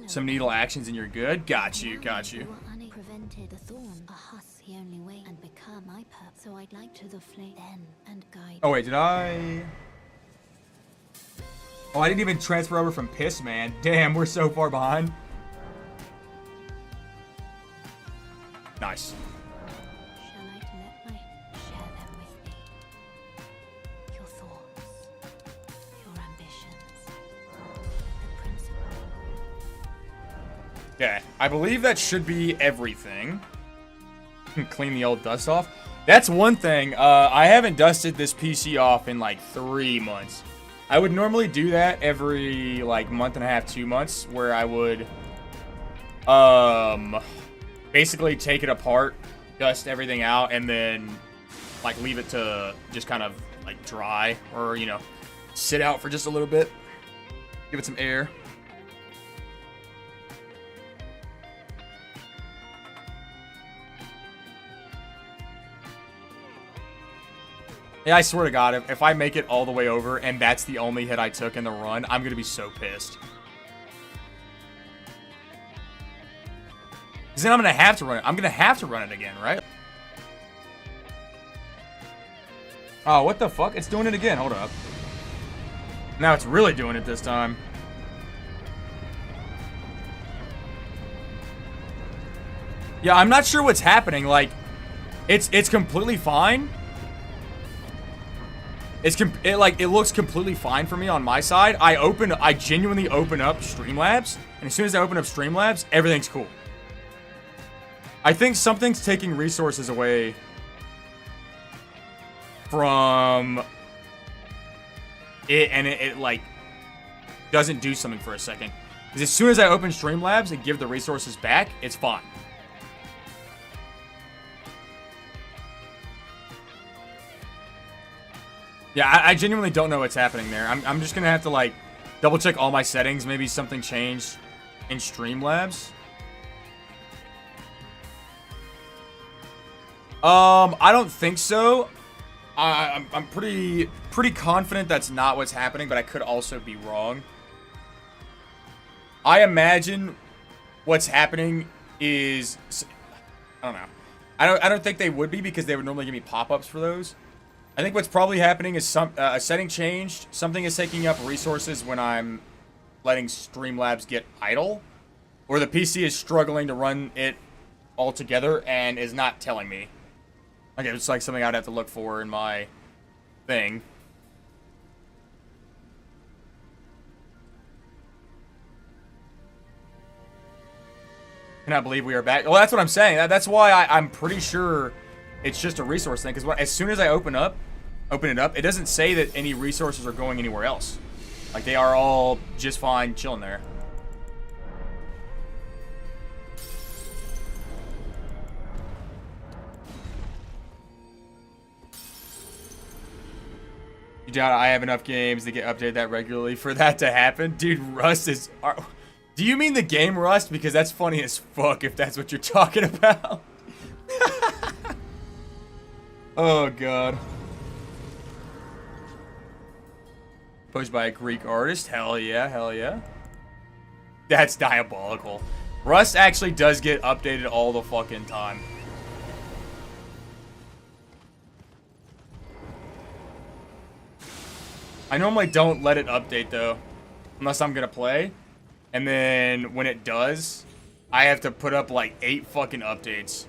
Some needle actions and you're good. Got you, got you. Prevented the thorn, a husk the only way and become my pup. So I'd like to the flame then and guide. Oh wait, did I? Oh, I didn't even transfer over from Piss Man. Damn, we're so far behind. Nice. Shall I let my share them with me? Your thoughts, your ambitions, the principle. Okay, I believe that should be everything. Clean the old dust off. That's one thing. I haven't dusted this PC off in like 3 months. I would normally do that every like month and a half, 2 months, where I would basically take it apart, dust everything out, and then like leave it to just kind of like dry or, you know, sit out for just a little bit. Give it some air. Yeah, I swear to God, if I make it all the way over and that's the only hit I took in the run, I'm gonna be so pissed. Because then I'm gonna have to run it. I'm gonna have to run it again, right? Oh, what the fuck? It's doing it again. Hold up. Now it's really doing it this time. Yeah, I'm not sure what's happening. Like, it's completely fine. It looks completely fine for me on my side. I genuinely open up Streamlabs, and as soon as I open up Streamlabs, everything's cool. I think something's taking resources away from it, and it like doesn't do something for a second. Because as soon as I open Streamlabs and give the resources back, it's fine. Yeah, I genuinely don't know what's happening there. I'm just gonna have to like double check all my settings. Maybe something changed in Streamlabs. I don't think so. I'm pretty confident that's not what's happening, but I could also be wrong. I imagine what's happening is, I don't know. I don't think they would be, because they would normally give me pop-ups for those. I think what's probably happening is a setting changed. Something is taking up resources when I'm letting Streamlabs get idle, or the PC is struggling to run it altogether and is not telling me. Okay, it's like something I'd have to look for in my thing. Cannot believe we are back. Well, that's what I'm saying. That's why I'm pretty sure it's just a resource thing. Because as soon as I open it up, it doesn't say that any resources are going anywhere else. Like, they are all just fine chilling there. You doubt I have enough games to get updated that regularly for that to happen? Dude, Rust is... Do you mean the game Rust? Because that's funny as fuck if that's what you're talking about. Oh, God. Posed by a Greek artist? Hell yeah, hell yeah. That's diabolical. Rust actually does get updated all the fucking time. I normally don't let it update, though. unless I'm gonna play. And then when it does, I have to put up like 8 fucking updates.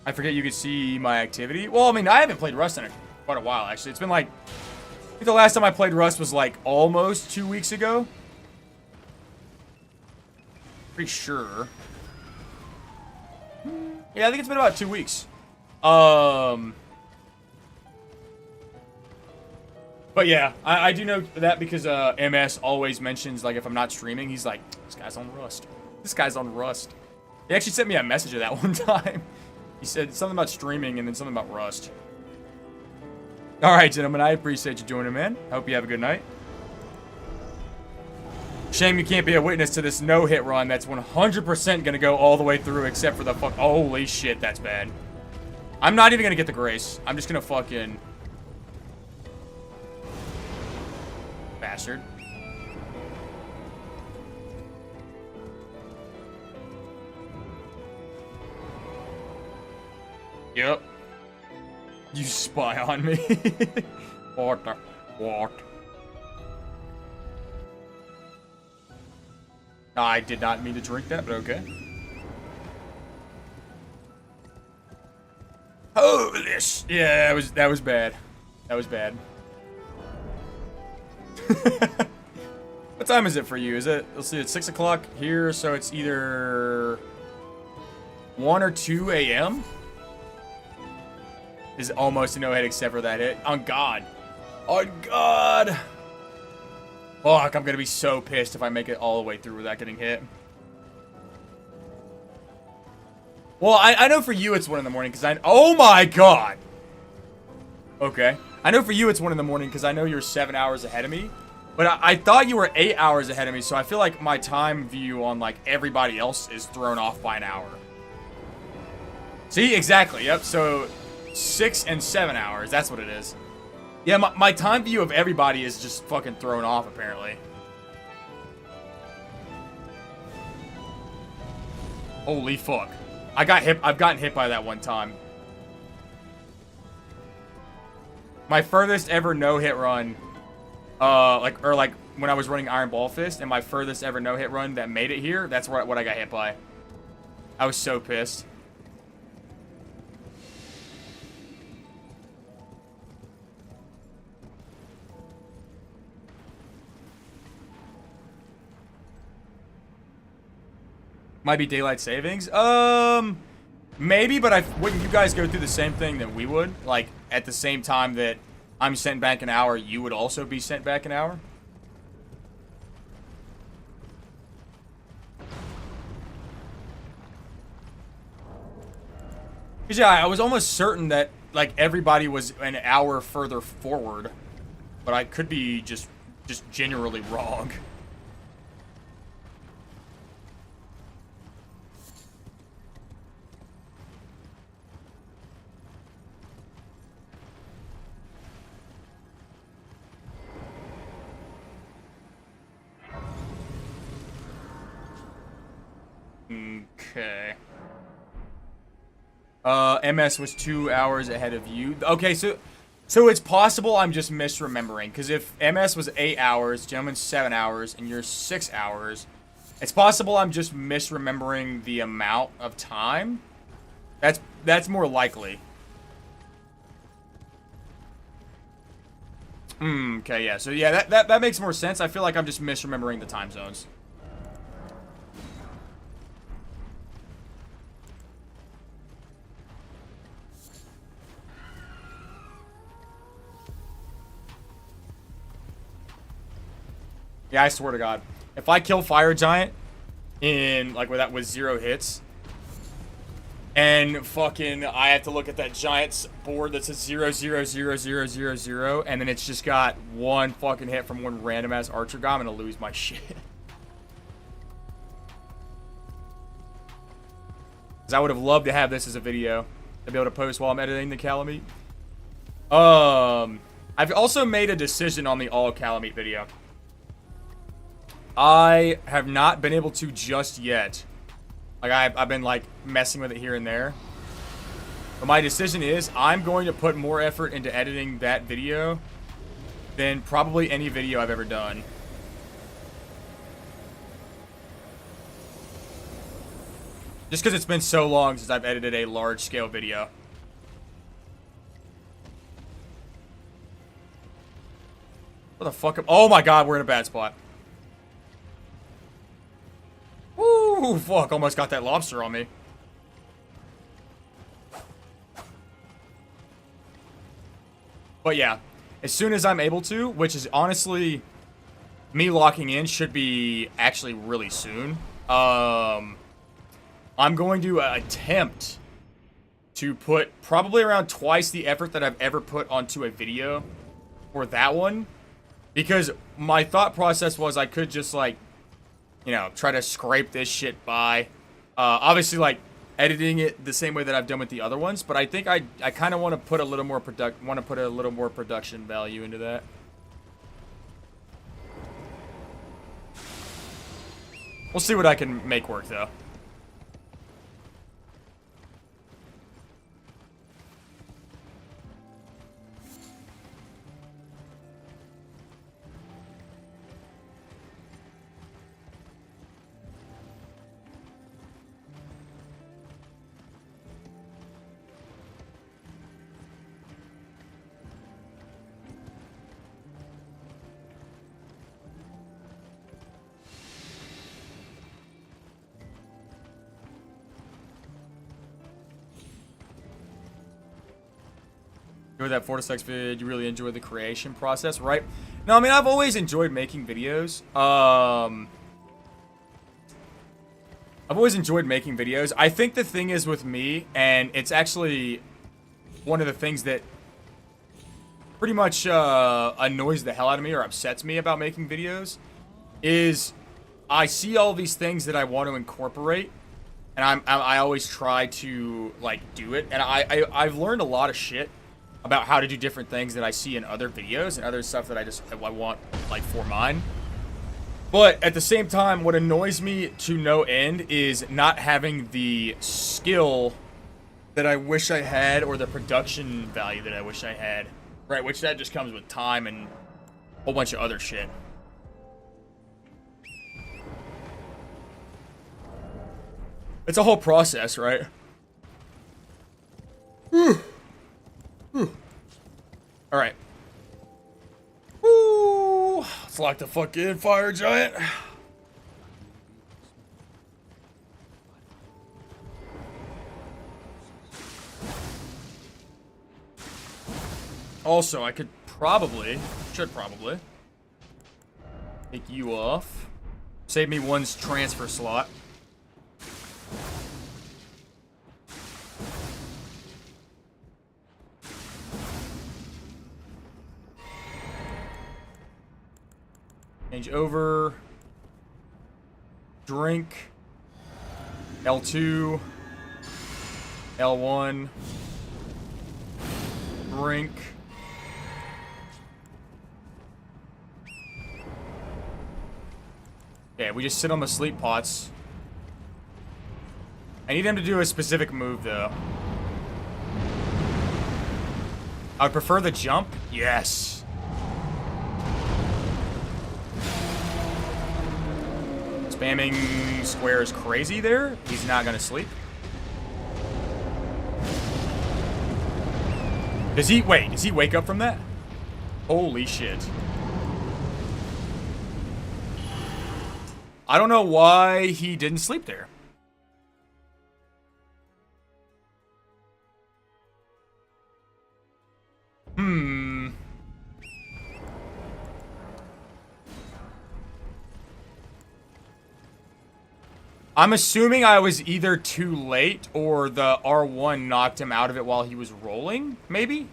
I forget you could see my activity. Well, I mean, I haven't played Rust in quite a while, actually. It's been like... I think the last time I played Rust was like almost 2 weeks ago. Pretty sure. Yeah, I think it's been about 2 weeks. But yeah, I do know that because MS always mentions, like, if I'm not streaming, he's like, this guy's on Rust. This guy's on Rust. He actually sent me a message of that one time. He said something about streaming and then something about Rust. Alright, gentlemen, I appreciate you joining, man. I hope you have a good night. Shame you can't be a witness to this no-hit run that's 100% gonna go all the way through except for the fuck... Holy shit, that's bad. I'm not even gonna get the grace. I'm just gonna fucking... Bastard. Yep. You spy on me. What? I did not mean to drink that, but okay. Holy sh... Yeah, that was bad. That was bad. What time is it for you? Is it... Let's see, it's 6 o'clock here, so it's either... 1 or 2 a.m.? Is almost a no-hit except for that hit. On God. On God. Fuck, I'm gonna be so pissed if I make it all the way through without getting hit. Well, I know for you it's 1 in the morning because I... Oh my God. Okay. I know for you it's 1 in the morning because I know you're 7 hours ahead of me. But I thought you were 8 hours ahead of me, so I feel like my time view on, like, everybody else is thrown off by an hour. See? Exactly. Yep. So... 6 and 7 hours, that's what it is. Yeah, my time view of everybody is just fucking thrown off, apparently. Holy fuck. I've gotten hit by that one time. My furthest ever no-hit run, like when I was running Iron Ball Fist, and my furthest ever no-hit run that made it here, that's what I got hit by. I was so pissed. Might be daylight savings. Maybe, but wouldn't you guys go through the same thing that we would? Like, at the same time that I'm sent back an hour, you would also be sent back an hour? Because, yeah, I was almost certain that, like, everybody was an hour further forward. But I could be just generally wrong. Okay. MS was 2 hours ahead of you. Okay, so it's possible I'm just misremembering. Because if MS was 8 hours, gentleman's 7 hours, and you're 6 hours, it's possible I'm just misremembering the amount of time. That's more likely. Okay, yeah. So yeah, that makes more sense. I feel like I'm just misremembering the time zones. Yeah, I swear to God. If I kill Fire Giant in, like, where that was 0 hits, and fucking I have to look at that Giant's board that says 0, 0, 0, 0, 0, 0, and then it's just got 1 fucking hit from 1 random-ass archer guy, I'm gonna lose my shit. Because I would have loved to have this as a video to be able to post while I'm editing the Calamite. I've also made a decision on the all Calamite video. I have not been able to just yet. Like, I've been, like, messing with it here and there. But my decision is I'm going to put more effort into editing that video than probably any video I've ever done. Just because it's been so long since I've edited a large-scale video. What the fuck? Oh my god, we're in a bad spot. Woo, fuck, almost got that lobster on me. But yeah, as soon as I'm able to, which is honestly, me locking in should be actually really soon. I'm going to attempt to put probably around twice the effort that I've ever put onto a video for that one. Because my thought process was I could just, like, you know, try to scrape this shit by. Obviously, like, editing it the same way that I've done with the other ones. But I think I kind of want to put a little more production value into that. We'll see what I can make work, though. Enjoy that 4 to 6 vid, you really enjoy the creation process, right? No, I mean, I've always enjoyed making videos. I've always enjoyed making videos. I think the thing is with me, and it's actually one of the things that pretty much annoys the hell out of me or upsets me about making videos, is I see all these things that I want to incorporate, and I always try to, like, do it, and I've learned a lot of shit about how to do different things that I see in other videos and other stuff that I want, like, for mine. But at the same time, what annoys me to no end is not having the skill that I wish I had, or the production value that I wish I had. Right, which that just comes with time and a whole bunch of other shit. It's a whole process, right? Alright. Woo! Let's lock the fuck in, fire giant. Also, I should probably take you off. Save me one's transfer slot. Change over. Drink. L2. L1. Drink. Yeah, we just sit on the sleep pots. I need him to do a specific move, though. I would prefer the jump. Yes. Spamming squares crazy there. He's not gonna sleep. Does he wake up from that? Holy shit. I don't know why he didn't sleep there. I'm assuming I was either too late or the R1 knocked him out of it while he was rolling, maybe?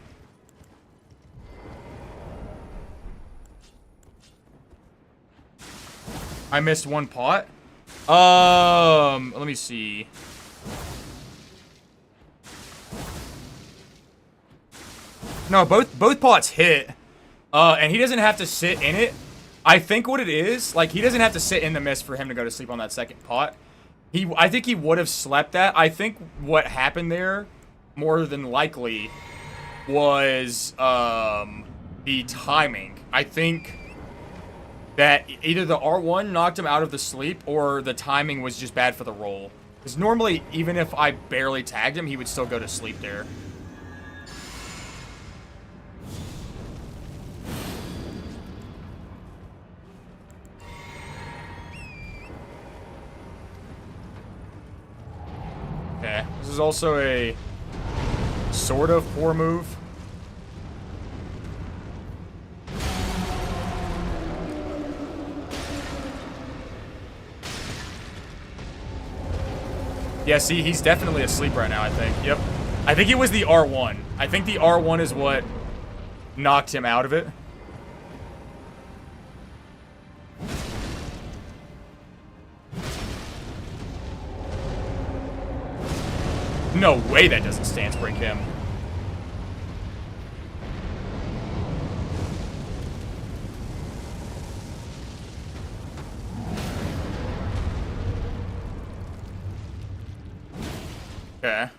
I missed one pot. Let me see. No, both pots hit. And he doesn't have to sit in it I think what it is, like, he doesn't have to sit in the mist for him to go to sleep on that second pot. I think he would have slept that. I think what happened there, more than likely, was the timing. I think that either the R1 knocked him out of the sleep, or the timing was just bad for the roll. Because normally, even if I barely tagged him, he would still go to sleep there. Okay, this is also a sort of poor move. Yeah, see, he's definitely asleep right now, I think. Yep. I think it was the R1. I think the R1 is what knocked him out of it. No way that doesn't stance break him. Okay.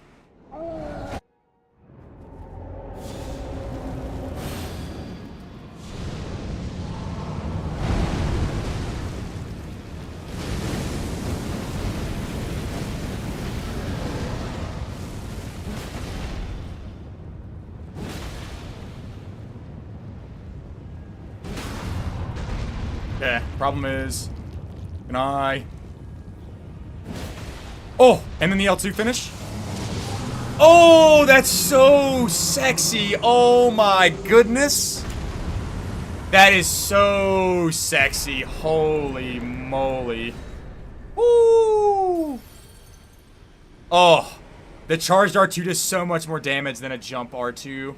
Okay, problem is, can I... Oh, and then the L2 finish? Oh, that's so sexy. Oh my goodness. That is so sexy. Holy moly. Woo! Oh, the charged R2 does so much more damage than a jump R2.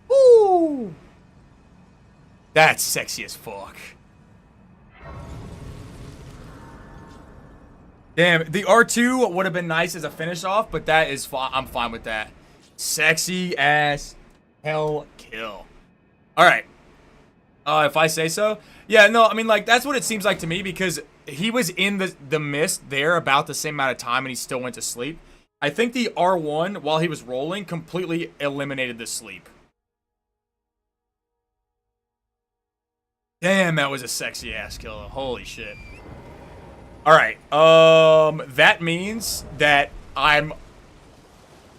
Woo! That's sexy as fuck. Damn, the R2 would have been nice as a finish off, but that is fine. I'm fine with that. Sexy ass hell kill. All right. If I say so. Yeah, no, I mean, like, that's what it seems like to me, because he was in the mist there about the same amount of time and he still went to sleep. I think the R1, while he was rolling, completely eliminated the sleep. Damn, that was a sexy ass kill. Holy shit. Alright, that means that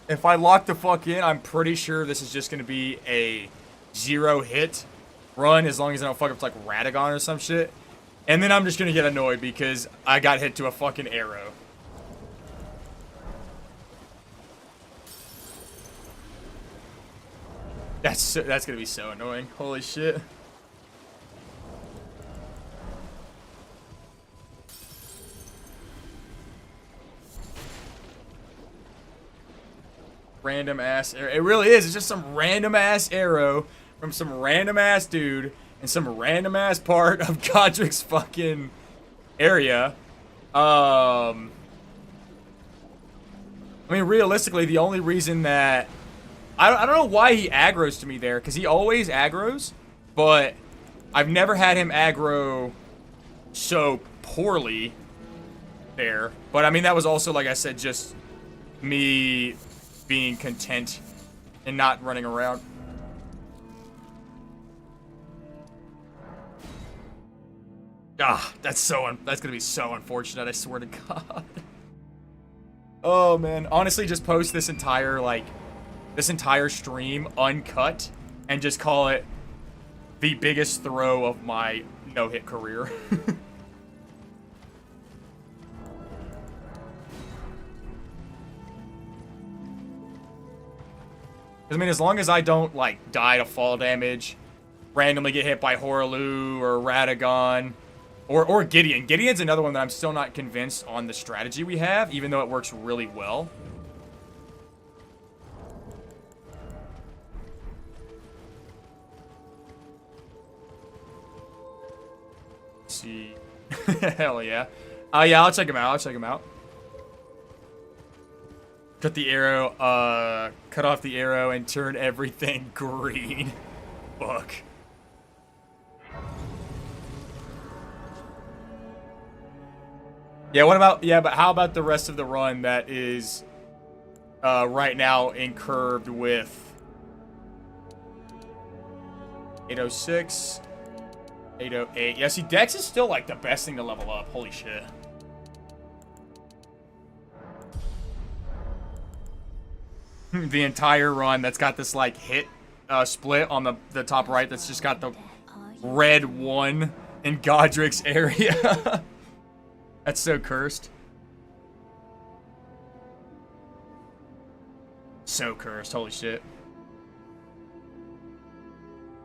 if I lock the fuck in, I'm pretty sure this is just gonna be a 0-hit run, as long as I don't fuck up to, like, Radagon or some shit. And then I'm just gonna get annoyed because I got hit to a fucking arrow. That's gonna be so annoying. Holy shit. Random ass arrow. It really is. It's just some random ass arrow from some random ass dude in some random ass part of Godric's fucking area. I mean, realistically, the only reason that I don't know why he aggroes to me there, because he always aggroes, but I've never had him aggro so poorly there. But I mean, that was also, like I said, just me being content and not running around. Ah, that's gonna be so unfortunate, I swear to God. Oh man, honestly, just post this entire stream uncut and just call it the biggest throw of my no-hit career. I mean, as long as I don't, like, die to fall damage, randomly get hit by Horaloo or Radagon, or Gideon. Gideon's another one that I'm still not convinced on the strategy we have, even though it works really well. Let's see. Hell yeah. Yeah, I'll check him out. Cut the arrow, cut off the arrow and turn everything green. Fuck. Yeah, what about, yeah, but how about the rest of the run that is right now incurved with 806, 808. Yeah, see, Dex is still like the best thing to level up. Holy shit. The entire run that's got this like hit split on the top right that's just got the red 1 in Godric's area. That's so cursed. So cursed, holy shit.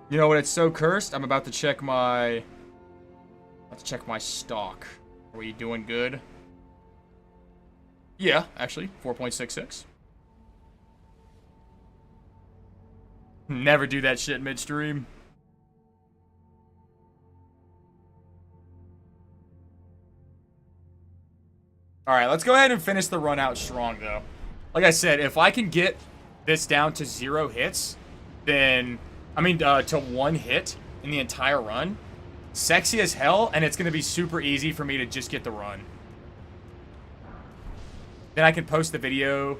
You know what, it's so cursed, I'm about to check my stock. Are we doing good? Yeah, actually, 4.66. Never do that shit midstream. Alright, let's go ahead and finish the run out strong, though. Like I said, if I can get this down to 0 hits, then... I mean, to 1 hit in the entire run, sexy as hell, and it's going to be super easy for me to just get the run. Then I can post the video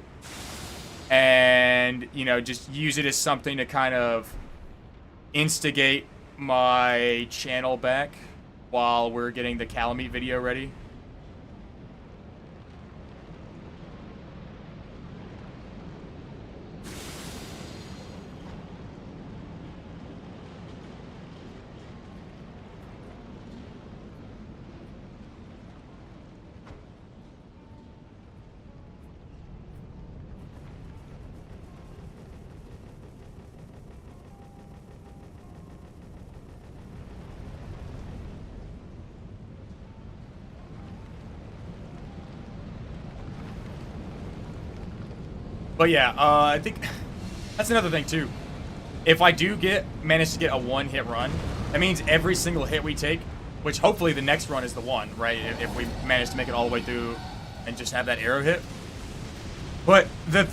and, you know, just use it as something to kind of instigate my channel back while we're getting the Calamite video ready. But yeah, I think that's another thing too. If I do manage to get a 1-hit run, that means every single hit we take, which hopefully the next run is the one, right? If we manage to make it all the way through and just have that arrow hit. But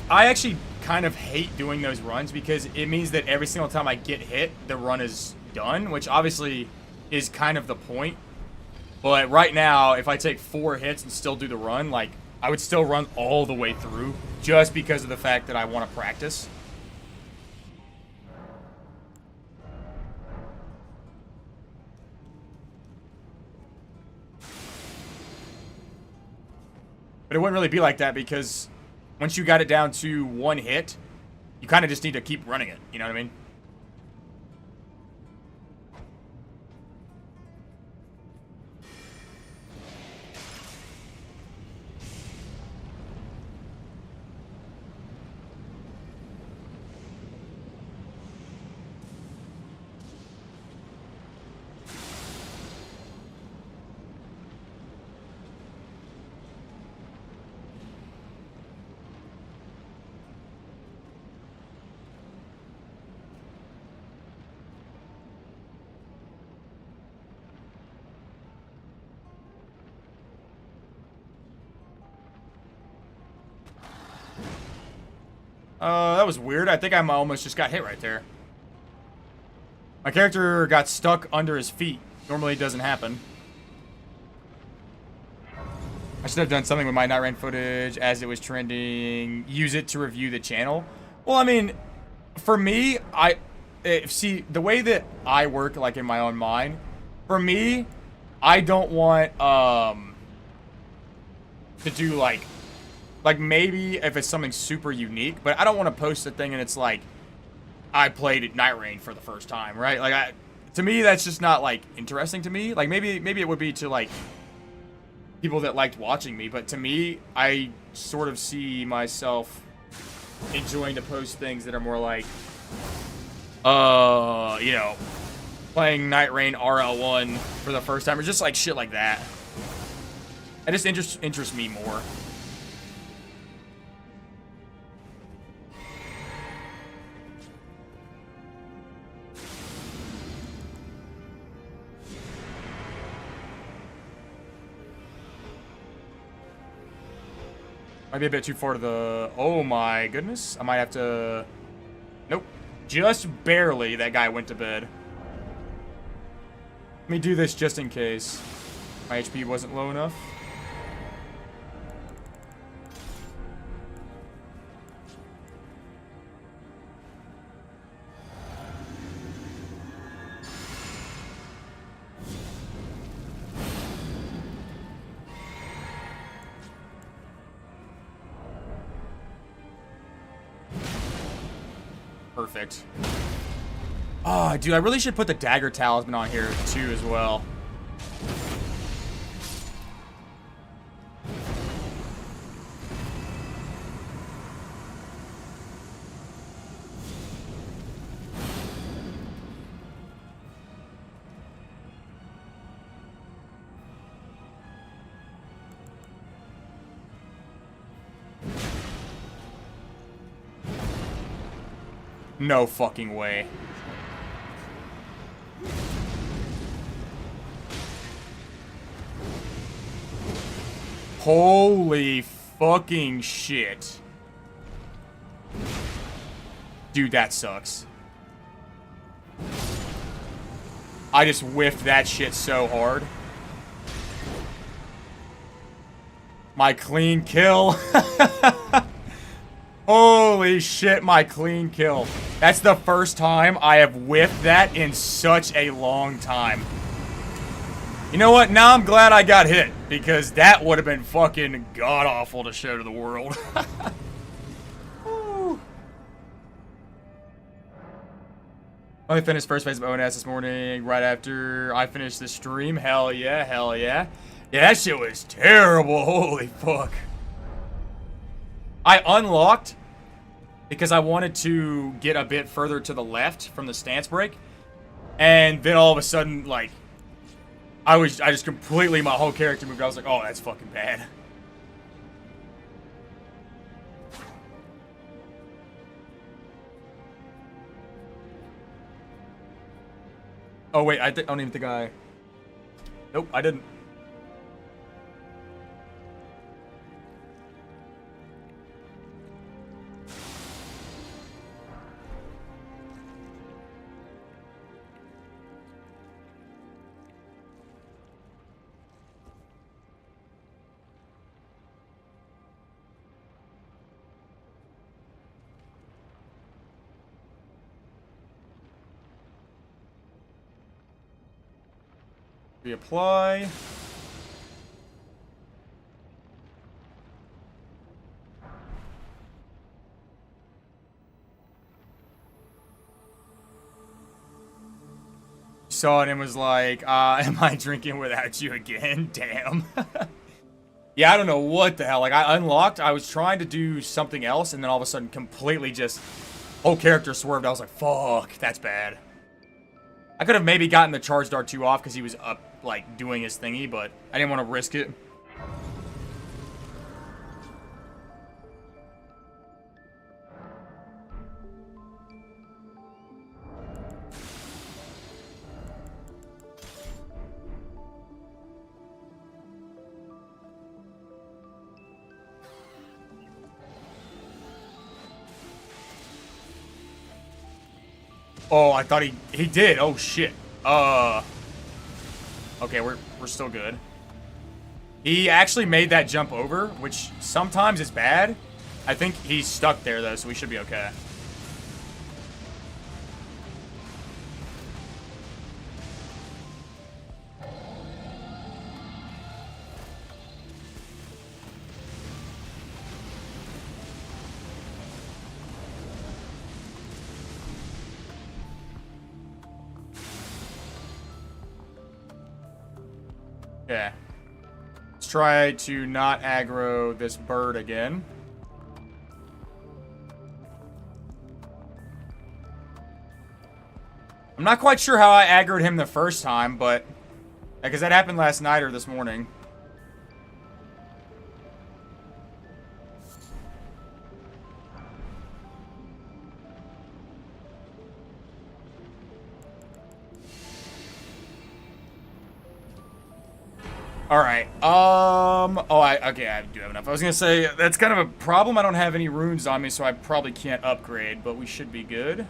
I actually kind of hate doing those runs because it means that every single time I get hit, the run is done, which obviously is kind of the point. But right now, if I take 4 hits and still do the run, like, I would still run all the way through just because of the fact that I want to practice. But it wouldn't really be like that because once you got it down to 1 hit, you kind of just need to keep running it. You know what I mean? That was weird. I think I almost just got hit right there. My character got stuck under his feet. Normally it doesn't happen. I should have done something with my night rain footage as it was trending. Use it to review the channel. Well, I mean, for me, see, the way that I work, like, in my own mind, for me, I don't want, to do, like, maybe if it's something super unique, but I don't want to post a thing and it's like, I played at Night Rain for the first time, right? Like, to me, that's just not, like, interesting to me. Like, maybe it would be to, like, people that liked watching me, but to me, I sort of see myself enjoying to post things that are more like, you know, playing Night Rain RL1 for the first time, or just, like, shit like that. It just interests me more. Might be a bit too far to the... Oh my goodness. I might have to... Nope. Just barely that guy went to bed. Let me do this just in case. My HP wasn't low enough. Perfect. Oh, dude, I really should put the dagger talisman on here too as well. No fucking way. Holy fucking shit. Dude, that sucks. I just whiffed that shit so hard. My clean kill. Holy shit, my clean kill. That's the first time I have whiffed that in such a long time. You know what? Now I'm glad I got hit, because that would have been fucking god-awful to show to the world. Only finished first phase of ONS this morning, right after I finished the stream. Hell yeah, hell yeah. Yeah, that shit was terrible. Holy fuck. I unlocked because I wanted to get a bit further to the left from the stance break. And then all of a sudden, like, I just completely, my whole character moved. I was like, oh, that's fucking bad. Oh, wait, I don't even think I... Nope, I didn't. Reapply. Saw it and was like, am I drinking without you again? Damn. Yeah, I don't know what the hell. Like, I unlocked, I was trying to do something else, and then all of a sudden completely just, whole character swerved. I was like, fuck, that's bad. I could have maybe gotten the charged R2 off because he was up, like, doing his thingy, but I didn't want to risk it. Oh, I thought he did. Oh shit. Okay, we're still good. He actually made that jump over, which sometimes is bad. I think he's stuck there though, so we should be okay. Yeah. Let's try to not aggro this bird again. I'm not quite sure how I aggroed him the first time, but... because that happened last night or this morning. Alright, okay, I do have enough. I was gonna say, that's kind of a problem. I don't have any runes on me, so I probably can't upgrade, but we should be good.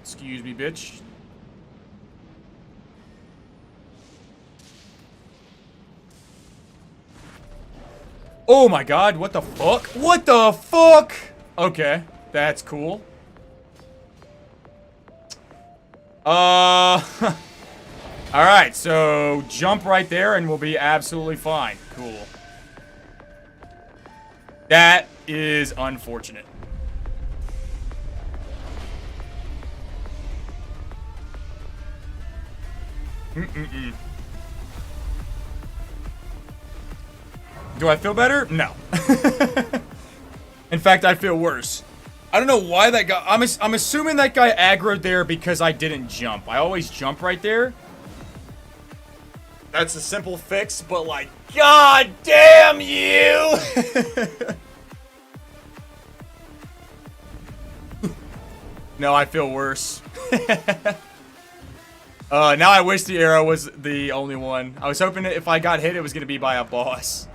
Excuse me, bitch. Oh my god, what the fuck? What the fuck? Okay, that's cool. Alright, so jump right there and we'll be absolutely fine. Cool. That is unfortunate. Do I feel better? No. In fact, I feel worse. I don't know why that guy... I'm assuming that guy aggroed there because I didn't jump. I always jump right there. That's a simple fix, but like, God damn you! No, I feel worse. Now I wish the arrow was the only one. I was hoping that if I got hit, it was going to be by a boss.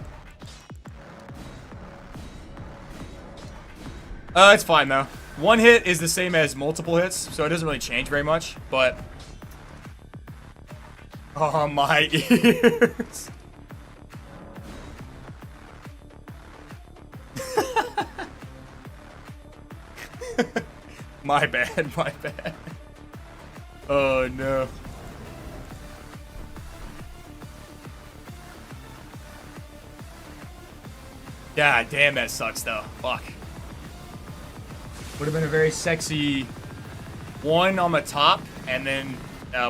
It's fine, though. One hit is the same as multiple hits, so it doesn't really change very much, but... Oh, my ears. My bad, my bad. Oh, no. God damn, that sucks, though. Fuck. Would have been a very sexy one on the top, and then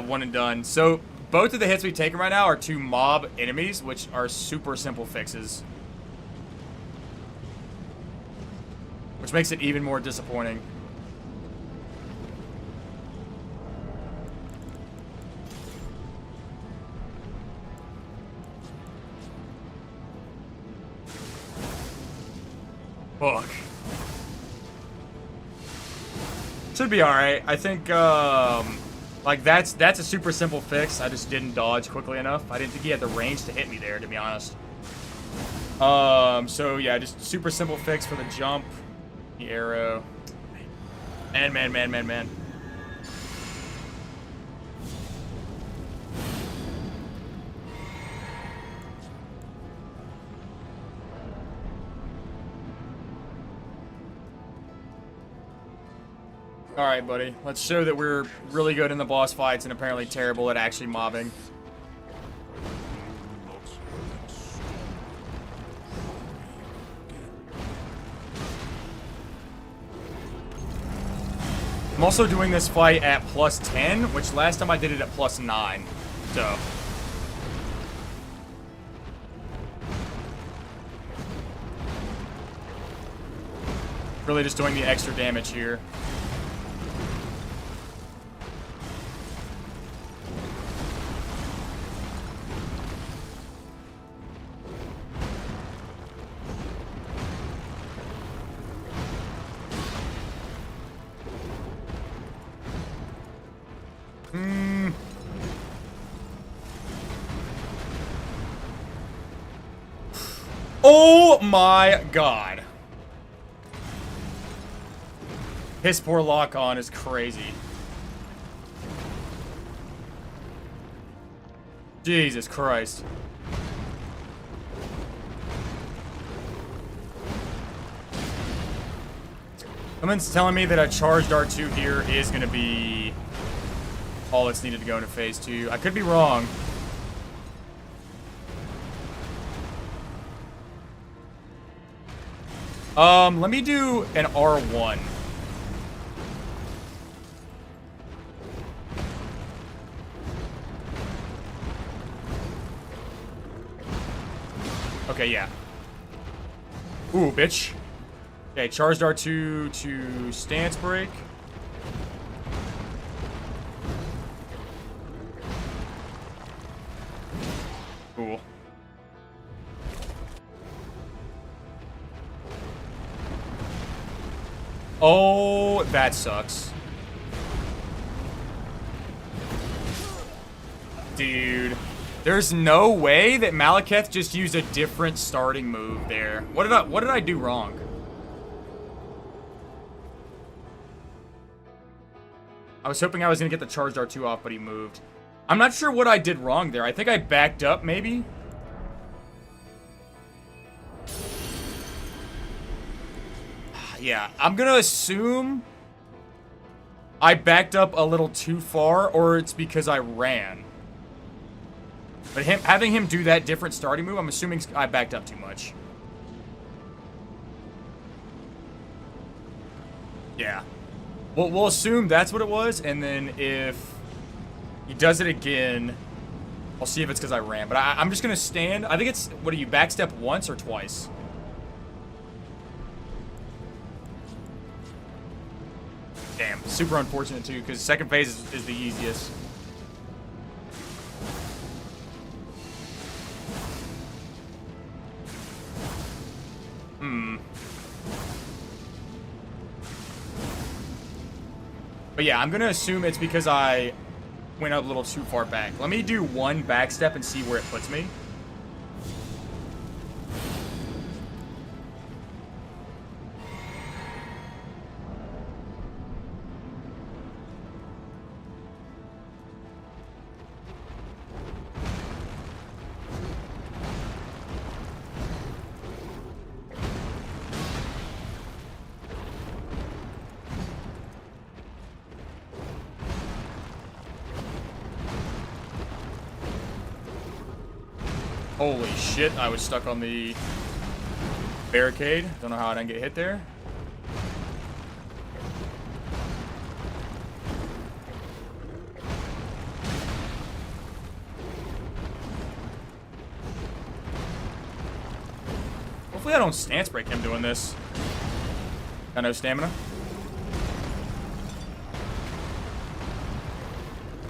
one and done. So, both of the hits we've taken right now are to mob enemies, which are super simple fixes. Which makes it even more disappointing. Fuck. Should be alright. I think, like, that's a super simple fix. I just didn't dodge quickly enough. I didn't think he had the range to hit me there, to be honest. So, yeah, just super simple fix for the jump, the arrow. Man. Alright, buddy. Let's show that we're really good in the boss fights and apparently terrible at actually mobbing. I'm also doing this fight at plus 10, which last time I did it at plus 9. So... really just doing the extra damage here. Oh my god. His poor lock on is crazy. Jesus Christ. Someone's telling me that a charged R2 here is going to be all that's needed to go into phase 2. I could be wrong. Let me do an R1. Okay, yeah. Ooh, bitch. Okay, charged R2 to stance break. Cool. Oh, that sucks. Dude. There's no way that Malekith just used a different starting move there. What did I do wrong? I was hoping I was going to get the charged R2 off, but he moved. I'm not sure what I did wrong there. I think I backed up, maybe? Yeah, I'm gonna assume I backed up a little too far, or it's because I ran. But having him do that different starting move, I'm assuming I backed up too much. Yeah. We'll assume that's what it was, and then if he does it again, I'll see if it's because I ran. But I'm just going to stand. I think it's, what do you, backstep once or twice? Damn, super unfortunate too, because second phase is the easiest. But yeah, I'm going to assume it's because I went a little too far back. Let me do one backstep and see where it puts me. Holy shit, I was stuck on the barricade. Don't know how I didn't get hit there. Hopefully I don't stance break him doing this. Got no stamina.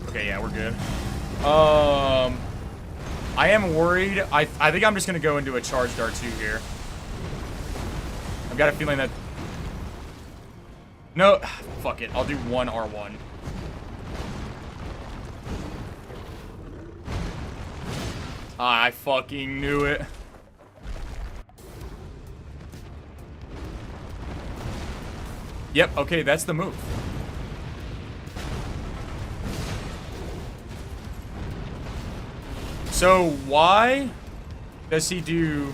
Okay, yeah, we're good. I am worried. I think I'm just going to go into a charged R2 here. I've got a feeling that... No, fuck it. I'll do one R1. I fucking knew it. Yep, okay, that's the move. So why does he do...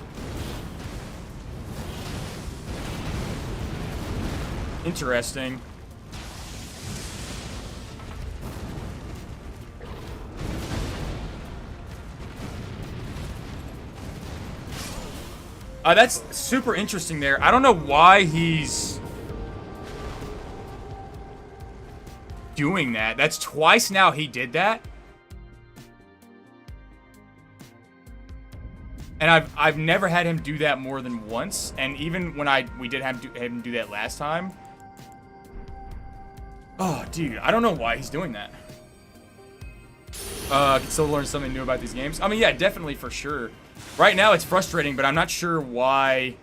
Interesting. That's super interesting there. I don't know why he's doing that. That's twice now he did that. And I've never had him do that more than once. And even when we did have him do that last time. Oh, dude, I don't know why he's doing that. Can still learn something new about these games. I mean, yeah, definitely for sure. Right now it's frustrating, but I'm not sure why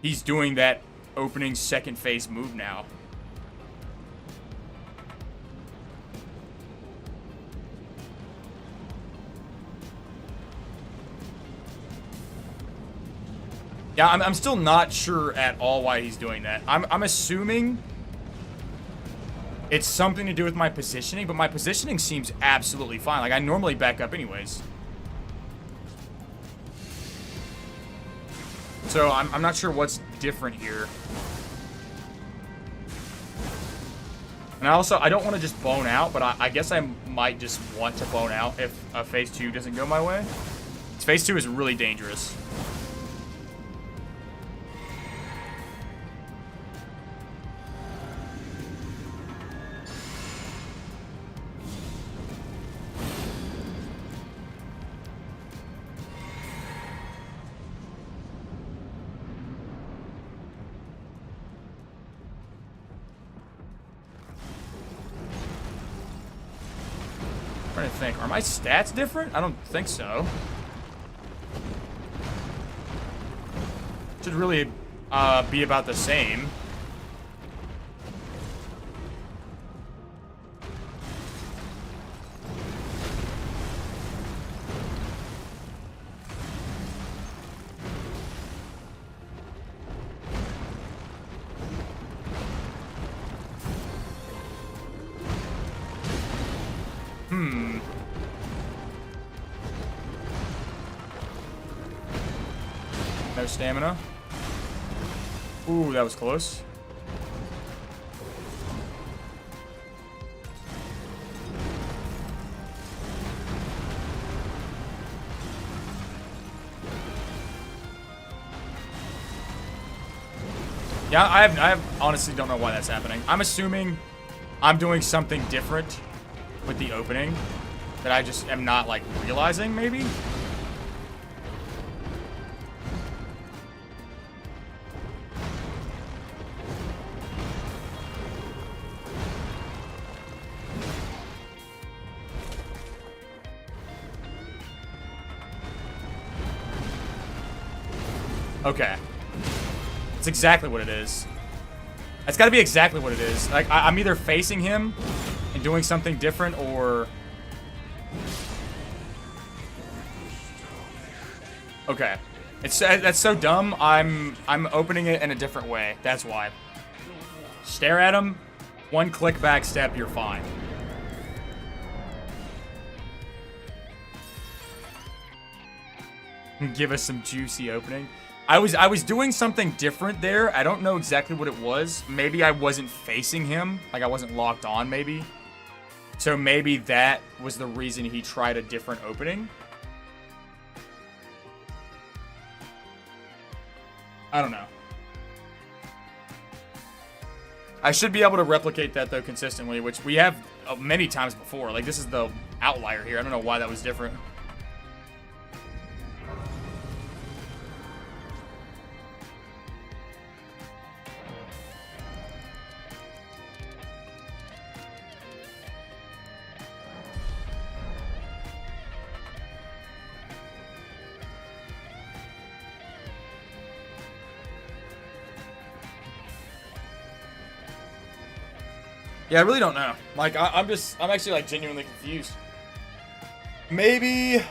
he's doing that opening second phase move now. Yeah, I'm still not sure at all why he's doing that. I'm assuming it's something to do with my positioning, but my positioning seems absolutely fine. Like, I normally back up anyways. So, I'm not sure what's different here. And I don't want to just bone out, but I guess I might just want to bone out if phase 2 doesn't go my way. Phase 2 is really dangerous. Trying to think. Are my stats different? I don't think so. Should really be about the same. No stamina. Ooh, that was close. Yeah, I honestly don't know why that's happening. I'm assuming I'm doing something different with the opening that I just am not, like, realizing, maybe? Okay. That's exactly what it is. That's got to be exactly what it is. Like, I'm either facing him and doing something different, or... Okay. That's so dumb. I'm opening it in a different way. That's why. Stare at him. One click back step, you're fine. Give us some juicy opening. I was doing something different there. I don't know exactly what it was. Maybe I wasn't facing him. Like, I wasn't locked on, maybe. So maybe that was the reason he tried a different opening. I don't know. I should be able to replicate that, though, consistently, which we have many times before. Like, this is the outlier here. I don't know why that was different. Yeah, I really don't know. Like, I'm actually, like, genuinely confused. Maybe,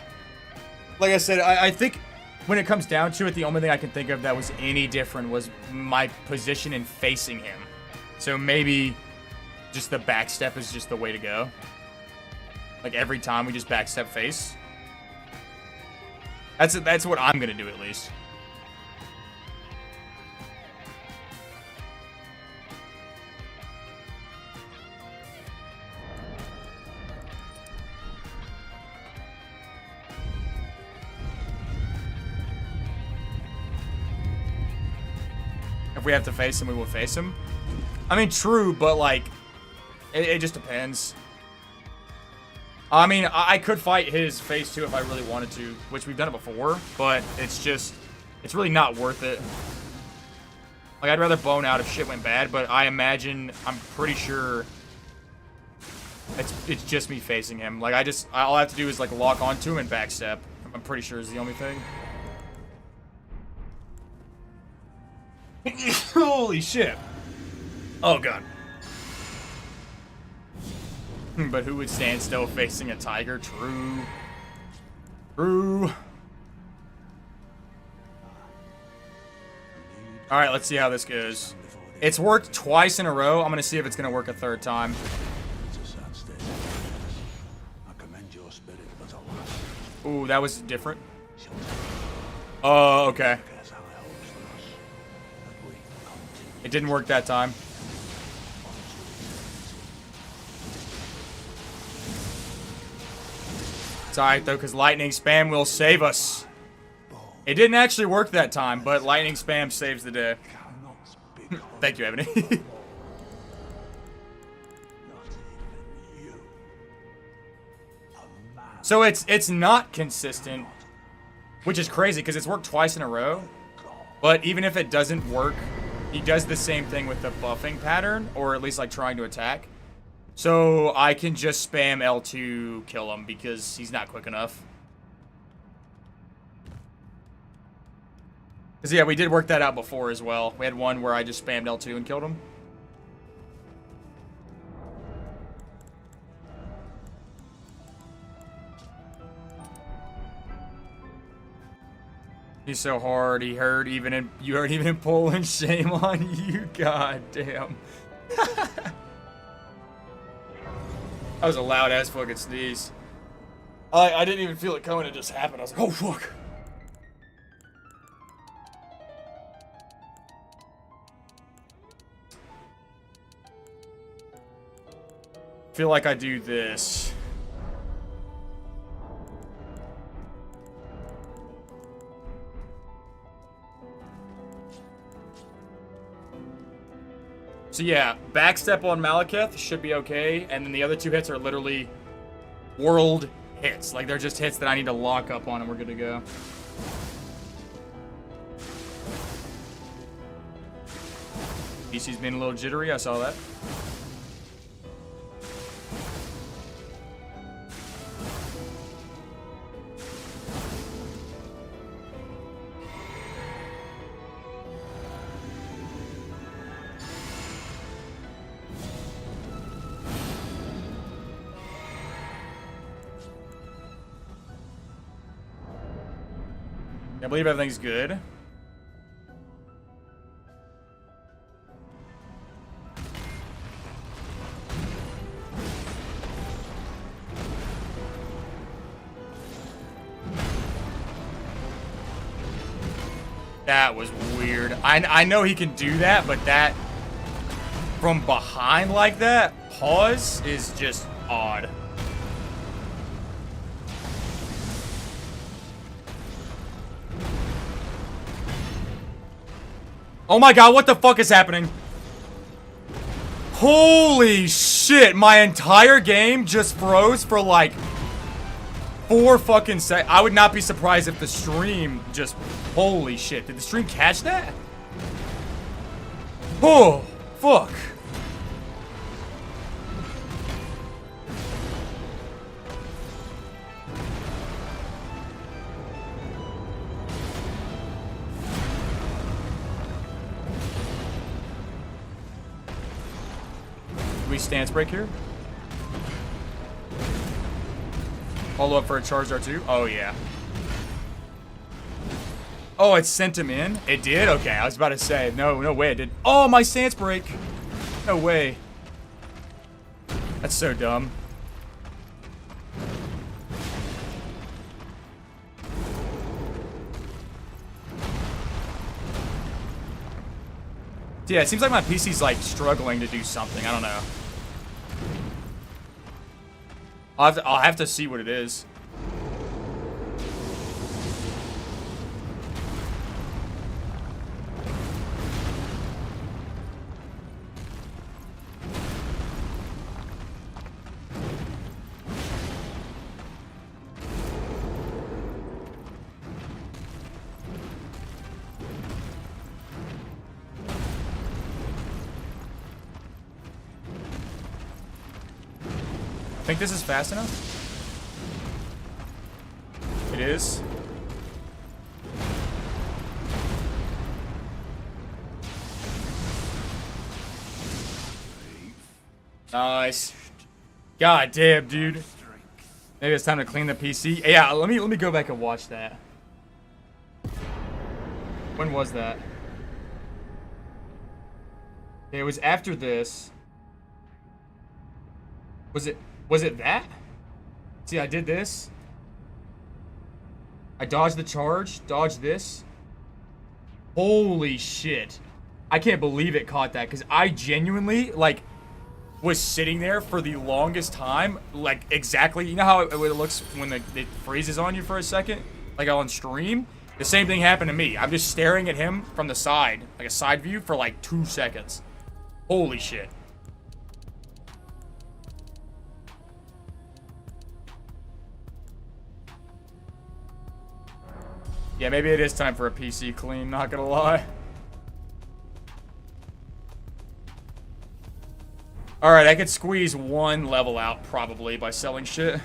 like I said, I think when it comes down to it, the only thing I can think of that was any different was my position in facing him. So maybe just the backstep is just the way to go. Like, every time we just backstep face. That's what I'm gonna do, at least. If we have to face him, we will face him. I mean, true, but, like, it just depends. I mean, I could fight his face, too, if I really wanted to, which we've done it before, but it's just, it's really not worth it. Like, I'd rather bone out if shit went bad, but I imagine, I'm pretty sure it's just me facing him. Like, all I have to do is, like, lock onto him and backstep. I'm pretty sure is the only thing. Holy shit. Oh, God. But who would stand still facing a tiger? True. True. Alright, let's see how this goes. It's worked twice in a row. I'm going to see if it's going to work a third time. Ooh, that was different. Oh, okay. It didn't work that time. It's alright, though, because lightning spam will save us. It didn't actually work that time, but lightning spam saves the day. Thank you, Ebony. So it's not consistent, which is crazy, because it's worked twice in a row. But even if it doesn't work, he does the same thing with the buffing pattern, or at least, like, trying to attack. So I can just spam L2, kill him, because he's not quick enough. Because, yeah, we did work that out before as well. We had one where I just spammed L2 and killed him. He's so hard. You heard even in Poland. Shame on you. God damn. That was a loud ass fucking sneeze. I didn't even feel it coming. It just happened. I was like, oh fuck. feel like I do this. So yeah, backstep on Malekith should be okay, and then the other 2 hits are literally world hits. Like, they're just hits that I need to lock up on and we're good to go. PC's being a little jittery, I saw that. I believe everything's good. That was weird. I know he can do that, but that from behind like that, pause, is just odd. Oh my god, what the fuck is happening? Holy shit, my entire game just froze for like 4 fucking seconds. I would not be surprised if the stream just... Holy shit, did the stream catch that? Oh, fuck. Do we stance break here? Follow up for a charge R2? Oh, yeah. Oh, it sent him in? It did? Okay, I was about to say. No way it did. Oh, my stance break. No way. That's so dumb. Yeah, it seems like my PC's like struggling to do something. I don't know. I'll have to see what it is. Think this is fast enough? It is. Nice. God damn, dude. Maybe it's time to clean the PC. Yeah, let me go back and watch that. When was that? Okay, it was after this. Was it that? See, I did this. I dodged the charge, dodged this. Holy shit. I can't believe it caught that, because I genuinely, like, was sitting there for the longest time. Like, exactly, you know how it looks when it freezes on you for a second? Like on stream? The same thing happened to me. I'm just staring at him from the side, like a side view, for like 2 seconds. Holy shit. Yeah, maybe it is time for a PC clean, not gonna lie. Alright, I could squeeze 1 level out, probably, by selling shit.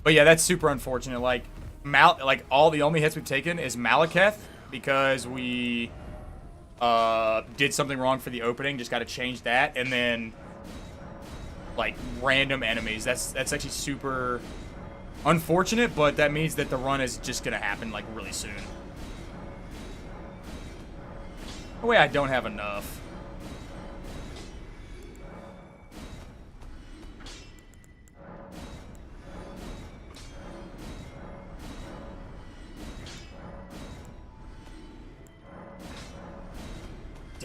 But yeah, that's super unfortunate. Like, the only hits we've taken is Malekith, because we did something wrong for the opening, just got to change that, and then like random enemies. That's actually super unfortunate, but that means that the run is just gonna happen like really soon. Oh wait, I don't have enough.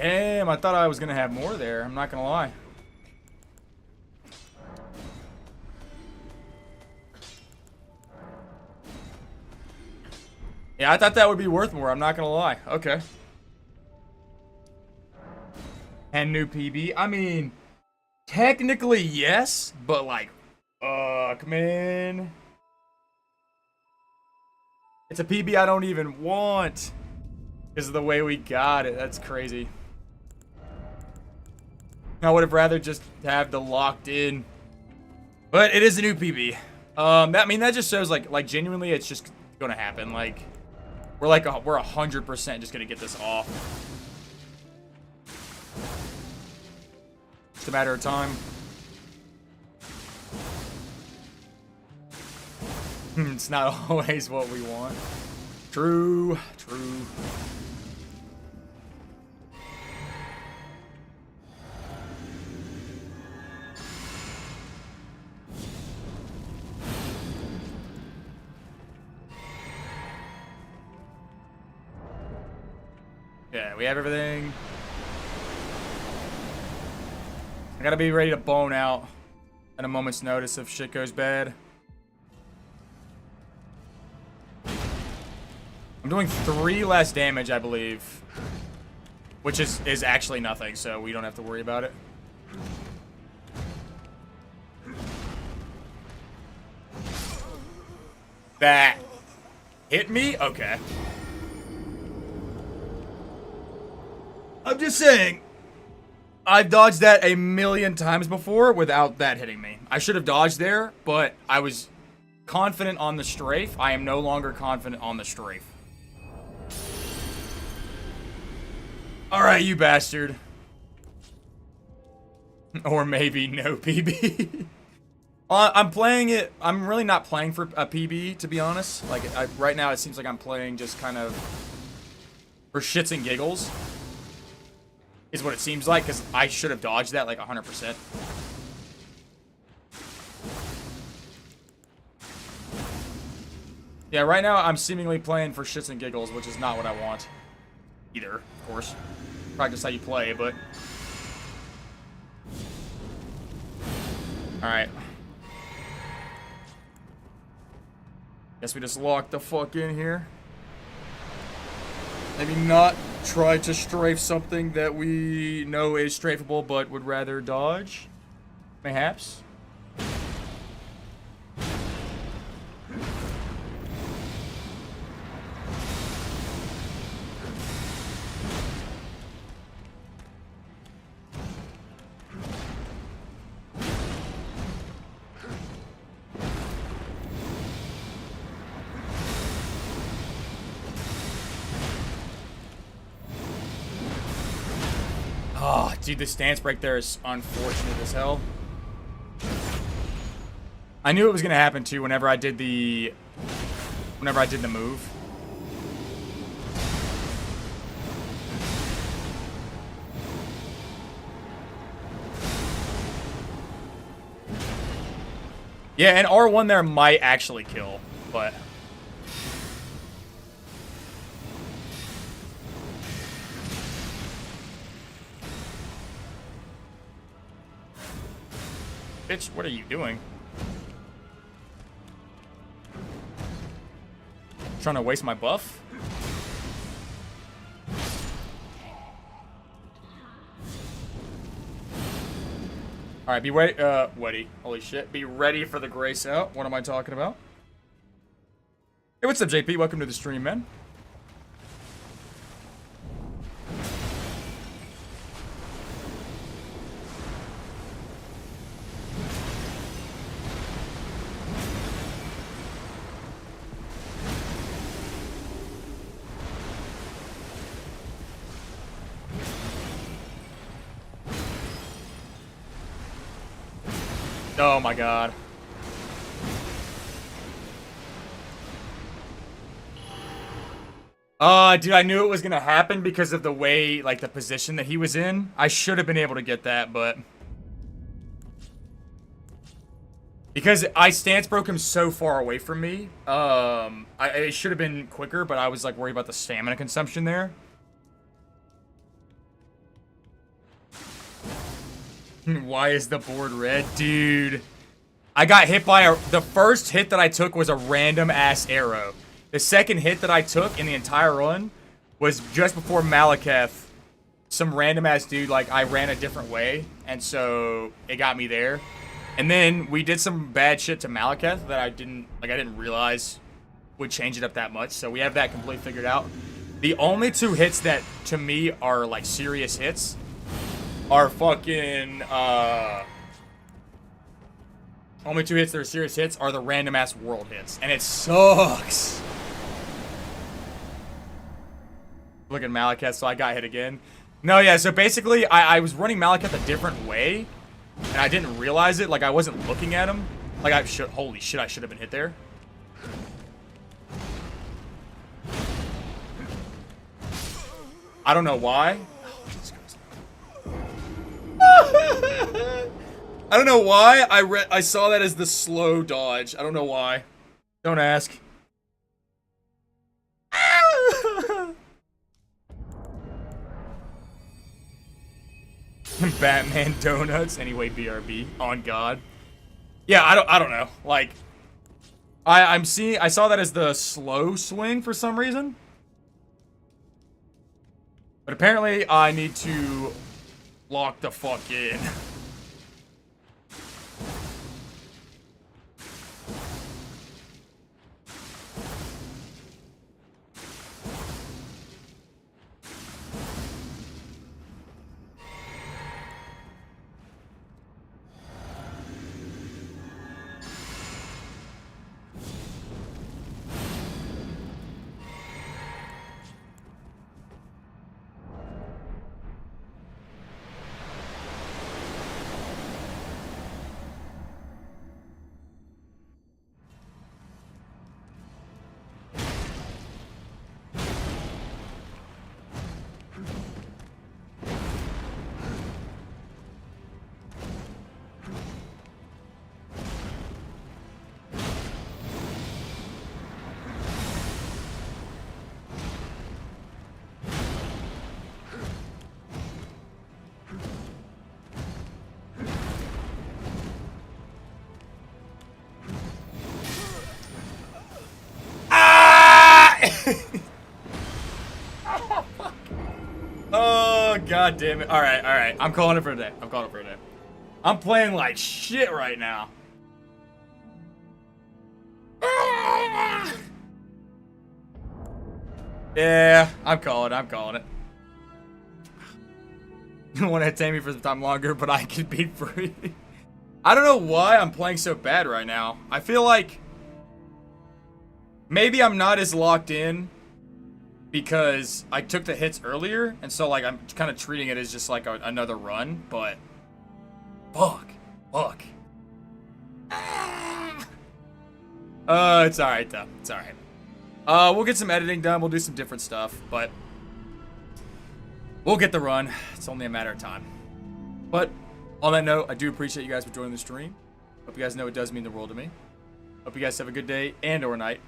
Damn, I thought I was gonna have more there. I'm not gonna lie. Yeah, I thought that would be worth more. I'm not gonna lie. Okay. And new PB. I mean, technically yes, but like, fuck, man. It's a PB I don't even want. Because of the way we got it. That's crazy. I would have rather just have the locked in. But it is a new PB. That just shows like genuinely it's just gonna happen. Like we're 100% just gonna get this off. Just a matter of time. It's not always what we want. True, true. Yeah, we have everything. I gotta be ready to bone out at a moment's notice if shit goes bad. I'm doing 3 less damage, I believe. Which is actually nothing, so we don't have to worry about it. That hit me? Okay. I'm just saying, I've dodged that a million times before without that hitting me. I should have dodged there, but I was confident on the strafe. I am no longer confident on the strafe. Alright, you bastard. Or maybe no PB. I'm playing it. I'm really not playing for a PB, to be honest. Like, right now it seems like I'm playing just kind of for shits and giggles. Is what it seems like, because I should have dodged that like 100%. Yeah, right now I'm seemingly playing for shits and giggles, which is not what I want. Either, of course. Practice how you play, but... Alright. Guess we just lock the fuck in here. Maybe not try to strafe something that we know is strafable, but would rather dodge. Mayhaps. Oh, dude, the stance break there is unfortunate as hell. I knew it was gonna happen too whenever I did the move. Yeah, and R1 there might actually kill, but... Bitch, what are you doing? Trying to waste my buff? Alright, be ready. Ready. Holy shit. Be ready for the grace out. What am I talking about? Hey, what's up, JP? Welcome to the stream, man. Oh my god. Dude, I knew it was gonna happen because of the way, like, the position that he was in. I should have been able to get that, but... Because I stance broke him so far away from me, it should have been quicker, but I was, like, worried about the stamina consumption there. Why is the board red? Dude. I got hit by the first hit that I took was a random ass arrow. The second hit that I took in the entire run was just before Malekith. Some random ass dude, like, I ran a different way, and so it got me there. And then we did some bad shit to Malekith that I didn't realize would change it up that much. So we have that completely figured out. The only two hits that, to me, are, like, serious hits are fucking, only two hits that are serious hits are the random-ass world hits. And it sucks. Look at Malekith, so I got hit again. No, yeah, so basically, I was running Malekith a different way, and I didn't realize it. Like, I wasn't looking at him. Like, holy shit, I should have been hit there. I don't know why. I don't know why I saw that as the slow dodge. I don't know why. Don't ask. Batman donuts. Anyway, BRB. On God. Yeah, I don't know. Like, I saw that as the slow swing for some reason. But apparently I need to lock the fuck in. Oh, God damn it. Alright, alright. I'm calling it for a day. I'm playing like shit right now. Yeah, I'm calling it. You want to tame me for some time longer, but I can be free. I don't know why I'm playing so bad right now. I feel like maybe I'm not as locked in because I took the hits earlier, and so, like, I'm kind of treating it as just, like, another run, but fuck. It's alright, though. It's alright. We'll get some editing done. We'll do some different stuff, but we'll get the run. It's only a matter of time. But on that note, I do appreciate you guys for joining the stream. Hope you guys know it does mean the world to me. Hope you guys have a good day and or night.